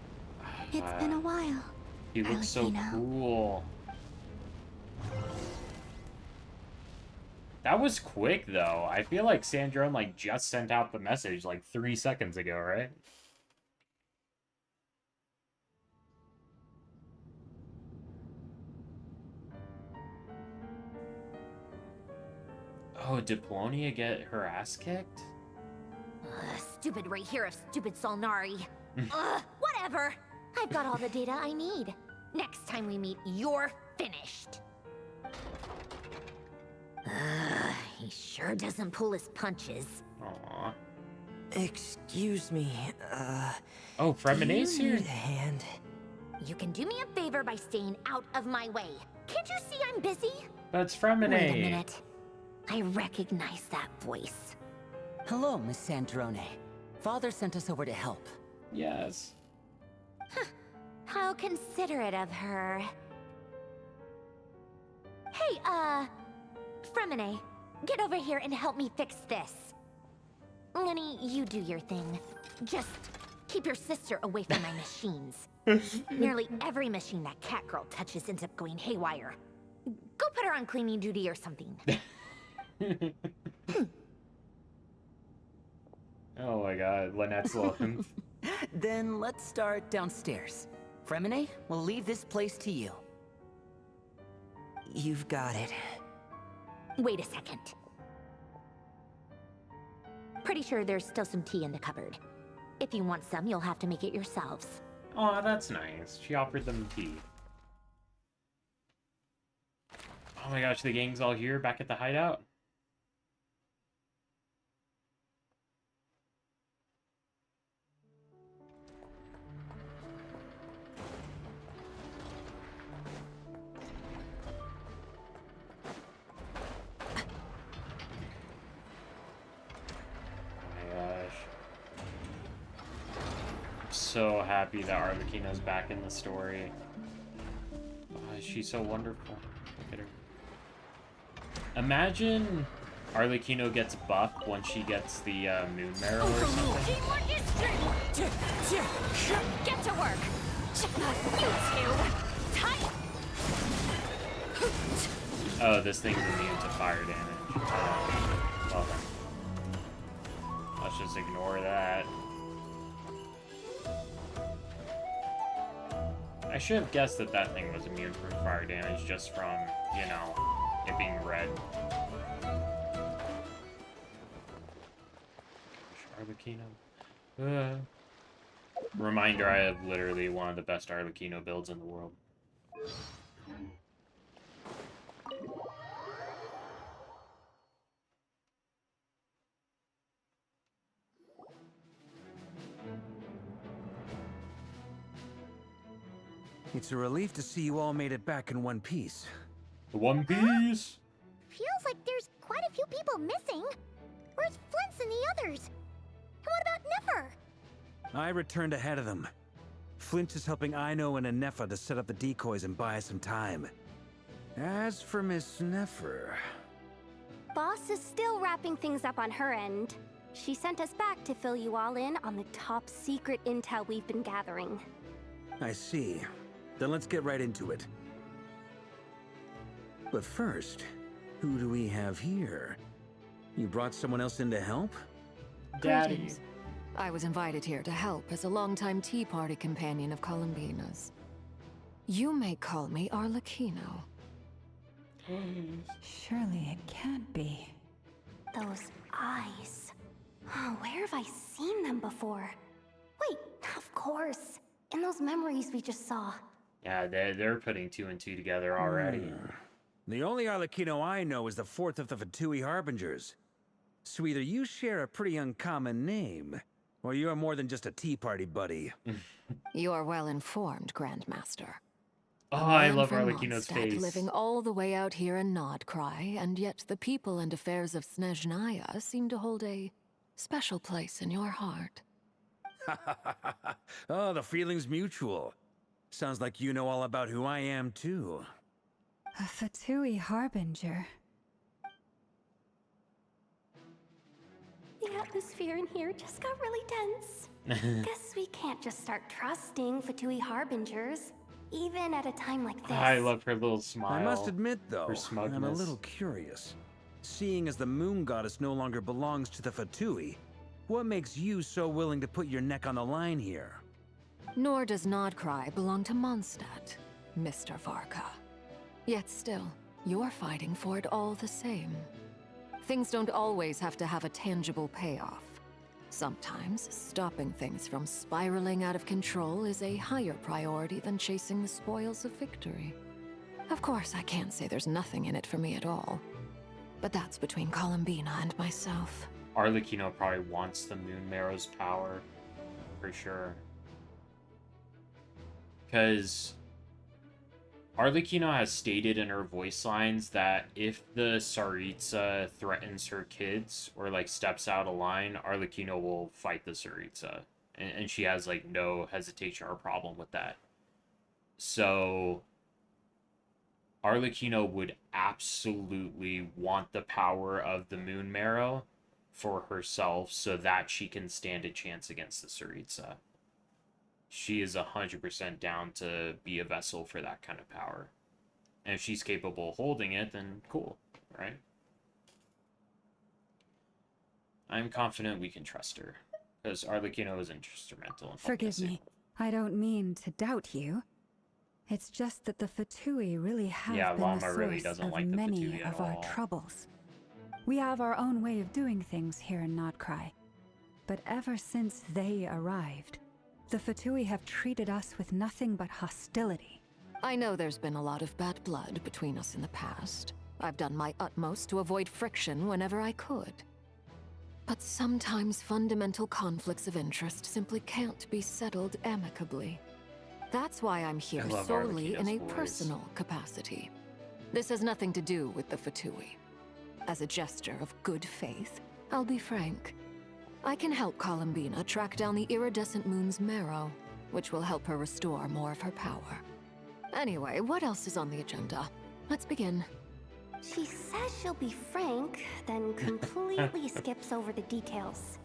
It's been a while. He looks so cool. That was quick, though. I feel like Sandrone, like, just sent out the message, like, 3 seconds ago, right? Oh, did Polonia get her ass kicked? Stupid right here of stupid Solnari. Whatever. I've got all the data I need. Next time we meet, you're finished. He sure doesn't pull his punches. Aww. Excuse me, Oh, Fremene's do you here? need a hand? You can do me a favor by staying out of my way. Can't you see I'm busy? That's Fremene. Wait a minute. I recognize that voice. Hello, Miss Sandrone. Father sent us over to help. Yes. How considerate of her. Hey, Fremene, get over here and help me fix this. Lenny, you do your thing. Just keep your sister away from my machines. Nearly every machine that cat girl touches ends up going haywire. Go put her on cleaning duty or something. Oh my god, Lynette's looking. Then let's start downstairs. Fremene, we'll leave this place to you. You've got it. Wait a second. Pretty sure there's still some tea in the cupboard. If you want some, you'll have to make it yourselves. Aw, that's nice. She offered them tea. Oh my gosh, the gang's all here, back at the hideout? So happy that Arlecchino's back in the story. Oh, she's so wonderful. Look at her. Imagine Arlecchino gets buffed once she gets the moon marrow or something. Teamwork is strength! Get to work! You two! Tight! Oh, this thing's immune to fire damage. Well then. Let's just ignore that. I should have guessed that that thing was immune from fire damage just from, you know, it being red. Arlecchino. Reminder, I have literally one of the best Arlecchino builds in the world. It's a relief to see you all made it back in one piece. The One Piece? Feels like there's quite a few people missing. Where's Flint's and the others? And what about Nefer? I returned ahead of them. Flint is helping Aino and Anefa to set up the decoys and buy us some time. As for Miss Nefer... Boss is still wrapping things up on her end. She sent us back to fill you all in on the top secret intel we've been gathering. I see. Then let's get right into it. But first, who do we have here? You brought someone else in to help? Greetings. I was invited here to help as a longtime Tea Party companion of Columbina's. You may call me Arlecchino. Surely it can't be. Those eyes. Oh, where have I seen them before? Wait, of course. In those memories we just saw. Yeah, they're putting two and two together already. The only Arlecchino I know is the fourth of the Fatui Harbingers. So either you share a pretty uncommon name, or you're more than just a Tea Party buddy. You're well informed, Grandmaster. Oh, A I man love from Arlecchino's Mondstadt face. living all the way out here in Nodcry, and yet the people and affairs of Snezhnaya seem to hold a special place in your heart. Oh, the feeling's mutual. Sounds like you know all about who I am, too. A Fatui Harbinger. The atmosphere in here just got really tense. Guess we can't just start trusting Fatui Harbingers, even at a time like this. I love her little smile. I must admit, though, her smugness. I'm a little curious. Seeing as the moon goddess no longer belongs to the Fatui, what makes you so willing to put your neck on the line here? Nor does Nodcry belong to Mondstadt, Mr. Varka. Yet still, you're fighting for it all the same. Things don't always have to have a tangible payoff. Sometimes, stopping things from spiraling out of control is a higher priority than chasing the spoils of victory. Of course, I can't say there's nothing in it for me at all. But that's between Columbina and myself. Arlecchino probably wants the Moon Marrow's power, for sure. Because Arlecchino has stated in her voice lines that if the Tsaritsa threatens her kids or like steps out of line, Arlecchino will fight the Tsaritsa. And she has like no hesitation or problem with that. So Arlecchino would absolutely want the power of the Moon Marrow for herself so that she can stand a chance against the Tsaritsa. She is 100% down to be a vessel for that kind of power. And if she's capable of holding it, then cool, right? I'm confident we can trust her, because Arlecchino is instrumental in helping us. Forgive me. I don't mean to doubt you. It's just that the Fatui really have been Llama the source really doesn't of like the many Fatui at of our all. troubles. We have our own way of doing things here in Notcry. But ever since they arrived, the Fatui have treated us with nothing but hostility. I know there's been a lot of bad blood between us in the past. I've done my utmost to avoid friction whenever I could. But sometimes fundamental conflicts of interest simply can't be settled amicably. That's why I'm here solely in a personal capacity. This has nothing to do with the Fatui. As a gesture of good faith, I'll be frank. I can help Columbina track down the iridescent moon's marrow, which will help her restore more of her power. Anyway, what else is on the agenda? Let's begin. She says she'll be frank, then completely skips over the details.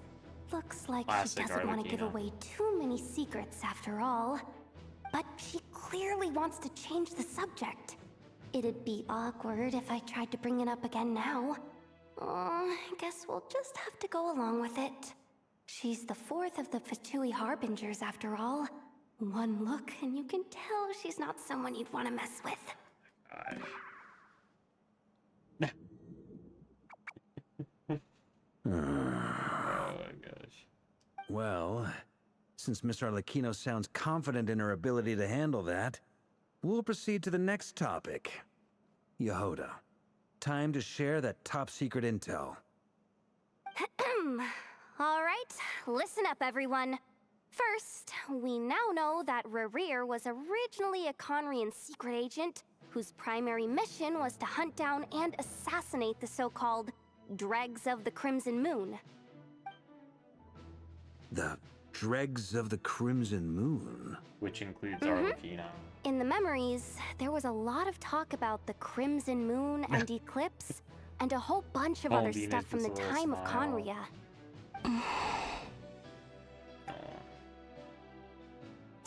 Looks like Classic she doesn't want to give Arlecchino. away too many secrets after all. But she clearly wants to change the subject. It'd be awkward if I tried to bring it up again now. I guess we'll just have to go along with it. She's the fourth of the Fatui Harbingers after all. One look and you can tell she's not someone you'd want to mess with. Oh my gosh. Well, since Miss Arlecchino sounds confident in her ability to handle that, we'll proceed to the next topic. Yehoda, time to share that top-secret intel. All right, listen up, everyone. First, we now know that Rerir was originally a Conrian secret agent whose primary mission was to hunt down and assassinate the so-called Dregs of the Crimson Moon. The Dregs of the Crimson Moon? Which includes Arlecchino. In the memories, there was a lot of talk about the Crimson Moon and Eclipse, and a whole bunch of other Venus stuff from the gets a little time of smile. Conria.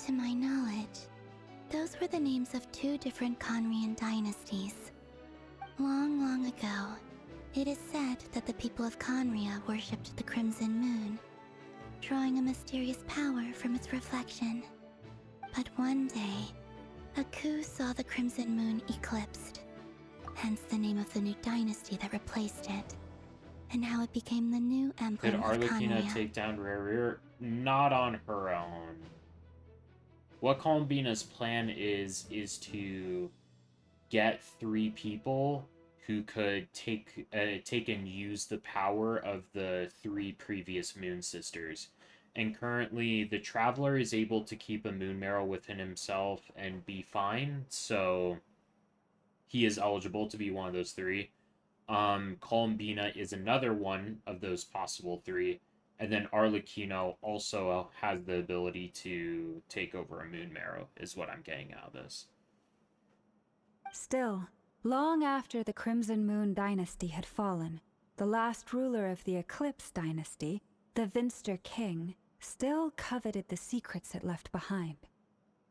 To my knowledge, those were the names of two different Conrian dynasties. Long, long ago, it is said that the people of Conria worshipped the Crimson Moon, drawing a mysterious power from its reflection. But one day, a coup saw the Crimson Moon eclipsed, hence the name of the new dynasty that replaced it, and how it became the new Could emblem of Arlecchino Conria. take down Rerir? Not on her own. What Columbina's plan is to get 3 people who could take and use the power of the 3 previous Moon Sisters. And currently, the Traveler is able to keep a Moon Marrow within himself and be fine, so he is eligible to be one of those 3. Columbina is another one of those possible 3. And then Arlecchino also has the ability to take over a Moon Marrow, is what I'm getting out of this. Still, long after the Crimson Moon dynasty had fallen, the last ruler of the Eclipse dynasty, the Vinster King, still coveted the secrets it left behind.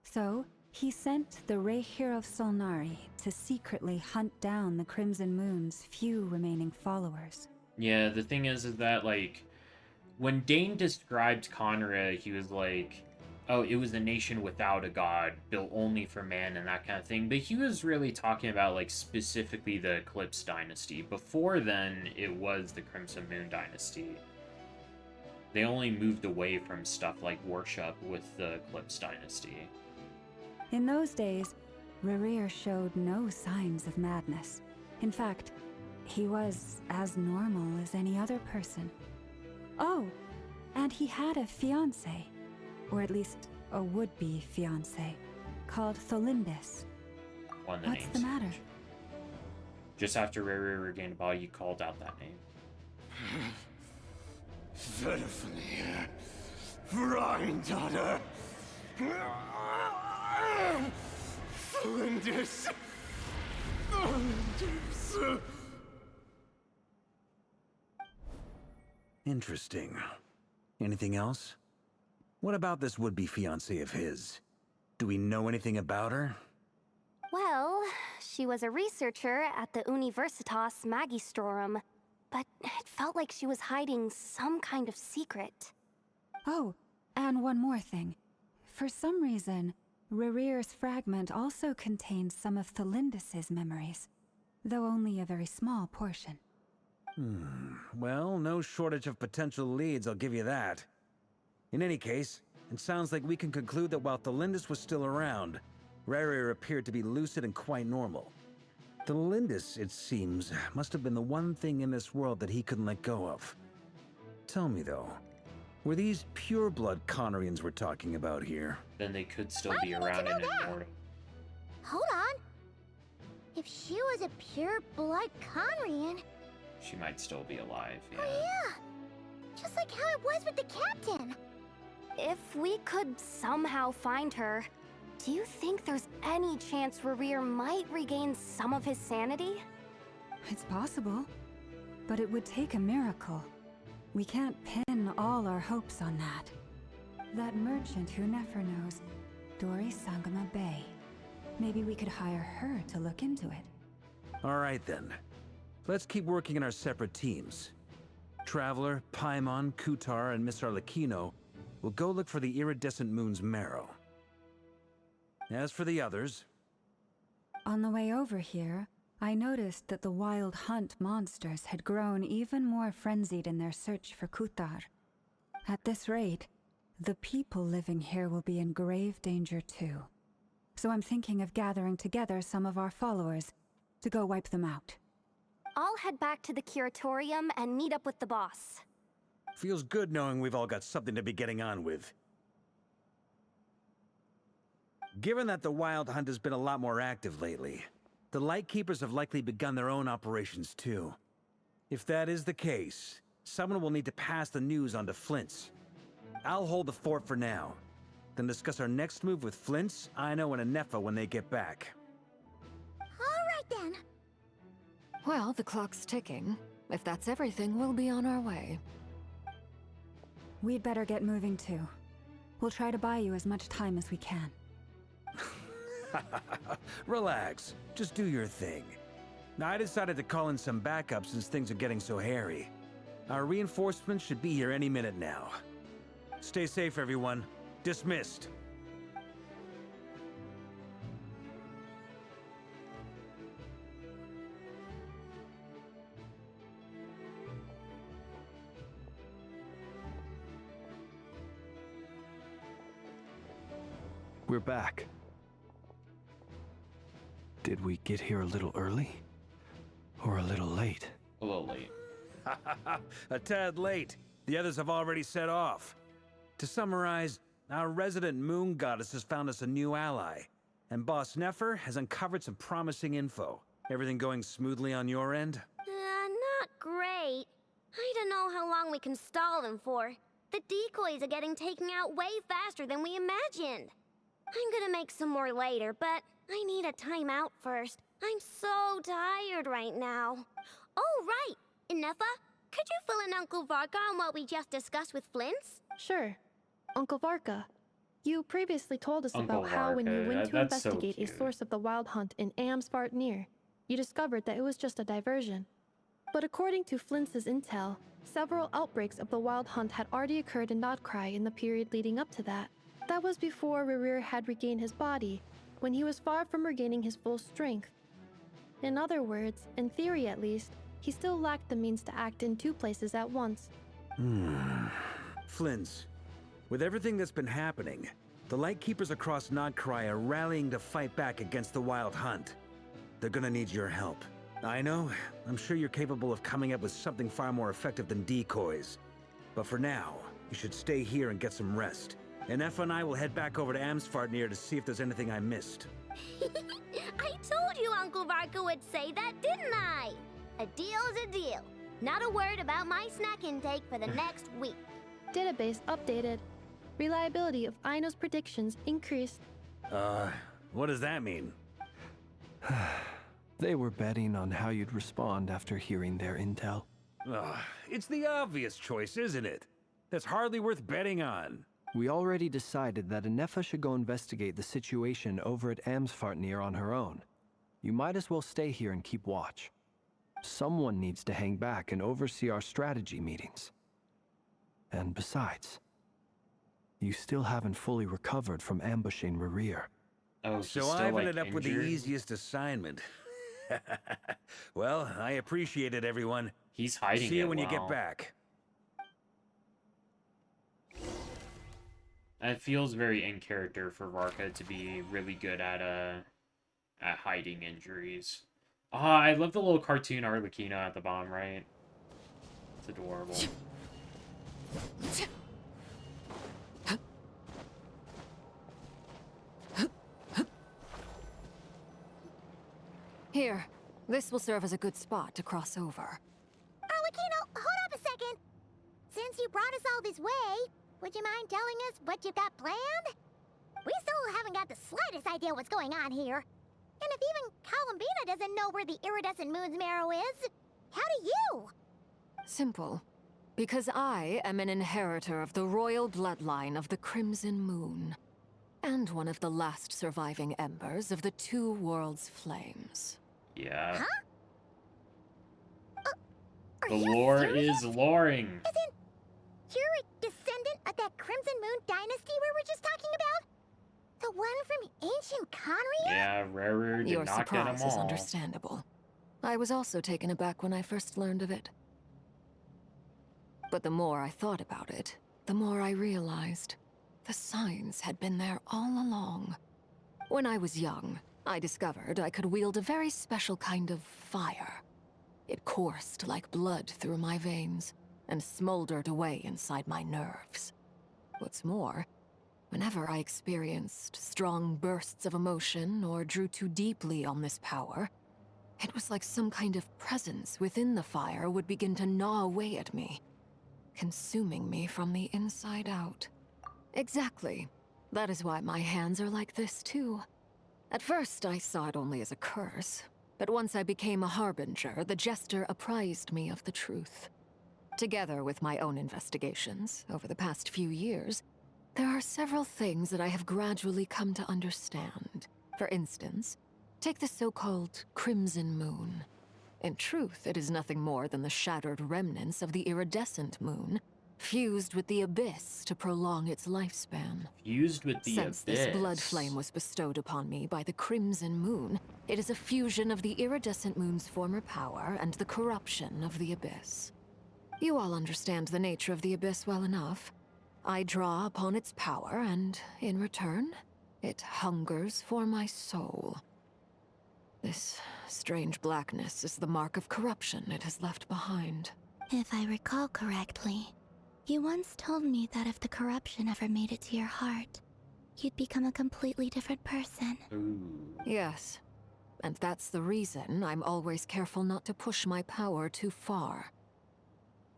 So, he sent the Rehir of Solnari to secretly hunt down the Crimson Moon's few remaining followers. Yeah, the thing is that, like, when Dane described Conrad, he was like, oh, it was a nation without a god, built only for man and that kind of thing. But he was really talking about, like, specifically the Eclipse Dynasty. Before then, it was the Crimson Moon Dynasty. They only moved away from stuff like worship with the Eclipse Dynasty. In those days, Rerir showed no signs of madness. In fact, he was as normal as any other person. Oh, and he had a fiancé, or at least a would-be fiancé, called Tholindis. What's the matter? Just after Rerir regained a body, you called out that name. Verfnir, Rhindaughter, Flinders. Interesting. Anything else? What about this would-be fiancé of his? Do we know anything about her? Well, she was a researcher at the Universitas Magistrorum, but it felt like she was hiding some kind of secret. Oh, and one more thing. For some reason, Rerir's fragment also contains some of Tholindis' memories, though only a very small portion. Well, no shortage of potential leads, I'll give you that. In any case, it sounds like we can conclude that while Tholindis was still around, Rerir appeared to be lucid and quite normal. Tholindis, it seems, must have been the one thing in this world that he couldn't let go of. Tell me, though, were these pure-blood Conorians we're talking about here? Then they could still be around and immortal. Hold on. If she was a pure-blood Conrian... She might still be alive, yeah. Oh yeah! Just like how it was with the captain! If we could somehow find her, do you think there's any chance Rerir might regain some of his sanity? It's possible, but it would take a miracle. We can't pin all our hopes on that. That merchant who Nefer knows, Dori Sangama Bay. Maybe we could hire her to look into it. All right, then. Let's keep working in our separate teams. Traveler, Paimon, Kutar, and Miss Arlecchino will go look for the iridescent moon's marrow. As for the others... On the way over here, I noticed that the Wild Hunt monsters had grown even more frenzied in their search for Kutar. At this rate, the people living here will be in grave danger too. So I'm thinking of gathering together some of our followers to go wipe them out. I'll head back to the curatorium and meet up with the boss. Feels good knowing we've all got something to be getting on with. Given that the Wild Hunt has been a lot more active lately, the Lightkeepers have likely begun their own operations too. If that is the case, someone will need to pass the news on to Flint's. I'll hold the fort for now, then discuss our next move with Flint's, Aino, and Anefa when they get back. Alright then. Well, the clock's ticking. If that's everything, we'll be on our way. We'd better get moving too. We'll try to buy you as much time as we can. Relax. Just do your thing. Now, I decided to call in some backup since things are getting so hairy. Our reinforcements should be here any minute now. Stay safe, everyone. Dismissed. We're back. Did we get here a little early? Or a little late? A little late. A tad late. The others have already set off. To summarize, our resident moon goddess has found us a new ally, and Boss Nefer has uncovered some promising info. Everything going smoothly on your end? Not great. I don't know how long we can stall them for. The decoys are getting taken out way faster than we imagined. I'm gonna make some more later, but I need a timeout first. I'm so tired right now. Oh, right! Inefa, could you fill in Uncle Varka on what we just discussed with Flint's? Sure. Uncle Varka, you previously told us Uncle about how when you Varka, went to that's so investigate a cute. source of the Wild Hunt in Amsvartnir, you discovered that it was just a diversion. But according to Flint's intel, several outbreaks of the Wild Hunt had already occurred in Nodcry in the period leading up to that. That That was before Rerir had regained his body, when he was far from regaining his full strength. In other words, in theory at least, he still lacked the means to act in two places at once. Flins, with everything that's been happening, the Lightkeepers across Nodcry are rallying to fight back against the Wild Hunt. They're gonna need your help. I know, I'm sure you're capable of coming up with something far more effective than decoys. But for now, you should stay here and get some rest. And Effa and I will head back over to Amsfartnir to see if there's anything I missed. I told you Uncle Varka would say that, didn't I? A deal's a deal. Not a word about my snack intake for the next week. Database updated. Reliability of Aino's predictions increased. What does that mean? They were betting on how you'd respond after hearing their intel. It's the obvious choice, isn't it? That's hardly worth betting on. We already decided that Anefa should go investigate the situation over at Amsfartnir on her own. You might as well stay here and keep watch. Someone needs to hang back and oversee our strategy meetings. And besides, you still haven't fully recovered from ambushing Rerir. Oh, so I've ended up with the easiest assignment. Well, I appreciate it, everyone. He's hiding See you it when you get well. back. It feels very in character for Varka to be really good at hiding injuries. I love the little cartoon Arlecchino at the bottom right. It's adorable. Here, this will serve as a good spot to cross over. Arlecchino, hold up a second. Since you brought us all this way, would you mind telling us what you've got planned? We still haven't got the slightest idea what's going on here. And if even Columbina doesn't know where the iridescent moon's marrow is, how do you? Simple. Because I am an inheritor of the royal bloodline of the Crimson Moon. And one of the last surviving embers of the Two Worlds' flames. Yeah. Huh? The lore is loring. As in, you're a descendant of that Crimson Moon dynasty we were just talking about? The one from ancient Conria? Yeah, Rerir did Your not get them surprise is all. understandable. I was also taken aback when I first learned of it. But the more I thought about it, the more I realized the signs had been there all along. When I was young, I discovered I could wield a very special kind of fire. It coursed like blood through my veins and smoldered away inside my nerves. What's more, whenever I experienced strong bursts of emotion or drew too deeply on this power, it was like some kind of presence within the fire would begin to gnaw away at me, consuming me from the inside out. Exactly. That is why my hands are like this, too. At first, I saw it only as a curse, but once I became a harbinger, the Jester apprised me of the truth. Together with my own investigations over the past few years, there are several things that I have gradually come to understand. For instance, take the so-called Crimson Moon. In truth, it is nothing more than the shattered remnants of the iridescent moon, fused with the Abyss to prolong its lifespan. Fused with the Since Abyss. this blood flame was bestowed upon me by the Crimson Moon, it is a fusion of the iridescent moon's former power and the corruption of the Abyss. You all understand the nature of the Abyss well enough. I draw upon its power, and in return, it hungers for my soul. This strange blackness is the mark of corruption it has left behind. If I recall correctly, you once told me that if the corruption ever made it to your heart, you'd become a completely different person. Yes, and that's the reason I'm always careful not to push my power too far.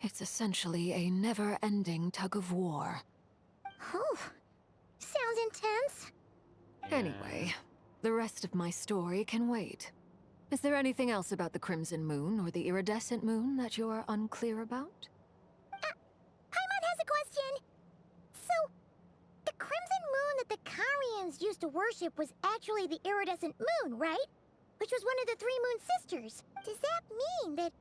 It's essentially a never-ending tug-of-war. Oh, sounds intense. Anyway, the rest of my story can wait. Is there anything else about the Crimson Moon or the Iridescent Moon that you're unclear about? Paimon has a question. So, the Crimson Moon that the Carians used to worship was actually the Iridescent Moon, right? Which was one of the three Moon Sisters. Does that mean that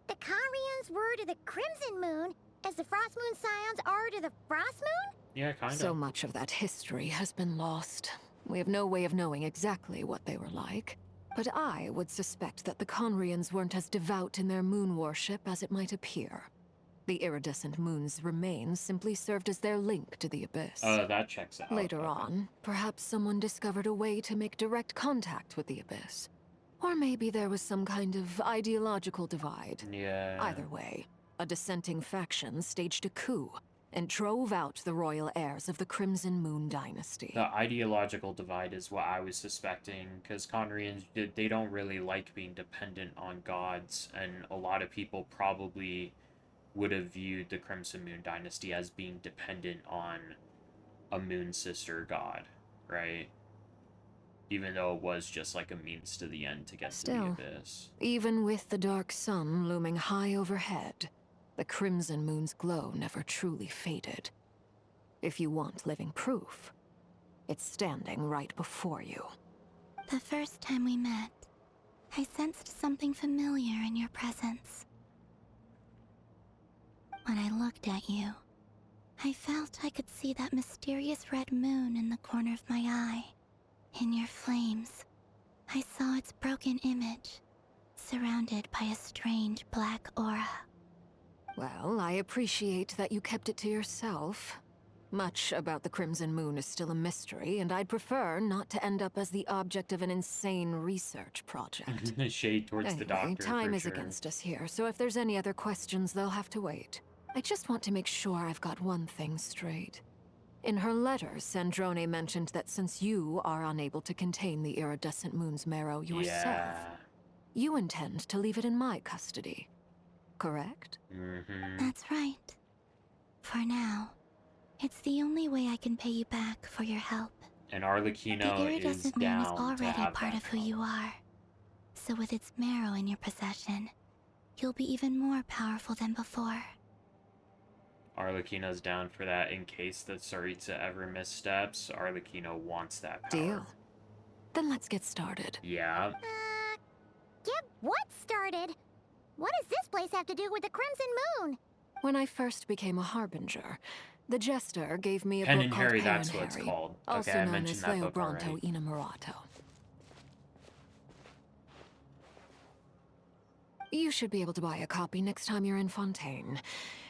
the Carians were to the Crimson Moon as the Frost Moon Scions are to the Frost Moon? Yeah, kind of. So much of that history has been lost. We have no way of knowing exactly what they were like. But I would suspect that the Conrians weren't as devout in their moon worship as it might appear. The iridescent moon's remains simply served as their link to the Abyss. That checks out. Later on, perhaps someone discovered a way to make direct contact with the Abyss. Or maybe there was some kind of ideological divide. Yeah. Either way, a dissenting faction staged a coup and drove out the royal heirs of the Crimson Moon dynasty. The ideological divide is what I was suspecting, because Conrians, they don't really like being dependent on gods, and a lot of people probably would have viewed the Crimson Moon dynasty as being dependent on a moon sister god, right? Even though it was just like a means to the end to get to the Abyss. Even with the dark sun looming high overhead, the Crimson Moon's glow never truly faded. If you want living proof, it's standing right before you. The first time we met, I sensed something familiar in your presence. When I looked at you, I felt I could see that mysterious red moon in the corner of my eye. In your flames, I saw its broken image, surrounded by a strange black aura. Well, I appreciate that you kept it to yourself. Much about the Crimson Moon is still a mystery, and I'd prefer not to end up as the object of an insane research project. Shade towards Anyway, the doctor, time for is sure. against us here, so if there's any other questions, they'll have to wait. I just want to make sure I've got one thing straight. In her letter, Sandrone mentioned that since you are unable to contain the iridescent moon's marrow yourself, you intend to leave it in my custody. Correct? That's right. For now, it's the only way I can pay you back for your help. And The Arlecchino is iridescent moon down is to already have part that of who you are. So with its marrow in your possession, you'll be even more powerful than before. Arlecchino's down for that in case the Tsaritsa ever missteps. Arlecchino wants that power. Deal. Then let's get started. Yeah. Get what started? What does this place have to do with the Crimson Moon? When I first became a Harbinger, the Jester gave me a Pen book and called Harry, Pen that's and what it's Harry, called. also Okay, I known mentioned as that Leo book Bronto already. Innamorato. You should be able to buy a copy next time you're in Fontaine.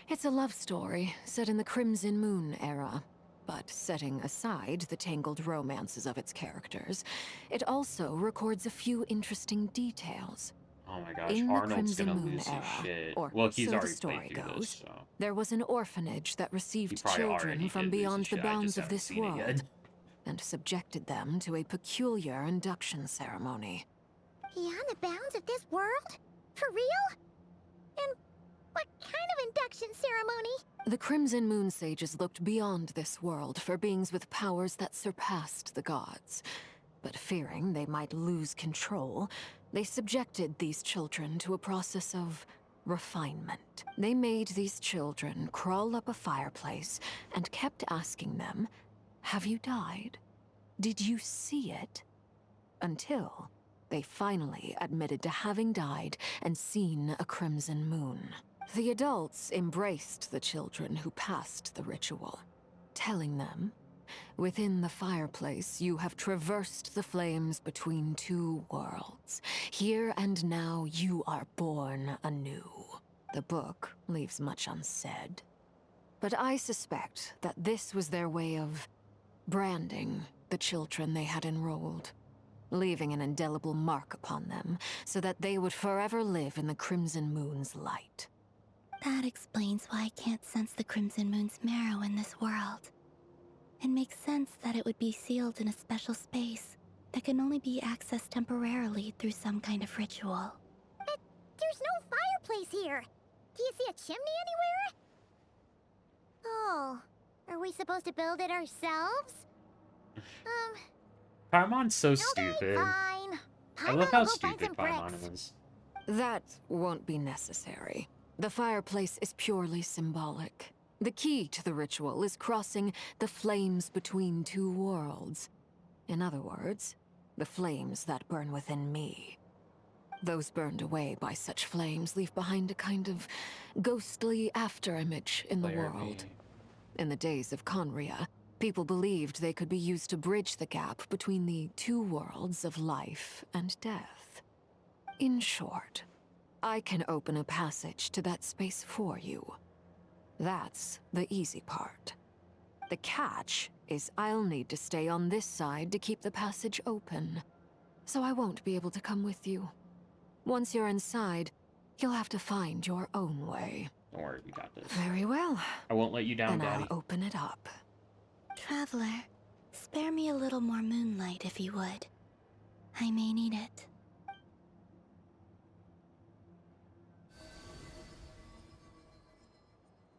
It's a love story set in the Crimson Moon era. But setting aside the tangled romances of its characters, it also records a few interesting details. Oh my gosh, In the Arnold's Crimson gonna Moon lose era, his shit. or Well, he's so the already story played through goes, this, so... there was an orphanage that received probably children already from did lose his beyond the shit, I bounds just of haven't this seen it world, yet. and subjected them to a peculiar induction ceremony. Beyond the bounds of this world? For real? And what kind of induction ceremony? The Crimson Moon sages looked beyond this world for beings with powers that surpassed the gods. But fearing they might lose control, they subjected these children to a process of refinement. They made these children crawl up a fireplace and kept asking them, "Have you died? Did you see it?" Until they finally admitted to having died and seen a crimson moon. The adults embraced the children who passed the ritual, telling them, "Within the fireplace, you have traversed the flames between two worlds. Here and now, you are born anew." The book leaves much unsaid. But I suspect that this was their way of branding the children they had enrolled, leaving an indelible mark upon them so that they would forever live in the Crimson Moon's light. That explains why I can't sense the Crimson Moon's marrow in this world. It makes sense that it would be sealed in a special space that can only be accessed temporarily through some kind of ritual. But there's no fireplace here. Do you see a chimney anywhere? Oh, are we supposed to build it ourselves? Paimon's so stupid. Fine. I love how stupid Paimon is. That won't be necessary. The fireplace is purely symbolic. The key to the ritual is crossing the flames between two worlds. In other words, the flames that burn within me. Those burned away by such flames leave behind a kind of ghostly afterimage in the world. In the days of Conria, people believed they could be used to bridge the gap between the two worlds of life and death. In short, I can open a passage to that space for you. That's the easy part. The catch is I'll need to stay on this side to keep the passage open, so I won't be able to come with you. Once you're inside, you'll have to find your own way. Don't worry, we got this. Very well. I won't let you down, Then Daddy. I'll open it up. Traveler, spare me a little more moonlight if you would. I may need it.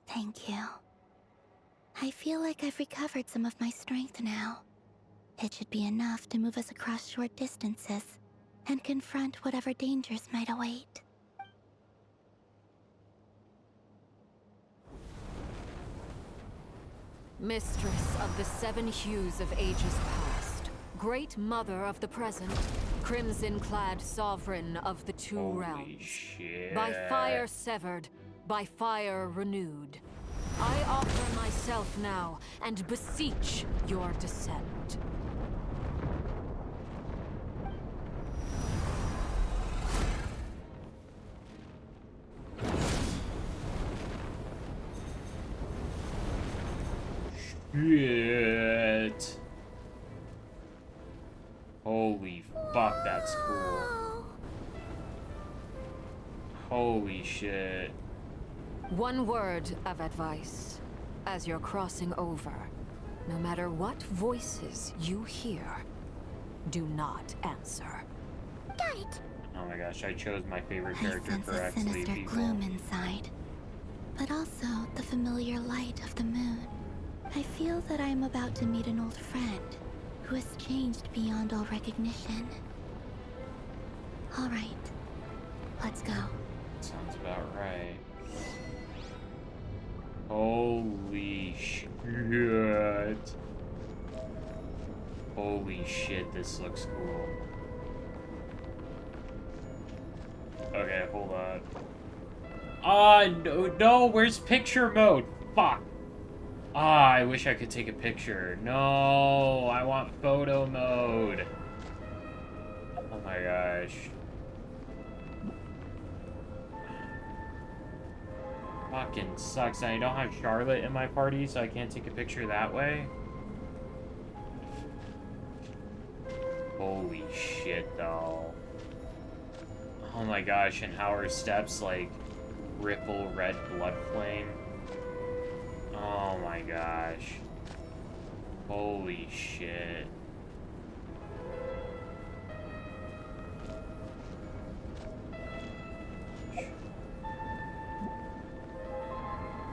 Thank you. I feel like I've recovered some of my strength now. It should be enough to move us across short distances and confront whatever dangers might await. Mistress of the seven hues of ages past, great mother of the present, crimson-clad sovereign of the two Holy realms. shit. By fire severed, by fire renewed. I offer myself now and beseech your descent. Shit. Holy fuck, that's cool. Holy shit. One word of advice. As you're crossing over, no matter what voices you hear, do not answer. Got it. Oh my gosh, I chose my favorite I character sense a correctly, sinister people. gloom inside, but also the familiar light of the moon. I feel that I am about to meet an old friend who has changed beyond all recognition. All right, let's go. Sounds about right. Holy shit. Holy shit, this looks cool. Okay, hold on. No, where's picture mode? Fuck. I wish I could take a picture. No, I want photo mode. Oh my gosh. Fucking sucks. I don't have Charlotte in my party, so I can't take a picture that way. Holy shit, though. Oh my gosh, and how her steps, like, ripple red blood flame. Oh my gosh. Holy shit.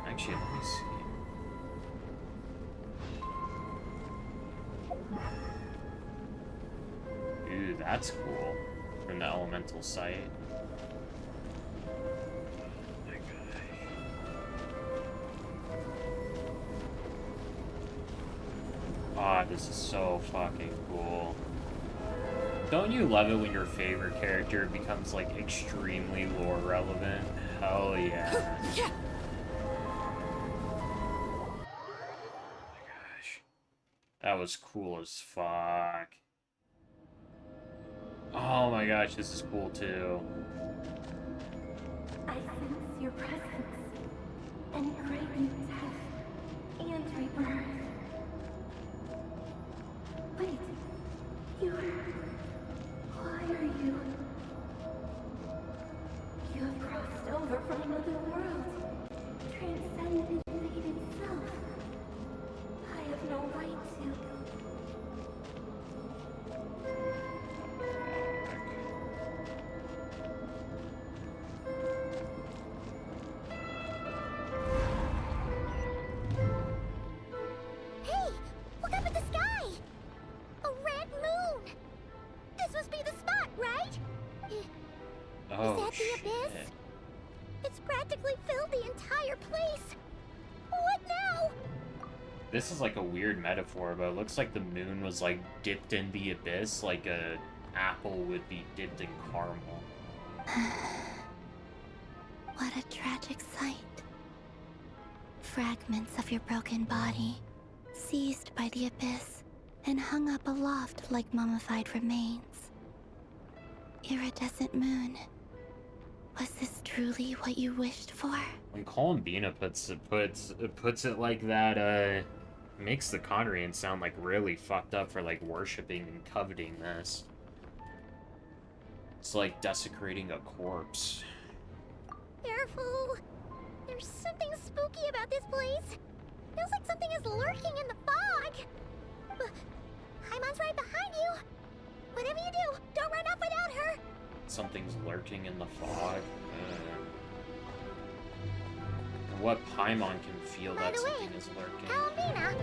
Actually, let me see. Ooh, that's cool. From the elemental site. Ah, this is so fucking cool. Don't you love it when your favorite character becomes, like, extremely lore relevant? Hell yeah. That was cool as fuck. Oh my gosh, this is cool too. I sense your presence, and crave you death and rebirth. Wait, why are you? You have crossed over from another world, transcended fate itself. I have no right to. Hey, look up at the sky! A red moon! This must be the spot, right? Oh, Is that the abyss? shit. It's practically filled the entire place. What now? This is like a weird metaphor, but it looks like the moon was like dipped in the abyss like a apple would be dipped in caramel. What a tragic sight. Fragments of your broken body, seized by the abyss, and hung up aloft like mummified remains. Iridescent moon. Was this truly what you wished for? When Columbina puts it like that, makes the Conrians sound like really fucked up for like worshipping and coveting this. It's like desecrating a corpse. Careful! There's something spooky about this place. Feels like something is lurking in the fog. Paimon's right behind you. Whatever you do, don't run off without her. Something's lurking in the fog. What Paimon can feel that something is lurking? Columbina,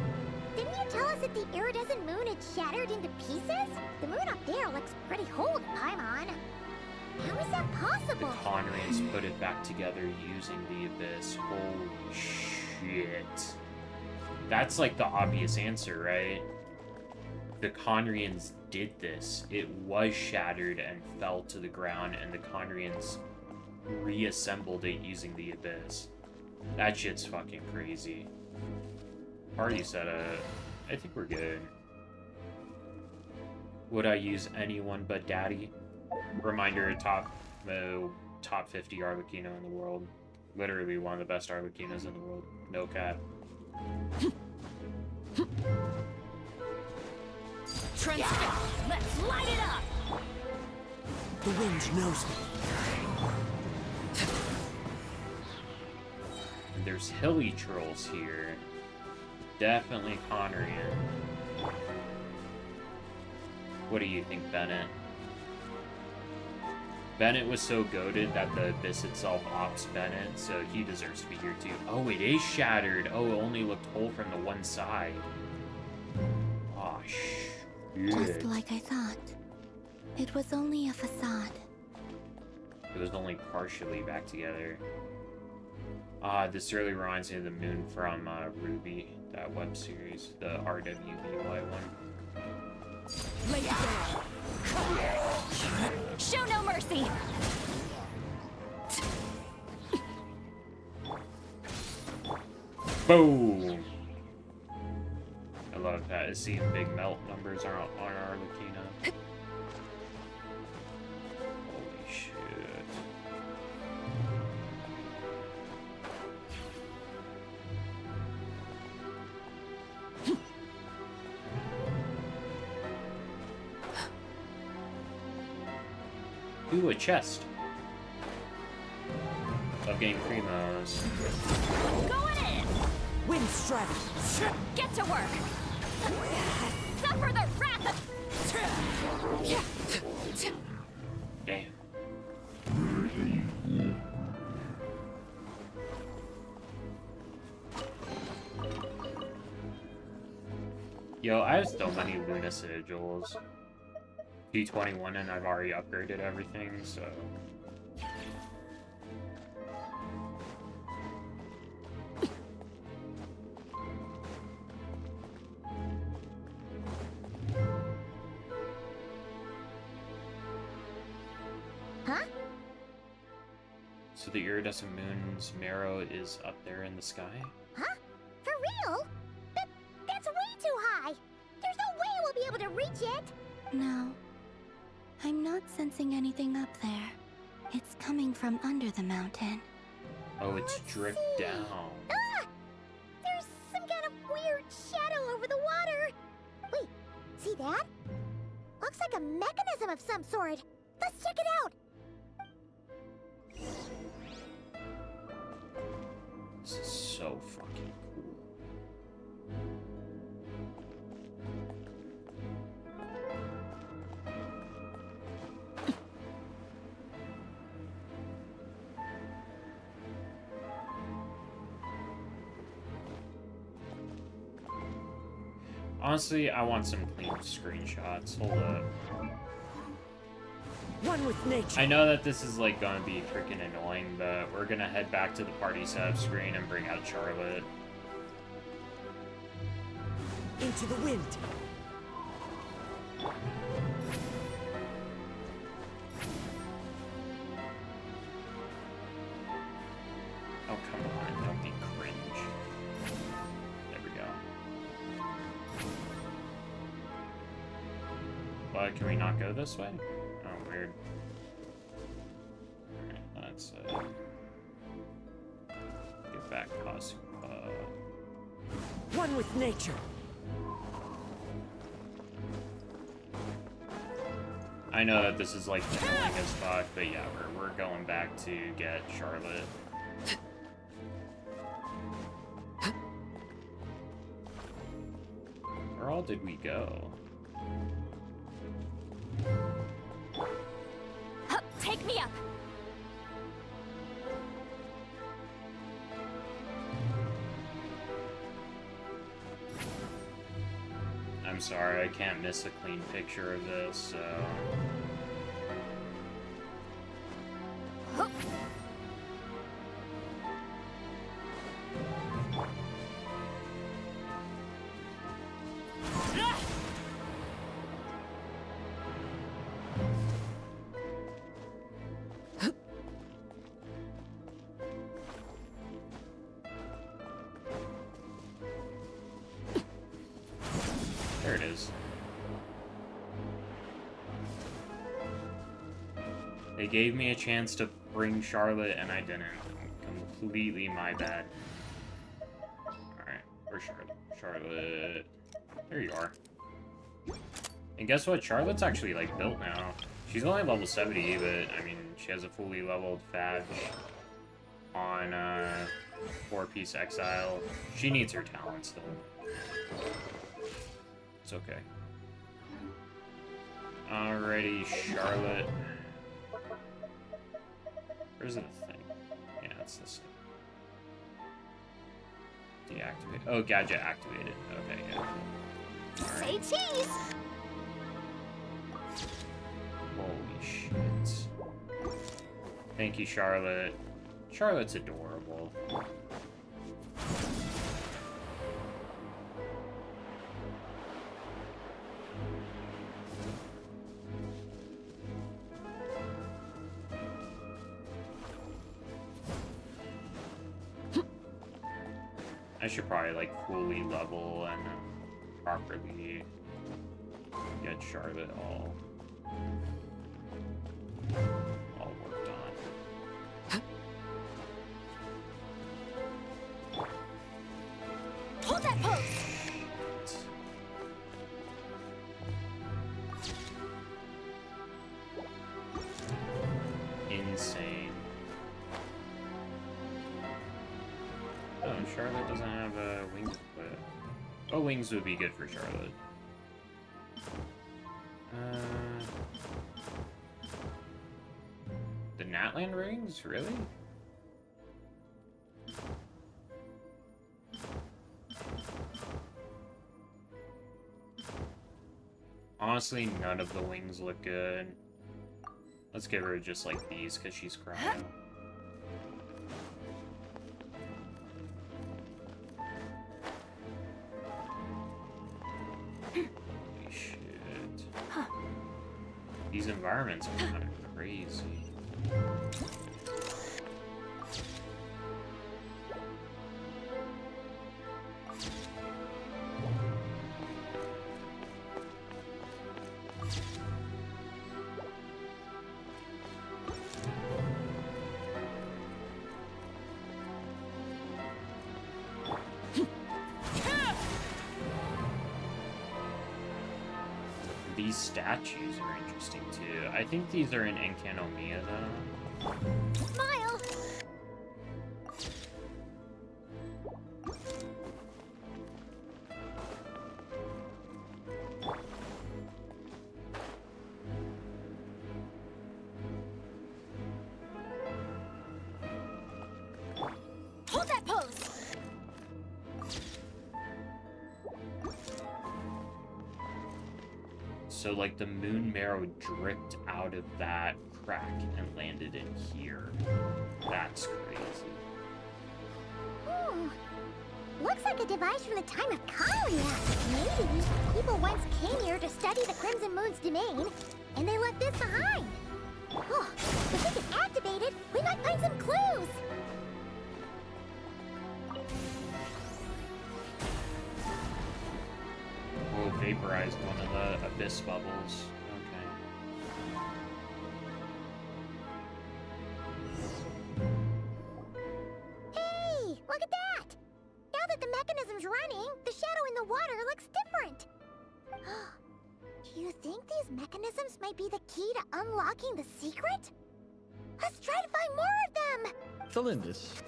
didn't you tell us that the iridescent moon had shattered into pieces? The moon up there looks pretty whole to Paimon. How is that possible? The Conrians put it back together using the abyss. Holy shit. That's like the obvious answer, right? The Conrians did this. It was shattered and fell to the ground, and the Conrians reassembled it using the abyss. That shit's fucking crazy. Party setup. I think we're good. Would I use anyone but Daddy? Reminder, top 50 Arlecchino in the world. Literally one of the best Arlecchinos in the world. No cap. Transfer! Let's light it up! The wind knows me. And there's hilly trolls here. Definitely Conrian. What do you think, Bennett? Bennett was so goated that the abyss itself opts Bennett, so he deserves to be here too. Oh, it is shattered. Oh, it only looked whole from the one side. Oh, shit. Just like I thought. It was only a facade. It was only partially back together. This really reminds me of the moon from Ruby, that web series, the RWBY one. Lay it down! Show no mercy! Boom! I love that. Seeing big melt numbers on Arlecchino. Holy shit. Ooh, a chest. Love getting primos. Going in! Wind strategy! Get to work! Suffer the wrath of... Damn. Yo, I have so many Luna Sigils. P21 and I've already upgraded everything, so... Huh? So the iridescent moon's marrow is up there in the sky? Huh? For real? That's way too high! There's no way we'll be able to reach it! No. I'm not sensing anything up there. It's coming from under the mountain. Oh, it's dripped down. Ah! There's some kind of weird shadow over the water! Wait, see that? Looks like a mechanism of some sort. Let's check it out! This is so fucking cool. Honestly, I want some clean screenshots. Hold up. One with nature. I know that this is like gonna be freaking annoying, but we're gonna head back to the party setup screen and bring out Charlotte. Into the wind. Oh, come on, don't be cringe. What? Can we not go this way? Oh, weird. Alright, let's get back past. One with nature. I know that this is like annoying as fuck, but yeah, we're going back to get Charlotte. Where all did we go? Take me up! I'm sorry, I can't miss a clean picture of this, so... There it is. They gave me a chance to bring Charlotte and I didn't. Completely my bad. Alright, where's Charlotte? Charlotte. There you are. And guess what? Charlotte's actually like built now. She's only level 70, but I mean, she has a fully leveled Fadge on 4-piece Exile. She needs her talents though. It's okay. Alrighty, Charlotte. Where's the thing? Yeah, it's this thing. Deactivate. Oh, gadget activated. Okay, yeah. Say cheese! Holy shit. Thank you, Charlotte. Charlotte's adorable. I should probably like fully level and properly get Charlotte all worked on. Hold that pose! Insane. Oh, Charlotte doesn't have wings equipped. Oh, wings would be good for Charlotte. The Natland rings? Really? Honestly, none of the wings look good. Let's give her just like these because she's crying. Holy shit. These environments are kind of crazy. These statues are interesting too. I think these are in Enkanomiya though. Smile! Hold that pose! So like the moon marrow dripped out of that crack and landed in here. That's crazy. Looks like a device from the time of Kalia. Maybe people once came here to study the Crimson Moon's domain, and they left this behind. Oh, if we can activate it, we might find some clues. We'll vaporize one of the abyss bubbles. be the key to unlocking the secret? Let's try to find more of them! Thalindis,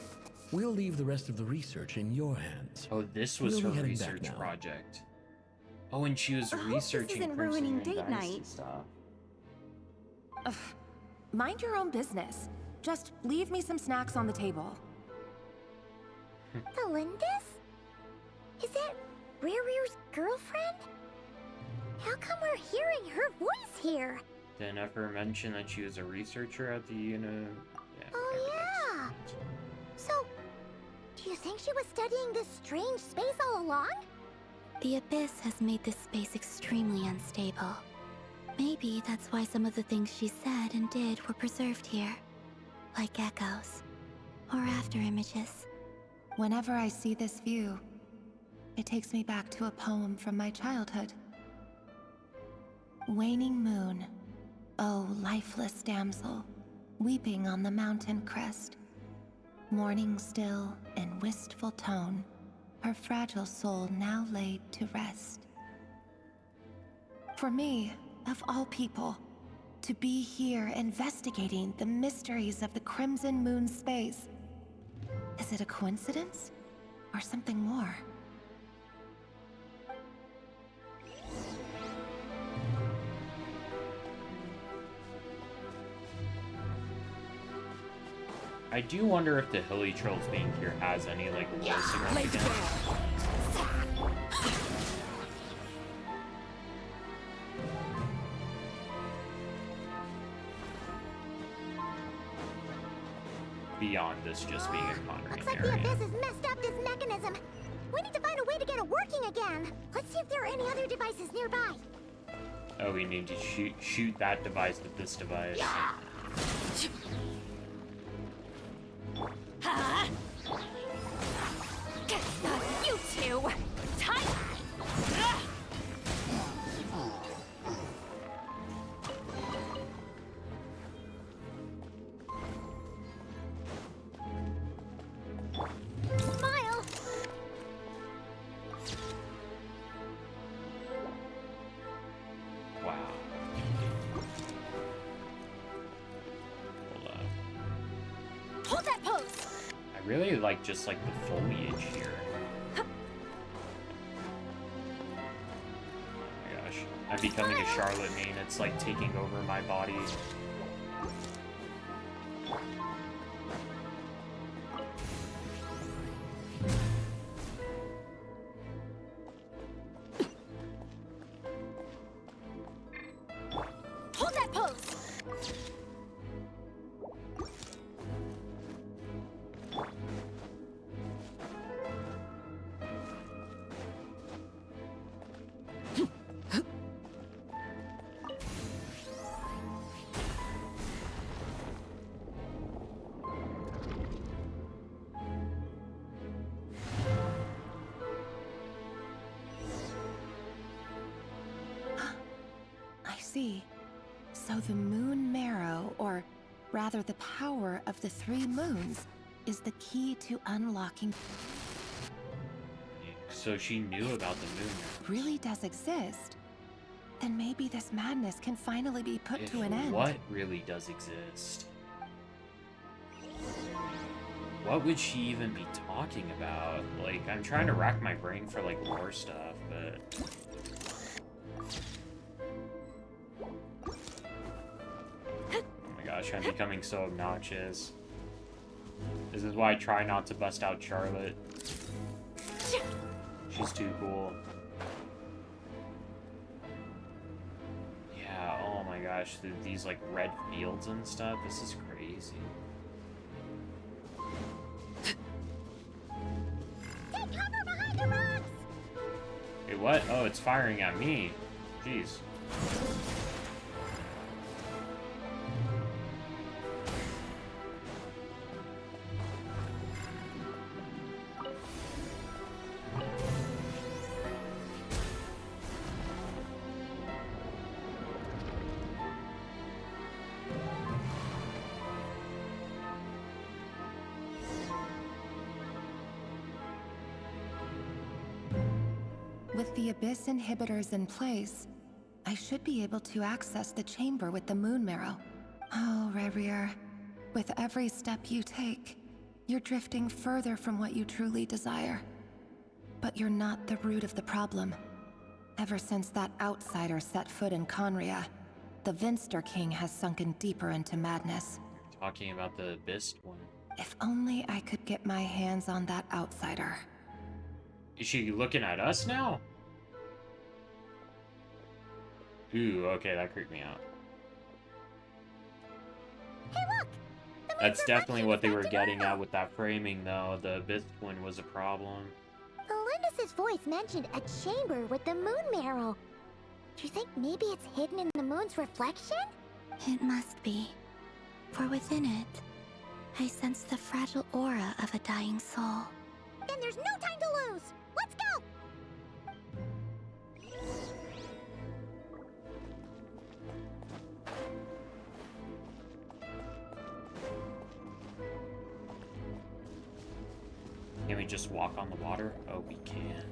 we'll leave the rest of the research in your hands. Oh, this was We'll her be heading back research now. project. Oh, and she was I hope this researching isn't Crimson ruining Moon date Dynasty night. stuff. Ugh. Mind your own business. Just leave me some snacks on the table. Thalindis? Is that Riru's girlfriend? How come we're hearing her voice here? Didn't ever mention that she was a researcher at the, Yeah, Oh yeah! So, do you think she was studying this strange space all along? The Abyss has made this space extremely unstable. Maybe that's why some of the things she said and did were preserved here. Like echoes. Or after images. Whenever I see this view, it takes me back to a poem from my childhood. Waning moon, oh lifeless damsel, weeping on the mountain crest. Mourning still in wistful tone, her fragile soul now laid to rest. For me, of all people, to be here investigating the mysteries of the Crimson Moon space. Is it a coincidence? Or something more? I do wonder if the Hilly Trolls being here has any, like, war significance. Beyond this just being a conjuring Looks like the area. Abyss has messed up this mechanism. We need to find a way to get it working again. Let's see if there are any other devices nearby. Oh, we need to shoot that device with this device. You two! Time! Smile! Wow. Hold up. Hold that pose! I really like just like the foliage here. Oh my gosh. I'm becoming a Charlotte main. It's like taking over my body. Hold that pose! I see. So the moon marrow, or rather the power of the 3 moons, is the key to unlocking. So she knew about the moon. Really does exist. Then maybe this madness can finally be put to an end. What really does exist? What would she even be talking about? Like, I'm trying to rack my brain for like lore stuff, but oh my gosh, I'm becoming so obnoxious. This is why I try not to bust out Charlotte. She's too cool. Yeah, oh my gosh, these like red fields and stuff, this is crazy. Take cover behind the rocks! Wait, what? Oh, it's firing at me. Jeez. With the Abyss inhibitors in place, I I should be able to access the chamber with the moon marrow. Oh, Rerir, with every step you take, you're drifting further from what you truly desire. But you're not the root of the problem. Ever since that outsider set foot in Conria, the Vinster King has sunken deeper into madness. Talking about the Abyss one. If only I could get my hands on that outsider. Is she looking at us now? Ooh, okay, that creeped me out. Hey, look! That's definitely what they were getting at with that framing, though. The Abyss twin was a problem. Elendis' voice mentioned a chamber with the moon marrow. Do you think maybe it's hidden in the moon's reflection? It must be. For within it, I sense the fragile aura of a dying soul. Then there's no time to lose! Let's go! Can we just walk on the water? Oh, we can.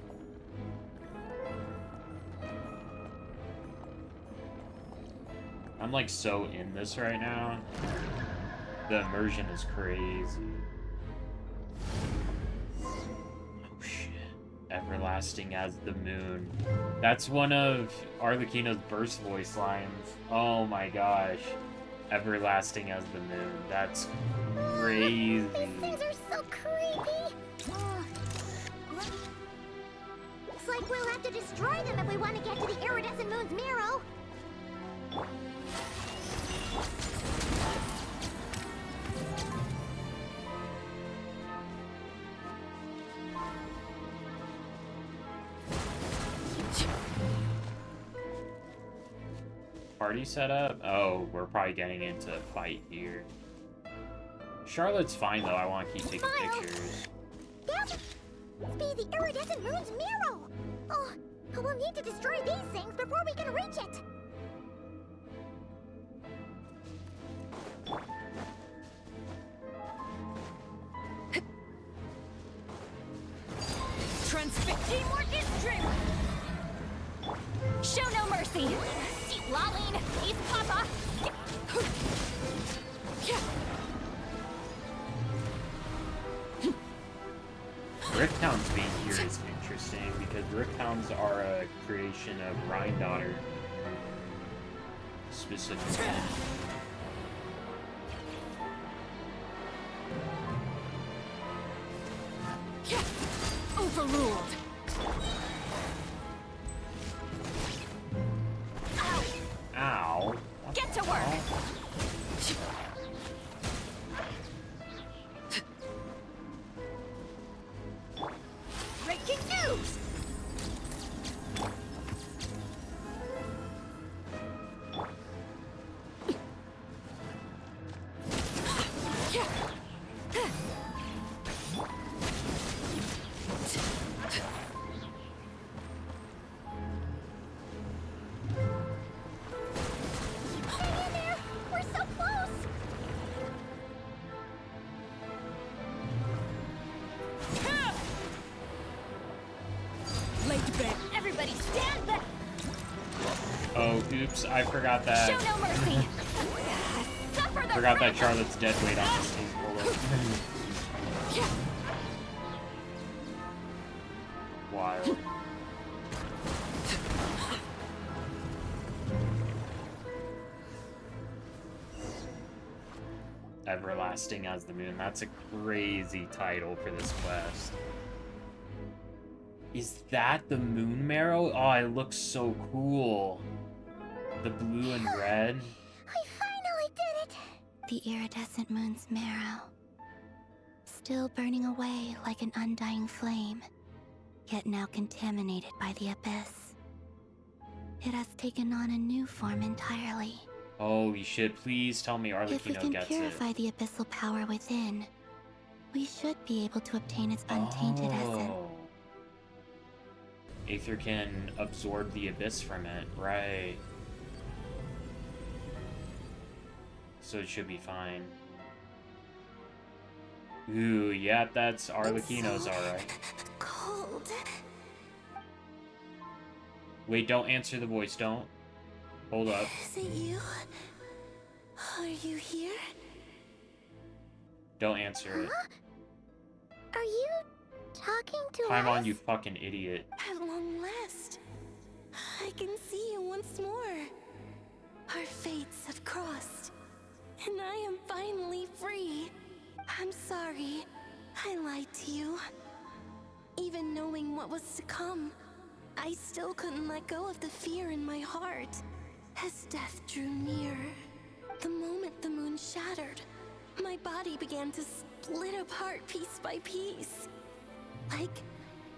I'm like so in this right now. The immersion is crazy. Oh shit. Everlasting as the moon. That's one of Arlecchino's burst voice lines. Oh my gosh. Everlasting as the moon. That's crazy. These things are so creepy. Looks like we'll have to destroy them if we want to get to the iridescent moon's marrow. Party setup? Oh, we're probably getting into a fight here. Charlotte's fine though, I want to keep taking pictures. That must be the iridescent moon's marrow! Oh, we'll need to destroy these things before we can reach it! Teamwork is trim! Show no mercy! Eat Laline! Eat Papa! Rifthounds being here is interesting because Rifthounds are a creation of Rhine-Daughter. Specifically. Overruled! Ow. Get to work! Breaking news! Everybody stand back! Oh, oops, I forgot that. Show no mercy! Suffer the Forgot that Charlotte's dead weight on this thing bullet. Wild. Everlasting as the moon. That's a crazy title for this quest. Is that the moon marrow? Oh, it looks so cool. The blue and red. I finally did it! The iridescent moon's marrow. Still burning away like an undying flame, yet now contaminated by the abyss. It has taken on a new form entirely. Holy shit, please tell me If we Arlecchino can gets purify the abyssal power within, we should be able to obtain its untainted essence. Aether can absorb the abyss from it, right. So it should be fine. Ooh, yeah, that's Arlecchino's alright. Cold. Wait, don't answer the voice, don't. Hold up. Is it you? Are you here? Don't answer it. Are you talking to Time us? on, you fucking idiot. At long last, I can see you once more. Our fates have crossed, and I am finally free. I'm sorry, I lied to you. Even knowing what was to come, I still couldn't let go of the fear in my heart. As death drew near, the moment the moon shattered, my body began to split apart piece by piece. Like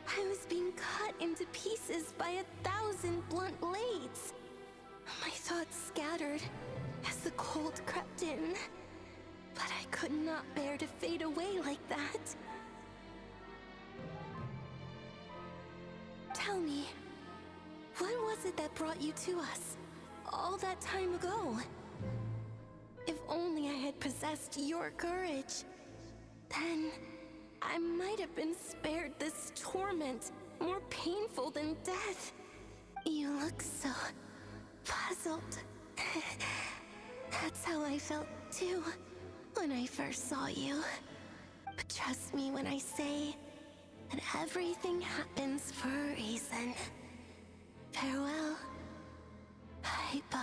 I was being cut into pieces by 1,000 blunt blades. My thoughts scattered as the cold crept in, but I could not bear to fade away like that. Tell me, what was it that brought you to us all that time ago? If only I had possessed your courage, then I might have been spared this torment more painful than death. You look so puzzled. That's how I felt too when I first saw you. But trust me when I say that everything happens for a reason. Farewell, Hypo.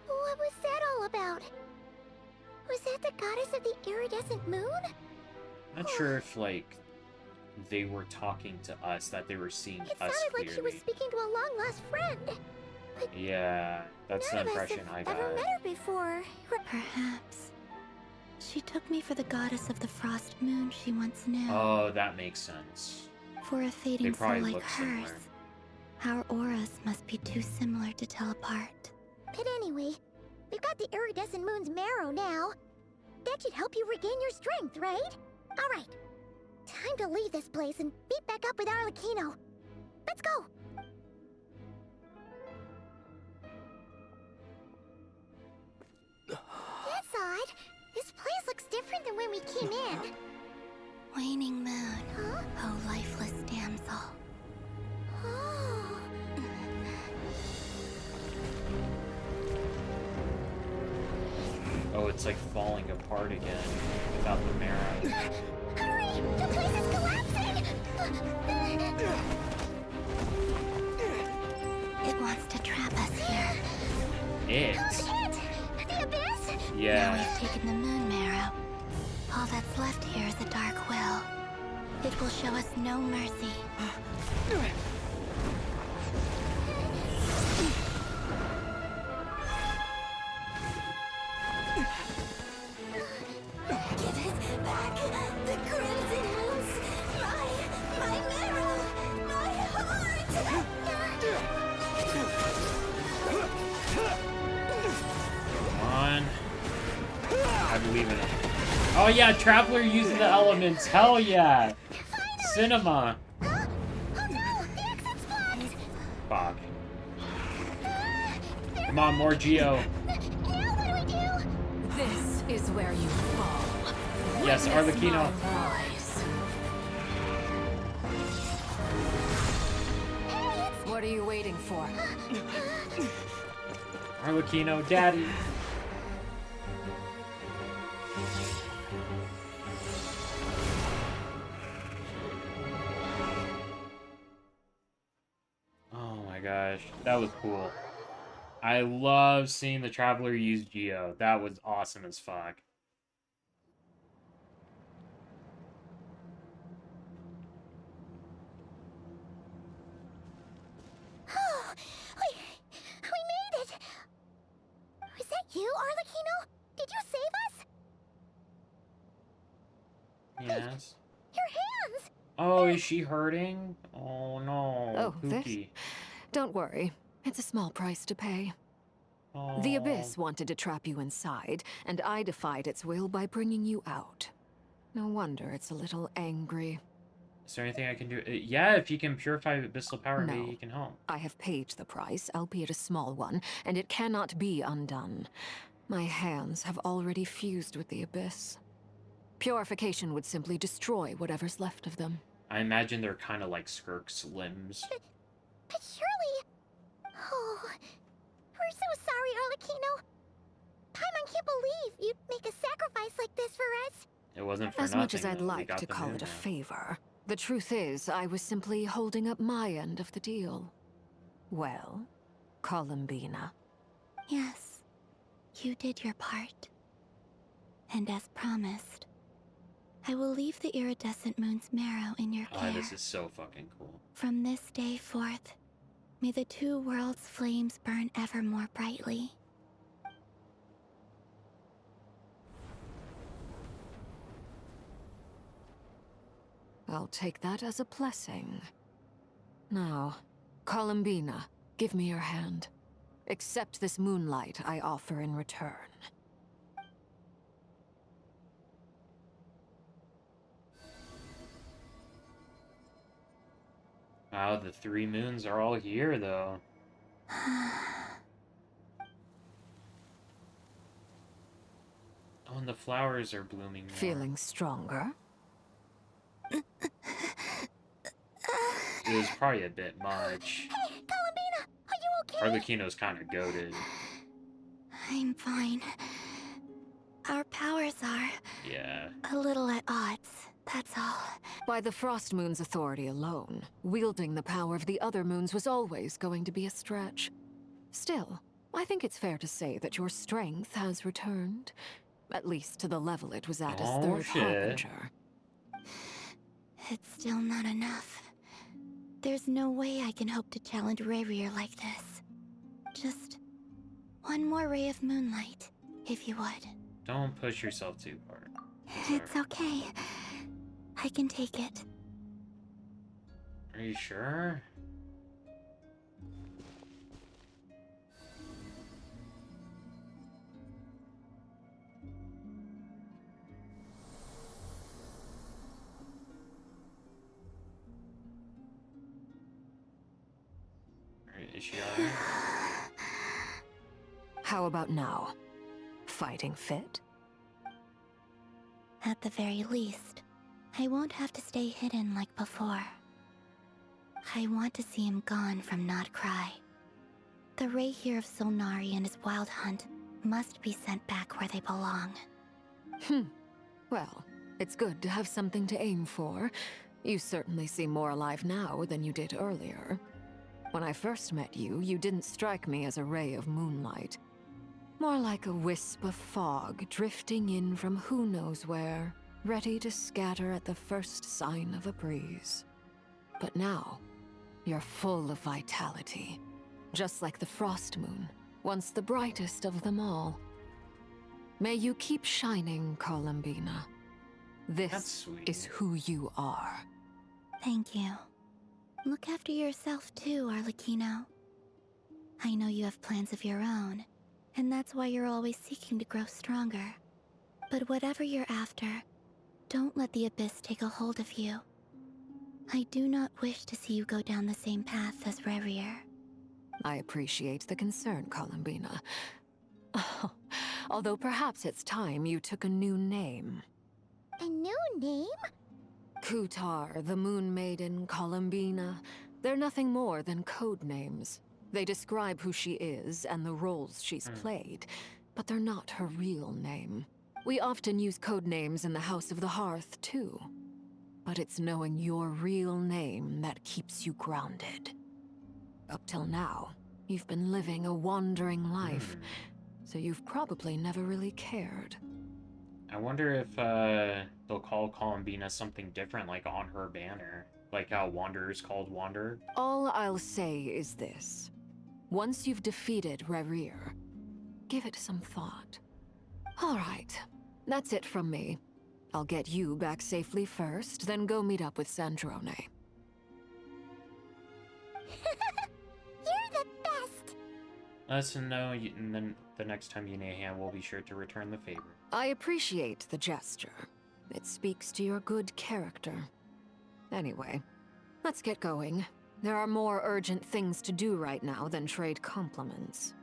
What was that all about? Was that the goddess of the iridescent moon? Not sure if, like, they were talking to us, that they were seeing It us sounded clearly. like she was speaking to a long-lost friend. Yeah, that's the None of us impression I have got. ever met her before. Perhaps she took me for the goddess of the frost moon she once knew. Oh, that makes sense. For a They fading soul probably like look hers, similar. our auras must be too similar to tell apart. But anyway, we've got the iridescent moon's marrow now. That should help you regain your strength, right? Alright. Time to leave this place and meet back up with Arlecchino. Let's go! That's odd. This place looks different than when we came in. Waning moon, Huh? oh lifeless damsel. Oh. Oh, it's like falling apart again without the marrow. Hurry! The place is collapsing! It wants to trap us here. It? The abyss? Now Yeah. we've taken the moon marrow. All that's left here is a dark will. It will show us no mercy. Give it back! The crimson moons! My marrow! My heart! Come on. I believe in it. Oh yeah, Traveler using the elements. Hell yeah. Cinema. Fuck. Come on, more Geo. This is where you fall. Yes, Arlecchino. What are you waiting for? Arlecchino, daddy. Oh my gosh, that was cool. I love seeing the Traveler use Geo. That was awesome as fuck. Oh, we made it! Was that you, Arlecchino? Did you save us? Yes. Your hands! Oh, is she hurting? Oh no. Oh, this? Pookie. Don't worry. It's a small price to pay. Oh. The Abyss wanted to trap you inside, and I defied its will by bringing you out. No wonder it's a little angry. Is there anything I can do? Yeah, if you can purify abyssal power, No. maybe you can help. I have paid the price, albeit a small one, and it cannot be undone. My hands have already fused with the Abyss. Purification would simply destroy whatever's left of them. I imagine they're kind of like Skirk's limbs. But surely... Oh, we're so sorry, Arlecchino. Paimon can't believe you'd make a sacrifice like this for us. It wasn't for As nothing, much as I'd though. We like got to the call moon it a now. favor, the truth is, I was simply holding up my end of the deal. Well, Columbina. Yes, you did your part. And as promised, I will leave the iridescent moon's marrow in your care. Oh, this is so fucking cool. From this day forth, may the two worlds' flames burn ever more brightly. I'll take that as a blessing. Now, Columbina, give me your hand. Accept this moonlight I offer in return. Wow, the 3 moons are all here, though. Oh, and the flowers are blooming more. Feeling stronger? It was probably a bit much. Hey, Columbina, are you okay? Arlecchino's kind of goated. I'm fine. Our powers are Yeah. a little at odds, that's all. By the Frost Moon's authority alone, wielding the power of the other moons was always going to be a stretch. Still, I think it's fair to say that your strength has returned. At least to the level it was at as third Harbinger. It's still not enough. There's no way I can hope to challenge Rayrier like this. Just one more ray of moonlight, if you would. Don't push yourself too hard. It's okay. I can take it. Are you sure? Is she alright? How about now? Fighting fit? At the very least, I won't have to stay hidden like before. I want to see him gone from Not Cry. The Rayheer of Solnari and his wild hunt must be sent back where they belong. Well, it's good to have something to aim for. You certainly seem more alive now than you did earlier. When I first met you, you didn't strike me as a ray of moonlight. More like a wisp of fog drifting in from who knows where, ready to scatter at the first sign of a breeze. But now, you're full of vitality. Just like the Frost Moon, once the brightest of them all. May you keep shining, Columbina. This is who you are. Thank you. Look after yourself too, Arlecchino. I know you have plans of your own, and that's why you're always seeking to grow stronger. But whatever you're after, don't let the Abyss take a hold of you. I do not wish to see you go down the same path as Rayrier. I appreciate the concern, Columbina. Although perhaps it's time you took a new name. A new name? Kutar, the Moon Maiden, Columbina. They're nothing more than code names. They describe who she is and the roles she's played, but they're not her real name. We often use code names in the House of the Hearth, too. But it's knowing your real name that keeps you grounded. Up till now, you've been living a wandering life, so you've probably never really cared. I wonder if they'll call Columbina something different, like on her banner. Like how Wanderer's called Wanderer. All I'll say is this. Once you've defeated Rayrier, give it some thought. All right, that's it from me. I'll get you back safely first, then go meet up with Sandrone. You're the best! Let us know, and then the next time you need a hand, we'll be sure to return the favor. I appreciate the gesture. It speaks to your good character. Anyway, let's get going. There are more urgent things to do right now than trade compliments.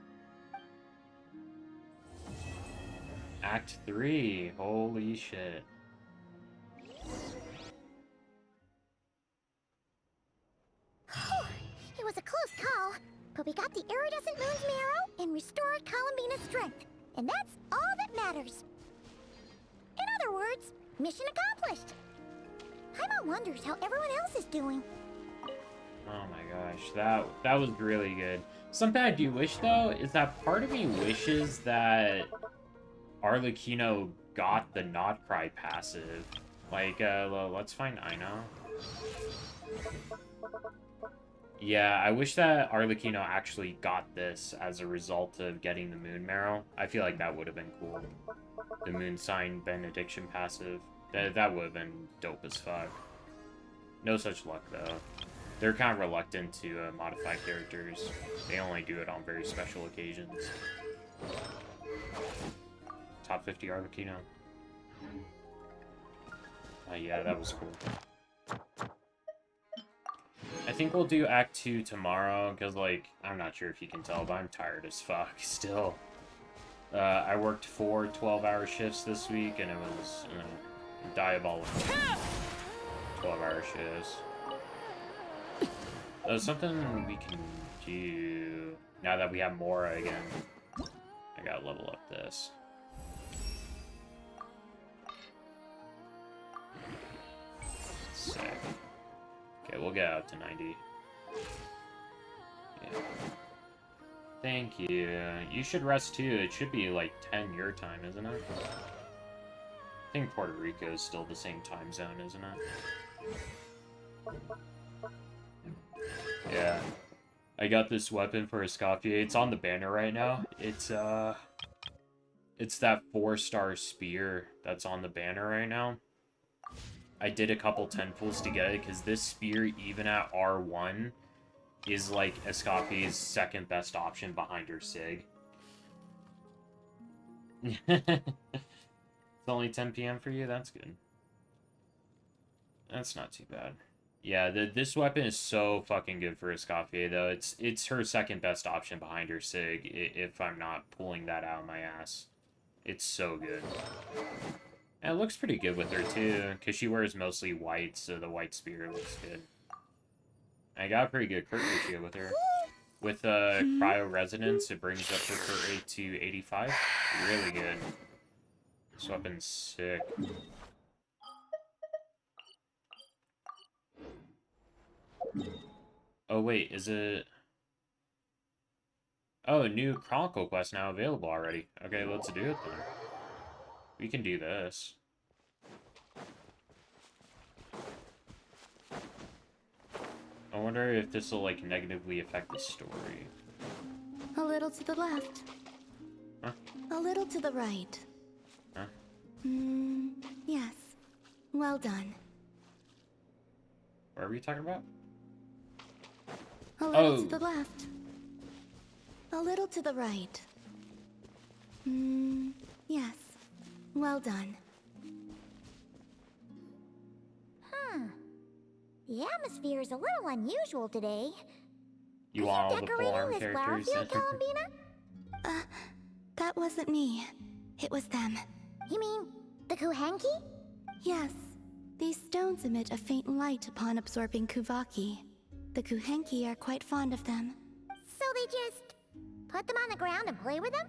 Act 3. Holy shit. all. But we got the iridescent moon's marrow and restored Columbina's strength. And that's all that matters. In other words, mission accomplished. Paimon wonders how everyone else is doing. Oh my gosh, that was really good. Something I do wish, though, is that part of me wishes that Arlecchino got the Nod Cry passive. Like, let's find Aina. Yeah, I wish that Arlecchino actually got this as a result of getting the Moon Marrow. I feel like that would have been cool. The Moon Sign Benediction passive. That would have been dope as fuck. No such luck, though. They're kind of reluctant to modify characters. They only do it on very special occasions. Top 50 Arlecchino. Yeah, that was cool. I think we'll do Act 2 tomorrow, because, like, I'm not sure if you can tell, but I'm tired as fuck still. I worked 4 12-hour shifts this week, and it was diabolical. 12-hour shifts. Something we can do, now that we have Mora again. I gotta level up this. Sick. Okay, we'll get out to 90. Yeah. Thank you. You should rest too. It should be like 10 your time, isn't it? I think Puerto Rico is still the same time zone, isn't it? Yeah. I got this weapon for Escoffier. It's on the banner right now. It's that 4-star spear that's on the banner right now. I did a couple 10 pulls to get it, because this spear, even at R1, is like Escoffier's second best option behind her Sig. It's only 10 PM for you? That's good. That's not too bad. Yeah, this weapon is so fucking good for Escoffier, though. It's her second best option behind her Sig, if I'm not pulling that out of my ass. It's so good. And it looks pretty good with her, too, because she wears mostly white, so the white spear looks good. I got a pretty good crit ratio with her. With Cryo Resonance, it brings up her crit rate to 85. Really good. This weapon's sick. Oh, wait, is it... Oh, new Chronicle quest now available already. Okay, let's do it then. We can do this. I wonder if this will, like, negatively affect the story. A little to the left. Huh? A little to the right. Huh? Yes. Well done. What are we talking about? A little to the left. A little to the right. Yes. Well done. The atmosphere is a little unusual today. You want all the decorating full-arm this flower characters? field, Columbina? That wasn't me. It was them. You mean the Kuhenki? Yes. These stones emit a faint light upon absorbing Kuvaki. The Kuhenki are quite fond of them. So they just put them on the ground and play with them?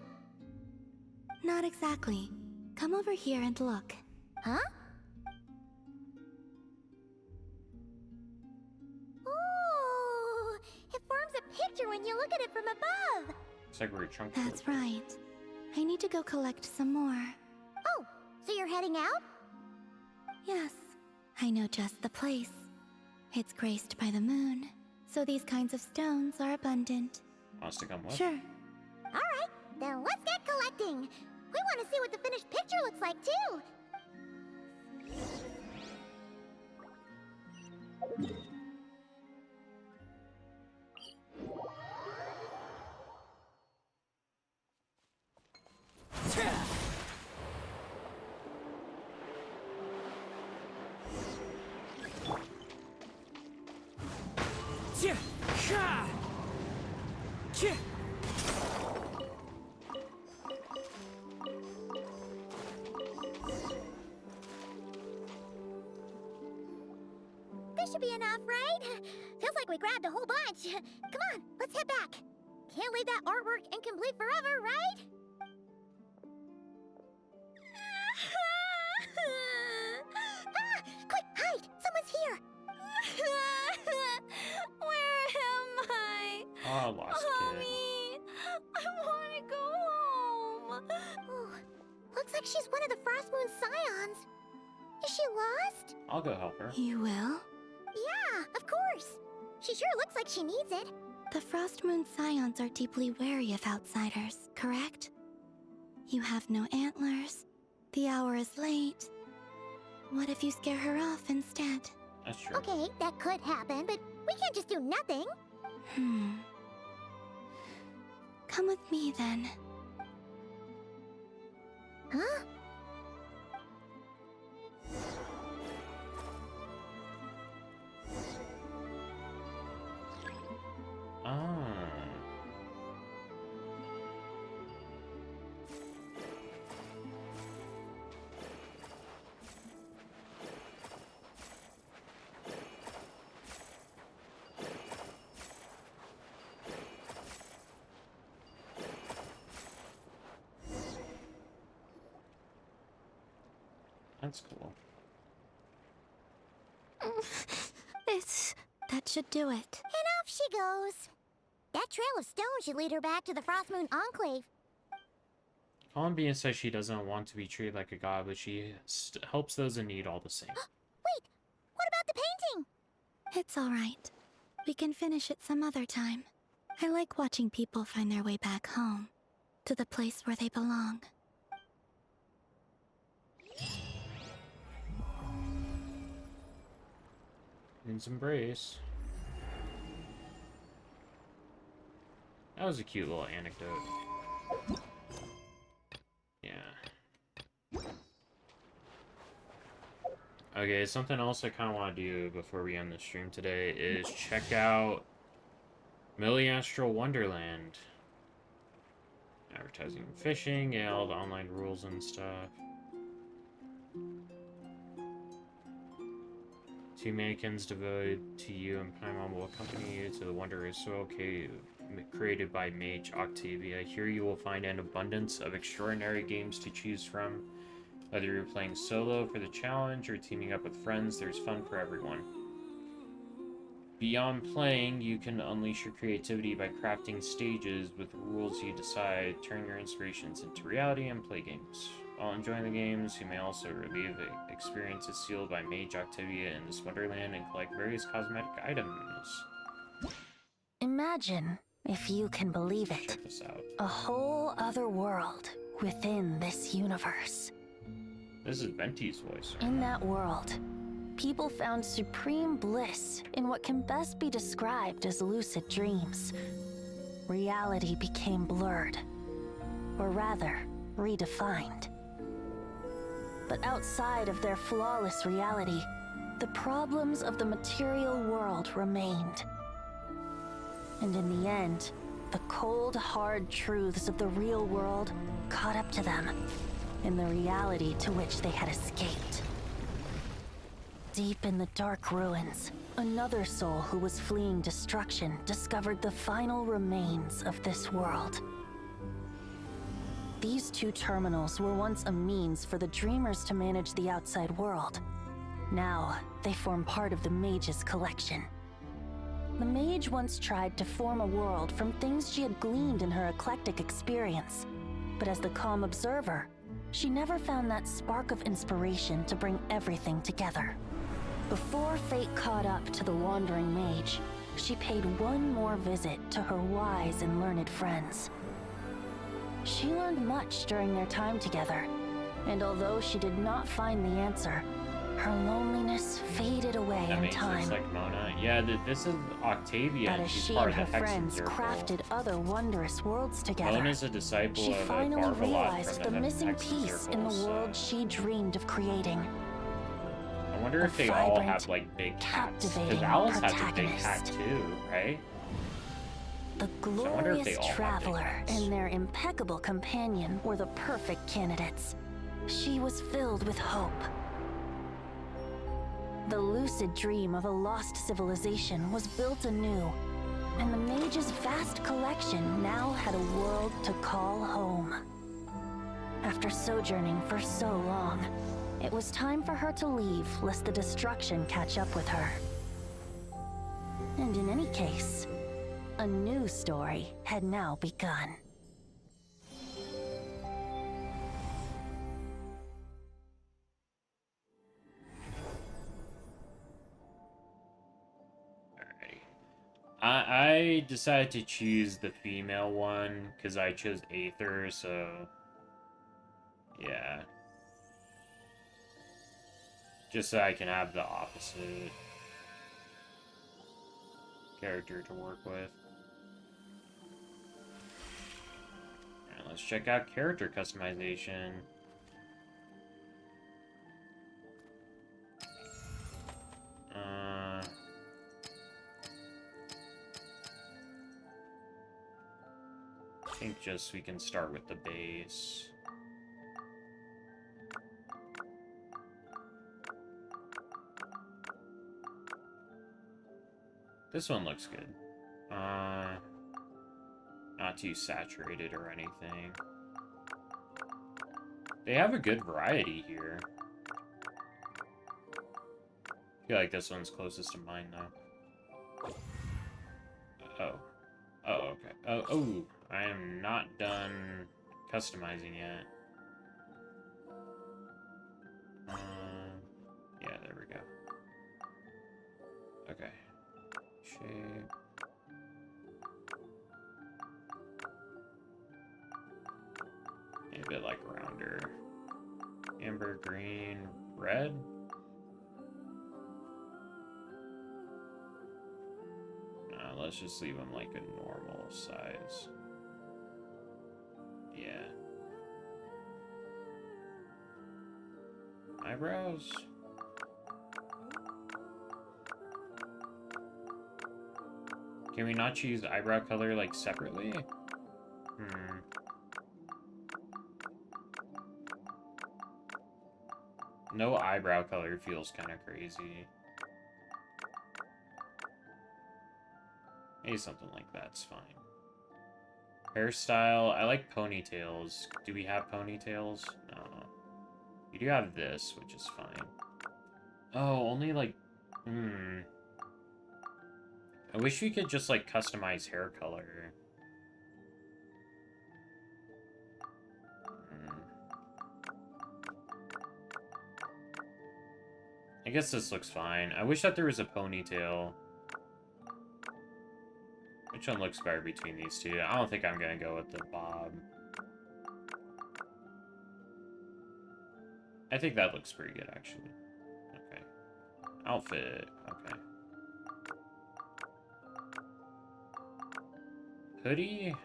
Not exactly. Come over here and look. Huh? Ooh, it forms a picture when you look at it from above. It's like we're a chunk. That's right. I need to go collect some more. Oh, so you're heading out? Yes. I know just the place. It's graced by the moon, so these kinds of stones are abundant. Wants to come with? Sure. Alright, then let's get collecting. We want to see what the finished picture looks like, too. This should be enough, right? Feels like we grabbed a whole bunch. Come on, let's head back. Can't leave that artwork incomplete forever, right? Quick, hide! Someone's here! Where am I? Oh, lost kid. Mommy, I want to go home. Oh, looks like she's one of the Frost Moon Scions. Is she lost? I'll go help her. You will? Yeah, of course. She sure looks like she needs it. The Frost Moon Scions are deeply wary of outsiders, correct? You have no antlers. The hour is late. What if you scare her off instead? That's true. Okay, that could happen, but we can't just do nothing. Come with me then. Huh? That's cool. That should do it. And off she goes. That trail of stone should lead her back to the Frost Moon Enclave. Columbia says she doesn't want to be treated like a god, but she helps those in need all the same. Wait, what about the painting? It's all right. We can finish it some other time. I like watching people find their way back home, to the place where they belong. Moon's Embrace. That was a cute little anecdote. Yeah. Okay, something else I kind of want to do before we end the stream today is check out Astral Wonderland. Advertising and fishing, yeah, all the online rules and stuff. Two mannequins devoted to you and Paimon will accompany you to the wondrous soil cave created by Mage Octavia. Here you will find an abundance of extraordinary games to choose from. Whether you're playing solo for the challenge or teaming up with friends, there's fun for everyone. Beyond playing, you can unleash your creativity by crafting stages with rules you decide, turn your inspirations into reality, and play games. While enjoying the games, you may also relive experiences sealed by Mage Octavia in this wonderland and collect various cosmetic items. Imagine, if you can believe it, Check this out. a whole other world within this universe. This is Venti's voice. In that world, people found supreme bliss in what can best be described as lucid dreams. Reality became blurred, or rather, redefined. But outside of their flawless reality, the problems of the material world remained. And in the end, the cold, hard truths of the real world caught up to them in the reality to which they had escaped. Deep in the dark ruins, another soul who was fleeing destruction discovered the final remains of this world. These two terminals were once a means for the dreamers to manage the outside world. Now, they form part of the Mage's collection. The Mage once tried to form a world from things she had gleaned in her eclectic experience. But as the calm observer, she never found that spark of inspiration to bring everything together. Before fate caught up to the wandering Mage, she paid one more visit to her wise and learned friends. She learned much during their time together, and although she did not find the answer, her loneliness faded away That in makes time. sense, like Mona. Yeah, this is Octavia, But and as she's she part and of her the Hexen friends Circle. crafted other wondrous worlds together, Mona's a disciple she of finally Barbalot realized from the the missing Hexen piece Circle, in the so world she dreamed of creating. I wonder if A they all vibrant, have, like, big hats. Because captivating Alice has a big hat, protagonist. too, right? The So I wonder if they glorious all have big traveler hats. and their impeccable companion were the perfect candidates. She was filled with hope. The lucid dream of a lost civilization was built anew, and the mage's vast collection now had a world to call home. After sojourning for so long, it was time for her to leave lest the destruction catch up with her. And in any case, a new story had now begun. I decided to choose the female one because I chose Aether, so yeah. Just so I can have the opposite character to work with. Alright, let's check out character customization. I think just we can start with the base. This one looks good. Not too saturated or anything. They have a good variety here. I feel like this one's closest to mine, though. Oh. Oh, okay. Oh, I am not done customizing yet. Yeah, there we go. Okay. Shape. Maybe a bit like rounder. Amber, green, red. Let's just leave them like a normal size. Yeah. Eyebrows. Can we not choose eyebrow color like separately? No eyebrow color feels kind of crazy. Maybe something like that's fine. Hairstyle, I like ponytails. Do we have ponytails? No. You do have this, which is fine. Oh, only like... I wish we could just like customize hair color. I guess this looks fine. I wish that there was a ponytail. Which one looks better between these two? I don't think I'm gonna go with the bob. I think that looks pretty good, actually. Okay. Outfit. Okay. Hoodie?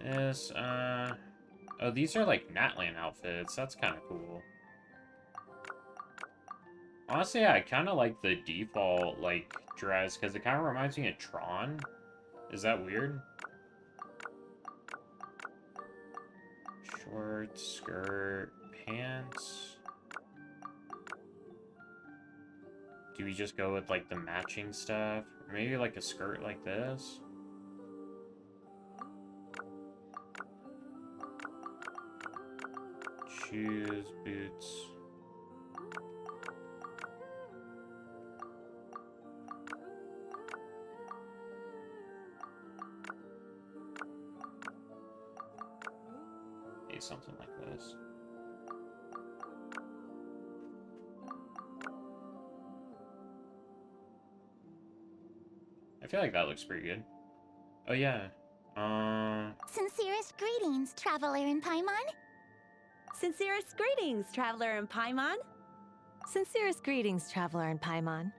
Yes, oh, these are like Natlan outfits. That's kind of cool. Honestly, I kind of like the default, like, dress, because it kind of reminds me of Tron. Is that weird? Shorts, skirt, pants. Do we just go with, like, the matching stuff? Or maybe, like, a skirt like this? Shoes, boots. Something like this. I feel like that looks pretty good. Oh yeah. Sincerest greetings, traveler in Paimon. Sincerest greetings, traveler in Paimon. Sincerest greetings, traveler in Paimon.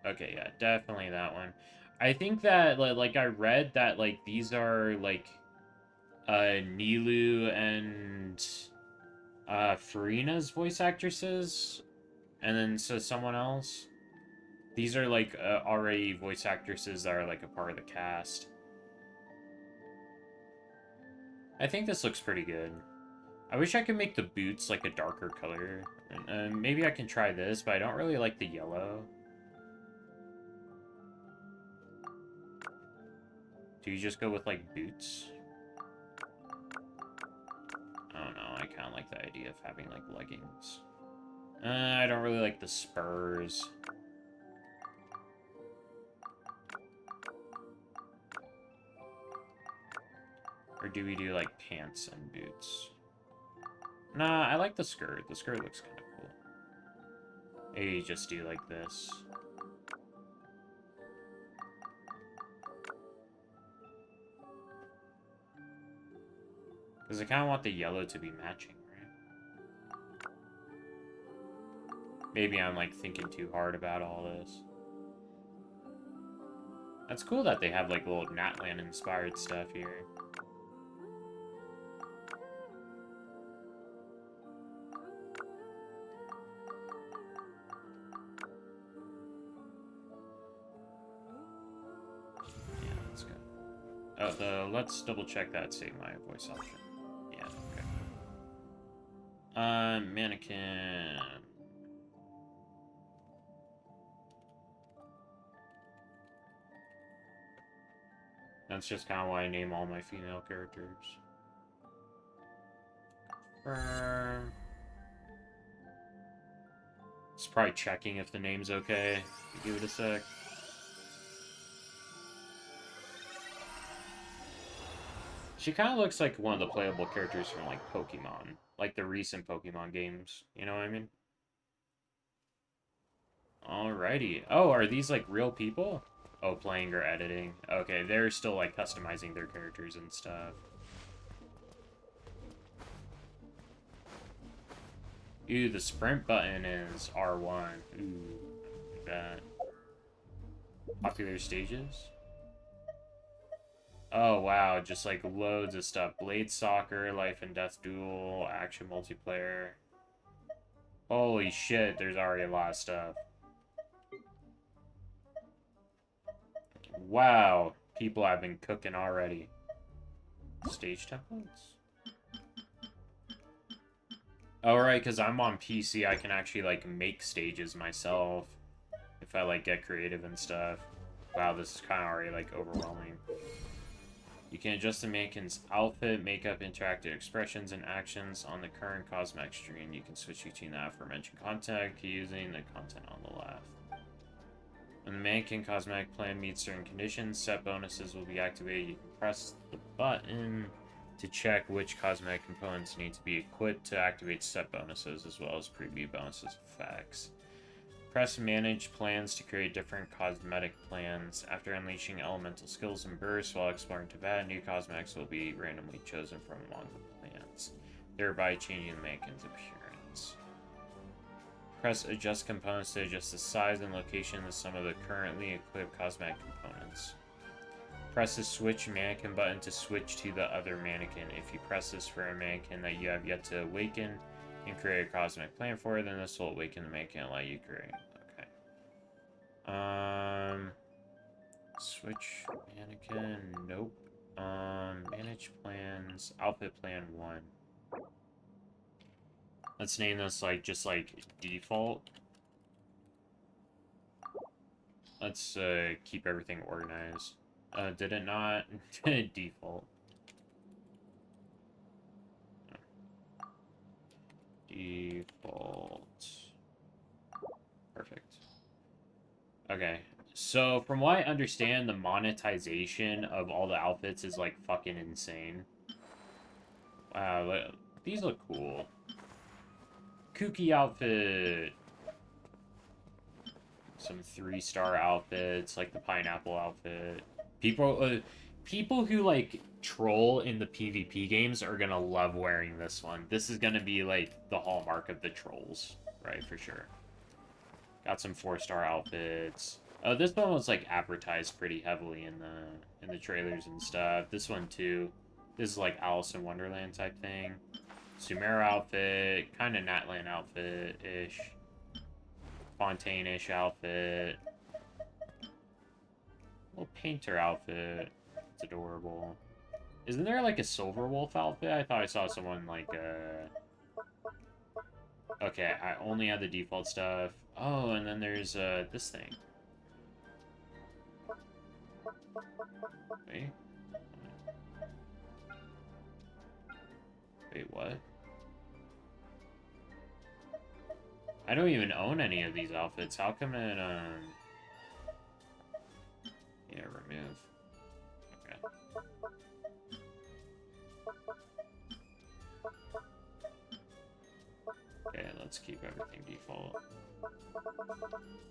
Okay, yeah, definitely that one. I think that like I read that like these are like Nilu and Farina's voice actresses, and then so someone else. These are like already voice actresses that are like a part of the cast. I think this looks pretty good. I wish I could make the boots like a darker color. And maybe I can try this, but I don't really like the yellow. Do you just go with like boots? I don't know, I kind of like the idea of having like leggings. I don't really like the spurs. Or do we do like pants and boots? Nah, I like the skirt. The skirt looks kind of cool. Maybe just do like this. Because I kind of want the yellow to be matching, right? Maybe I'm like thinking too hard about all this. That's cool that they have like little Natlan inspired stuff here. Oh, let's double check that, save my voice option. Yeah, okay. Mannequin. That's just kind of why I name all my female characters. It's probably checking if the name's okay. Give it a sec. She kind of looks like one of the playable characters from, like, Pokemon. Like, the recent Pokemon games. You know what I mean? Alrighty. Oh, are these, like, real people? Oh, playing or editing. Okay, they're still, like, customizing their characters and stuff. Ooh, the sprint button is R1. Ooh, that. Popular stages? Oh, wow, just like loads of stuff. Blade Soccer, Life and Death Duel, Action Multiplayer. Holy shit, there's already a lot of stuff. Wow, people have been cooking already. Stage templates? Oh, right, because I'm on PC, I can actually, like, make stages myself. If I, like, get creative and stuff. Wow, this is kind of already, like, overwhelming. You can adjust the mannequin's outfit, makeup, interactive expressions, and actions on the current cosmetic screen. You can switch between the aforementioned content using the content on the left. When the mannequin cosmetic plan meets certain conditions, set bonuses will be activated. You can press the button to check which cosmetic components need to be equipped to activate set bonuses, as well as preview bonuses effects. Press Manage Plans to create different cosmetic plans. After unleashing elemental skills and bursts while exploring Tibet, new cosmetics will be randomly chosen from among the plans, thereby changing the mannequin's appearance. Press Adjust Components to adjust the size and location of some of the currently equipped cosmetic components. Press the Switch Mannequin button to switch to the other mannequin. If you press this for a mannequin that you have yet to awaken and create a cosmetic plan for, then this will awaken the mannequin and allow you to create. Okay. Switch mannequin, nope. Manage plans, outfit plan 1. Let's name this like just like default. Let's keep everything organized. Did it not? Default. Default. Perfect. Okay. So, from what I understand, the monetization of all the outfits is, like, fucking insane. Wow, these look cool. Kooky outfit. Some 3-star outfits, like the pineapple outfit. People who, like, troll in the PvP games are gonna love wearing this one. This is gonna be, like, the hallmark of the trolls, right, for sure. Got some 4-star outfits. Oh, this one was, like, advertised pretty heavily in the trailers and stuff. This one, too. This is, like, Alice in Wonderland type thing. Sumeru outfit. Kind of Natlan outfit-ish. Fontaine-ish outfit. Little painter outfit. It's adorable. Isn't there like a silver wolf outfit? I thought I saw someone like okay, I only have the default stuff. Oh, and then there's this thing. Wait. Wait, what? I don't even own any of these outfits. How come it yeah, remove. Okay. Okay, let's keep everything default.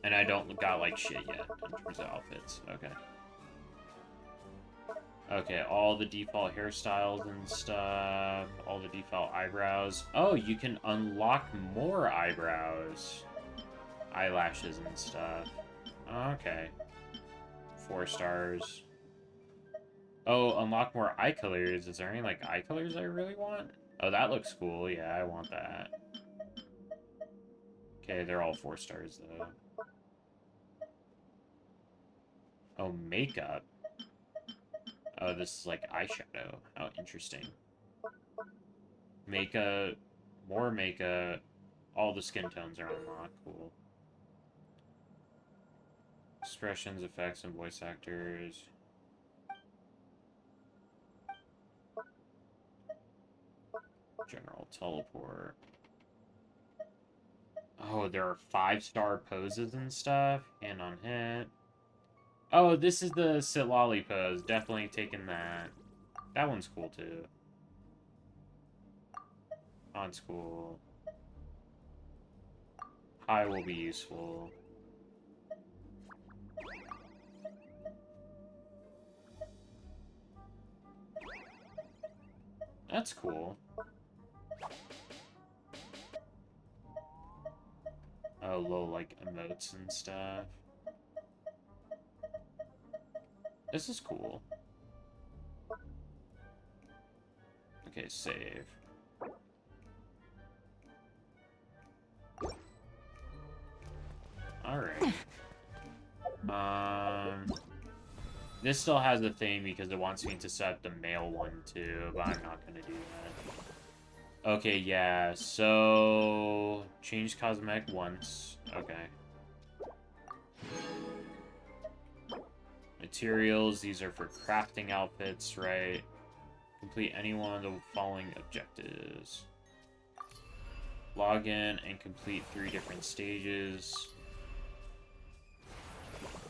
And I don't got like shit yet in terms of outfits. Okay. Okay, all the default hairstyles and stuff. All the default eyebrows. Oh, you can unlock more eyebrows. Eyelashes and stuff. Okay. 4 stars. Oh, unlock more eye colors. Is there any, like, eye colors I really want? Oh, that looks cool. Yeah, I want that. Okay, they're all 4 stars, though. Oh, makeup. Oh, this is, like, eyeshadow. How interesting. Makeup. More makeup. All the skin tones are unlocked. Cool. Expressions, effects, and voice actors. General teleport. Oh, there are 5-star poses and stuff. Hand on hit. Oh, this is the sit lolly pose. Definitely taking that. That one's cool too. One's cool. High will be useful. That's cool. Oh, little, like, emotes and stuff. This is cool. Okay, save. Alright. This still has a thing because it wants me to set the male one too, but I'm not gonna do that. Okay, yeah, so... change cosmetic once. Okay. Materials, these are for crafting outfits, right? Complete any one of the following objectives. Log in and complete 3 different stages.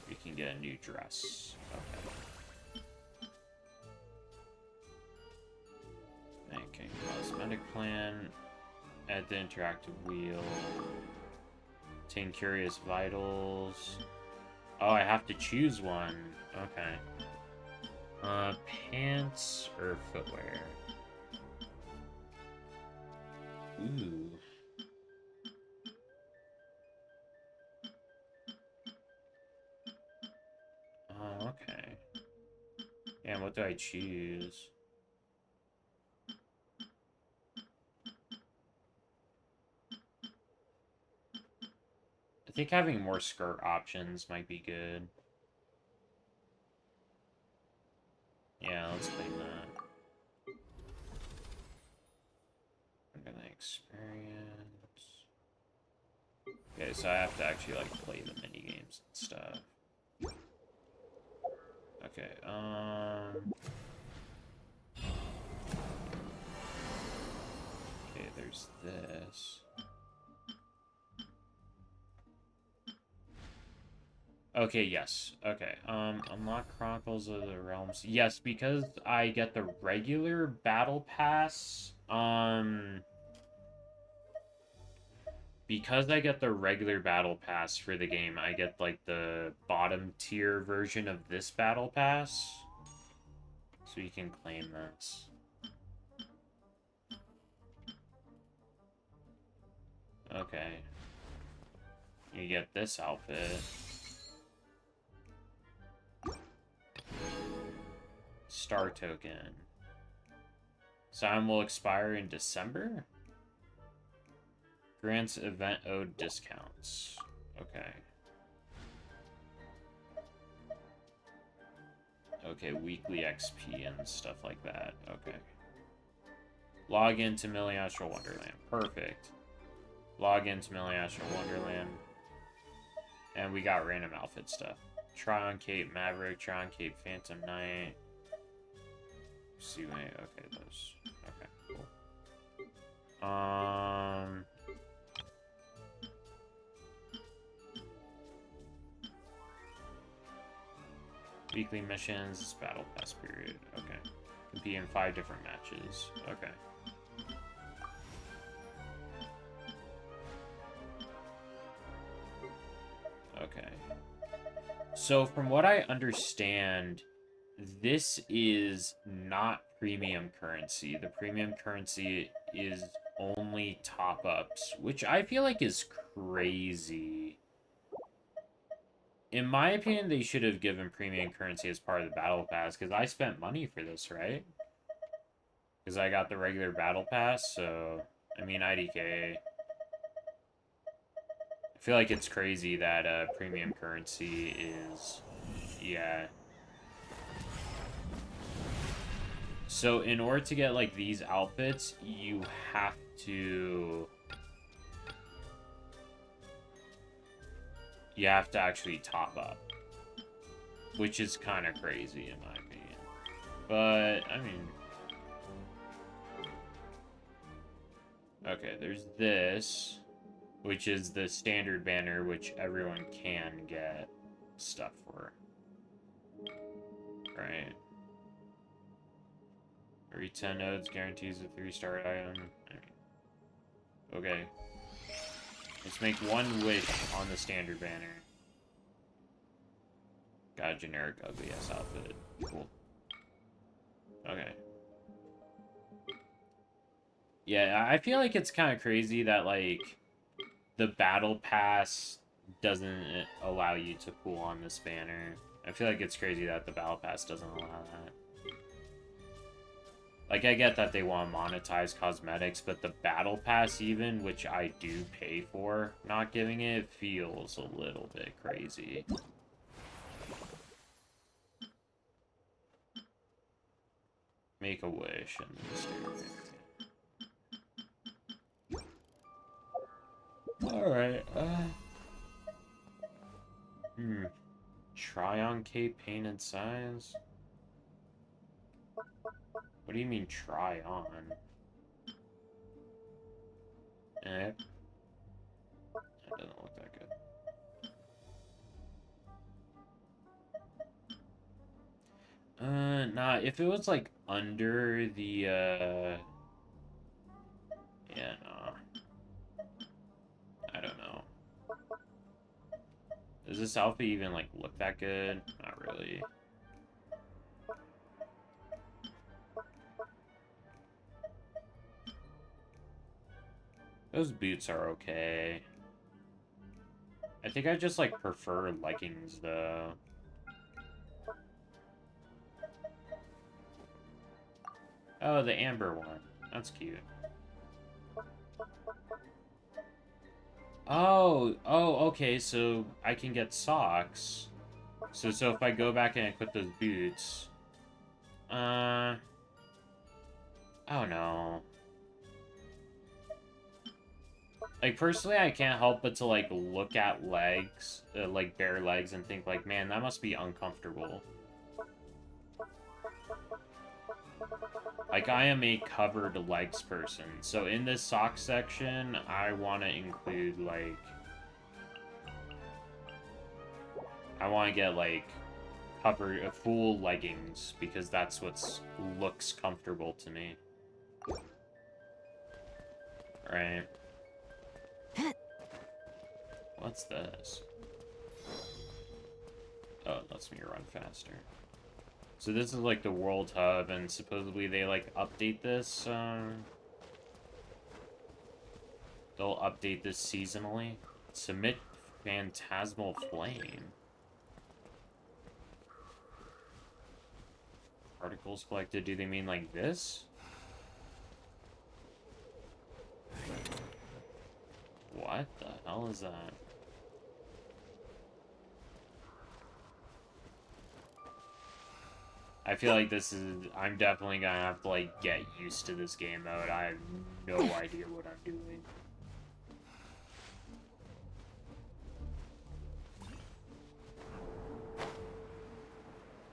We can get a new dress. Okay. Okay, cosmetic plan. Add the interactive wheel. Obtain curious vitals. Oh, I have to choose one. Okay. Pants or footwear? Ooh. Oh, okay. And what do I choose? I think having more skirt options might be good. Yeah, let's claim that. I'm gonna experience. Okay, so I have to actually, like, play the minigames and stuff. Okay, okay, there's this. Okay, yes. Okay, unlock Chronicles of the Realms. Yes, because I get the regular battle pass, because I get the regular battle pass for the game, I get, like, the bottom tier version of this battle pass. So you can claim this. Okay. You get this outfit. Star token. Sign will expire in December? Grants event owed discounts. Okay. Okay, weekly XP and stuff like that. Okay. Log into Million Astral Wonderland. Perfect. Log into Million Astral Wonderland. And we got random outfit stuff. Try on Cape Maverick, try on Cape Phantom Knight. See, wait, okay, those. Okay, cool. Weekly missions, battle pass period. Okay. Compete in 5 different matches. Okay. Okay. So from what I understand, this is not premium currency. The premium currency is only top-ups, which I feel like is crazy. In my opinion, they should have given premium currency as part of the battle pass, because I spent money for this, right? Because I got the regular battle pass, so... I mean, IDK... I feel like it's crazy that premium currency is... Yeah. So in order to get, like, these outfits, you have to... You have to actually top up. Which is kind of crazy, in my opinion. But, I mean... Okay, there's this... Which is the standard banner, which everyone can get stuff for. Right. Every 10 nodes guarantees a 3-star item. Okay. Let's make one wish on the standard banner. Got a generic ugly-ass outfit. Cool. Okay. Yeah, I feel like it's kind of crazy that, like... The battle pass doesn't allow you to pull on this banner. I feel like it's crazy that the battle pass doesn't allow that. Like, I get that they want to monetize cosmetics, but the battle pass even, which I do pay for, not giving it, feels a little bit crazy. Make a wish and then Alright, Try on Cape Painted Size? What do you mean, try on? That doesn't look that good. Nah, if it was, like, under the, yeah, nah. I don't know. Does this outfit even, like, look that good? Not really. Those boots are okay. I think I just, like, prefer leggings, though. Oh, the amber one. That's cute. Oh, okay, so I can get socks. So if I go back and equip those boots... I don't know. Like, personally, I can't help but to, like, look at legs, like, bare legs, and think, like, man, that must be uncomfortable. Like, I am a covered legs person, so in this sock section, I want to include, like... I want to get, like, covered, full leggings, because that's what looks comfortable to me. Right. What's this? Oh, it lets me run faster. So this is like the World Hub, and supposedly they like update this, they'll update this seasonally. Submit Phantasmal Flame. Articles collected, do they mean like this? What the hell is that? I feel like this is... I'm definitely gonna have to, like, get used to this game mode. I have no idea what I'm doing.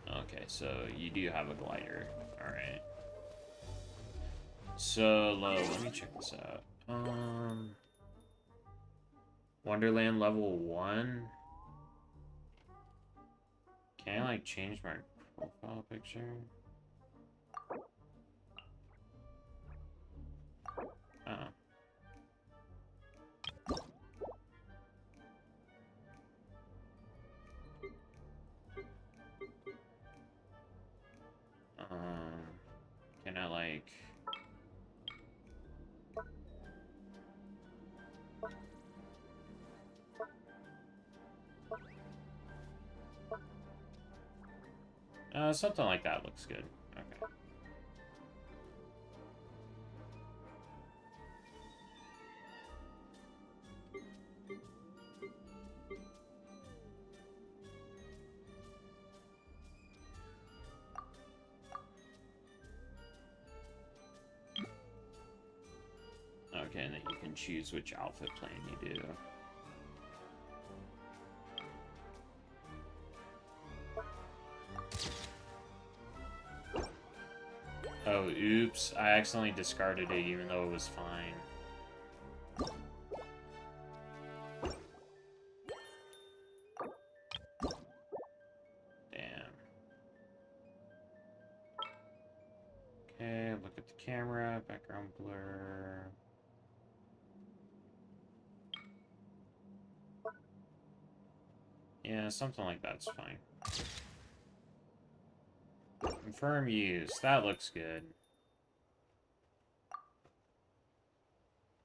Okay, so you do have a glider. Alright. So, let me check this out. Wonderland level 1? Can I, like, change my profile picture? Oh. Can I, like... something like that looks good. Okay. Okay, and then you can choose which outfit plan you do. Oh, oops. I accidentally discarded it even though it was fine. Damn. Okay, look at the camera, background blur. Yeah, something like that's fine. Confirm use. That looks good.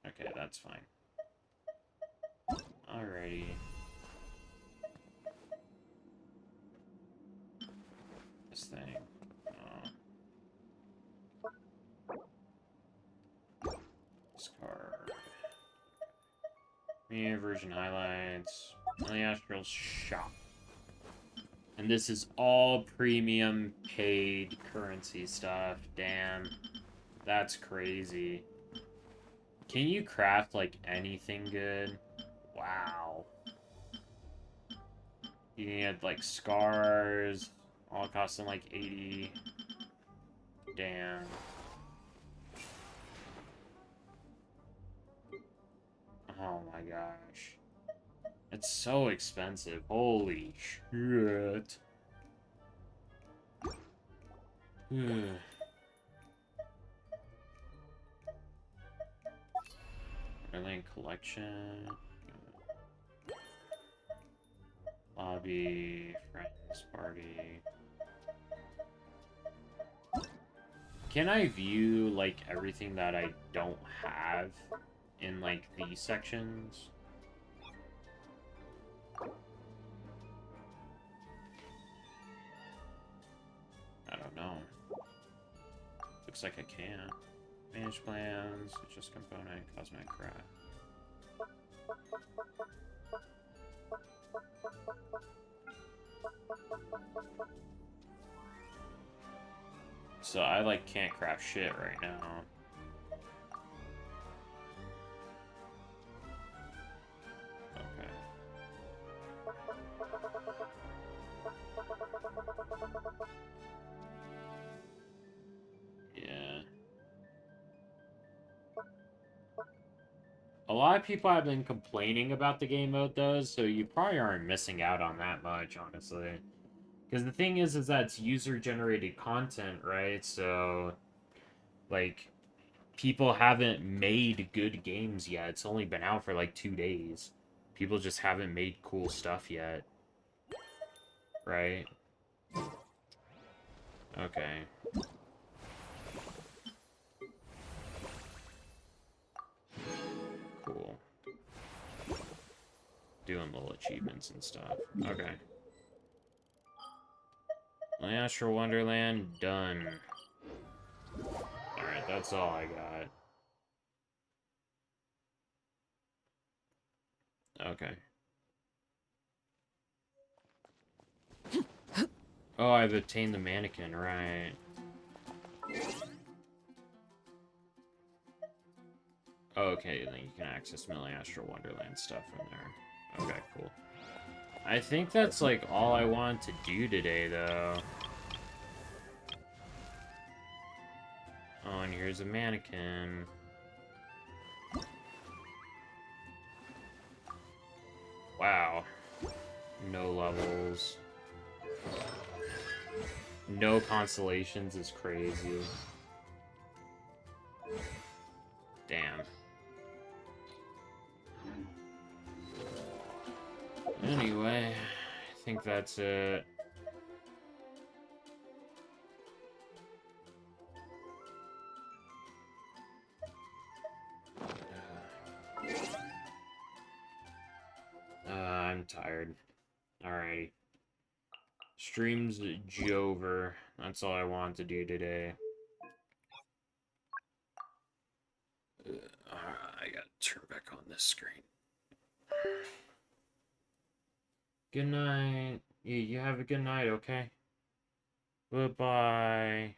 Okay, that's fine. Alrighty. This thing. Discard. New version highlights. The Astral Shop. And this is all premium paid currency stuff. Damn. That's crazy. Can you craft, like, anything good? Wow. You can get, like, scars. All costing, like, 80. Damn. Oh my gosh. It's so expensive. Holy shit. Airline collection. Lobby. Friends party. Can I view, like, everything that I don't have in, like, these sections? I don't know. Looks like I can't. Manage plans, just component, cosmetic craft. So I, like, can't craft shit right now. Okay. Yeah. A lot of people have been complaining about the game mode, though, so you probably aren't missing out on that much, honestly. Because the thing is that it's user-generated content, right? So, like, people haven't made good games yet. It's only been out for, like, 2 days. People just haven't made cool stuff yet. Right? Okay. Cool. Doing little achievements and stuff. Okay. Astral Wonderland, done. Alright, that's all I got. Okay. Oh, I've obtained the mannequin, right. Okay, then you can access Millie Astral Wonderland stuff from there. Okay, cool. I think that's, like, all I wanted to do today, though. Oh, and here's a mannequin. Wow. No levels. No constellations is crazy. Damn. Anyway, I think that's it. I'm tired. Alrighty. Stream's Jover. That's all I wanted to do today. I gotta turn back on this screen. Good night. You have a good night, okay? Goodbye.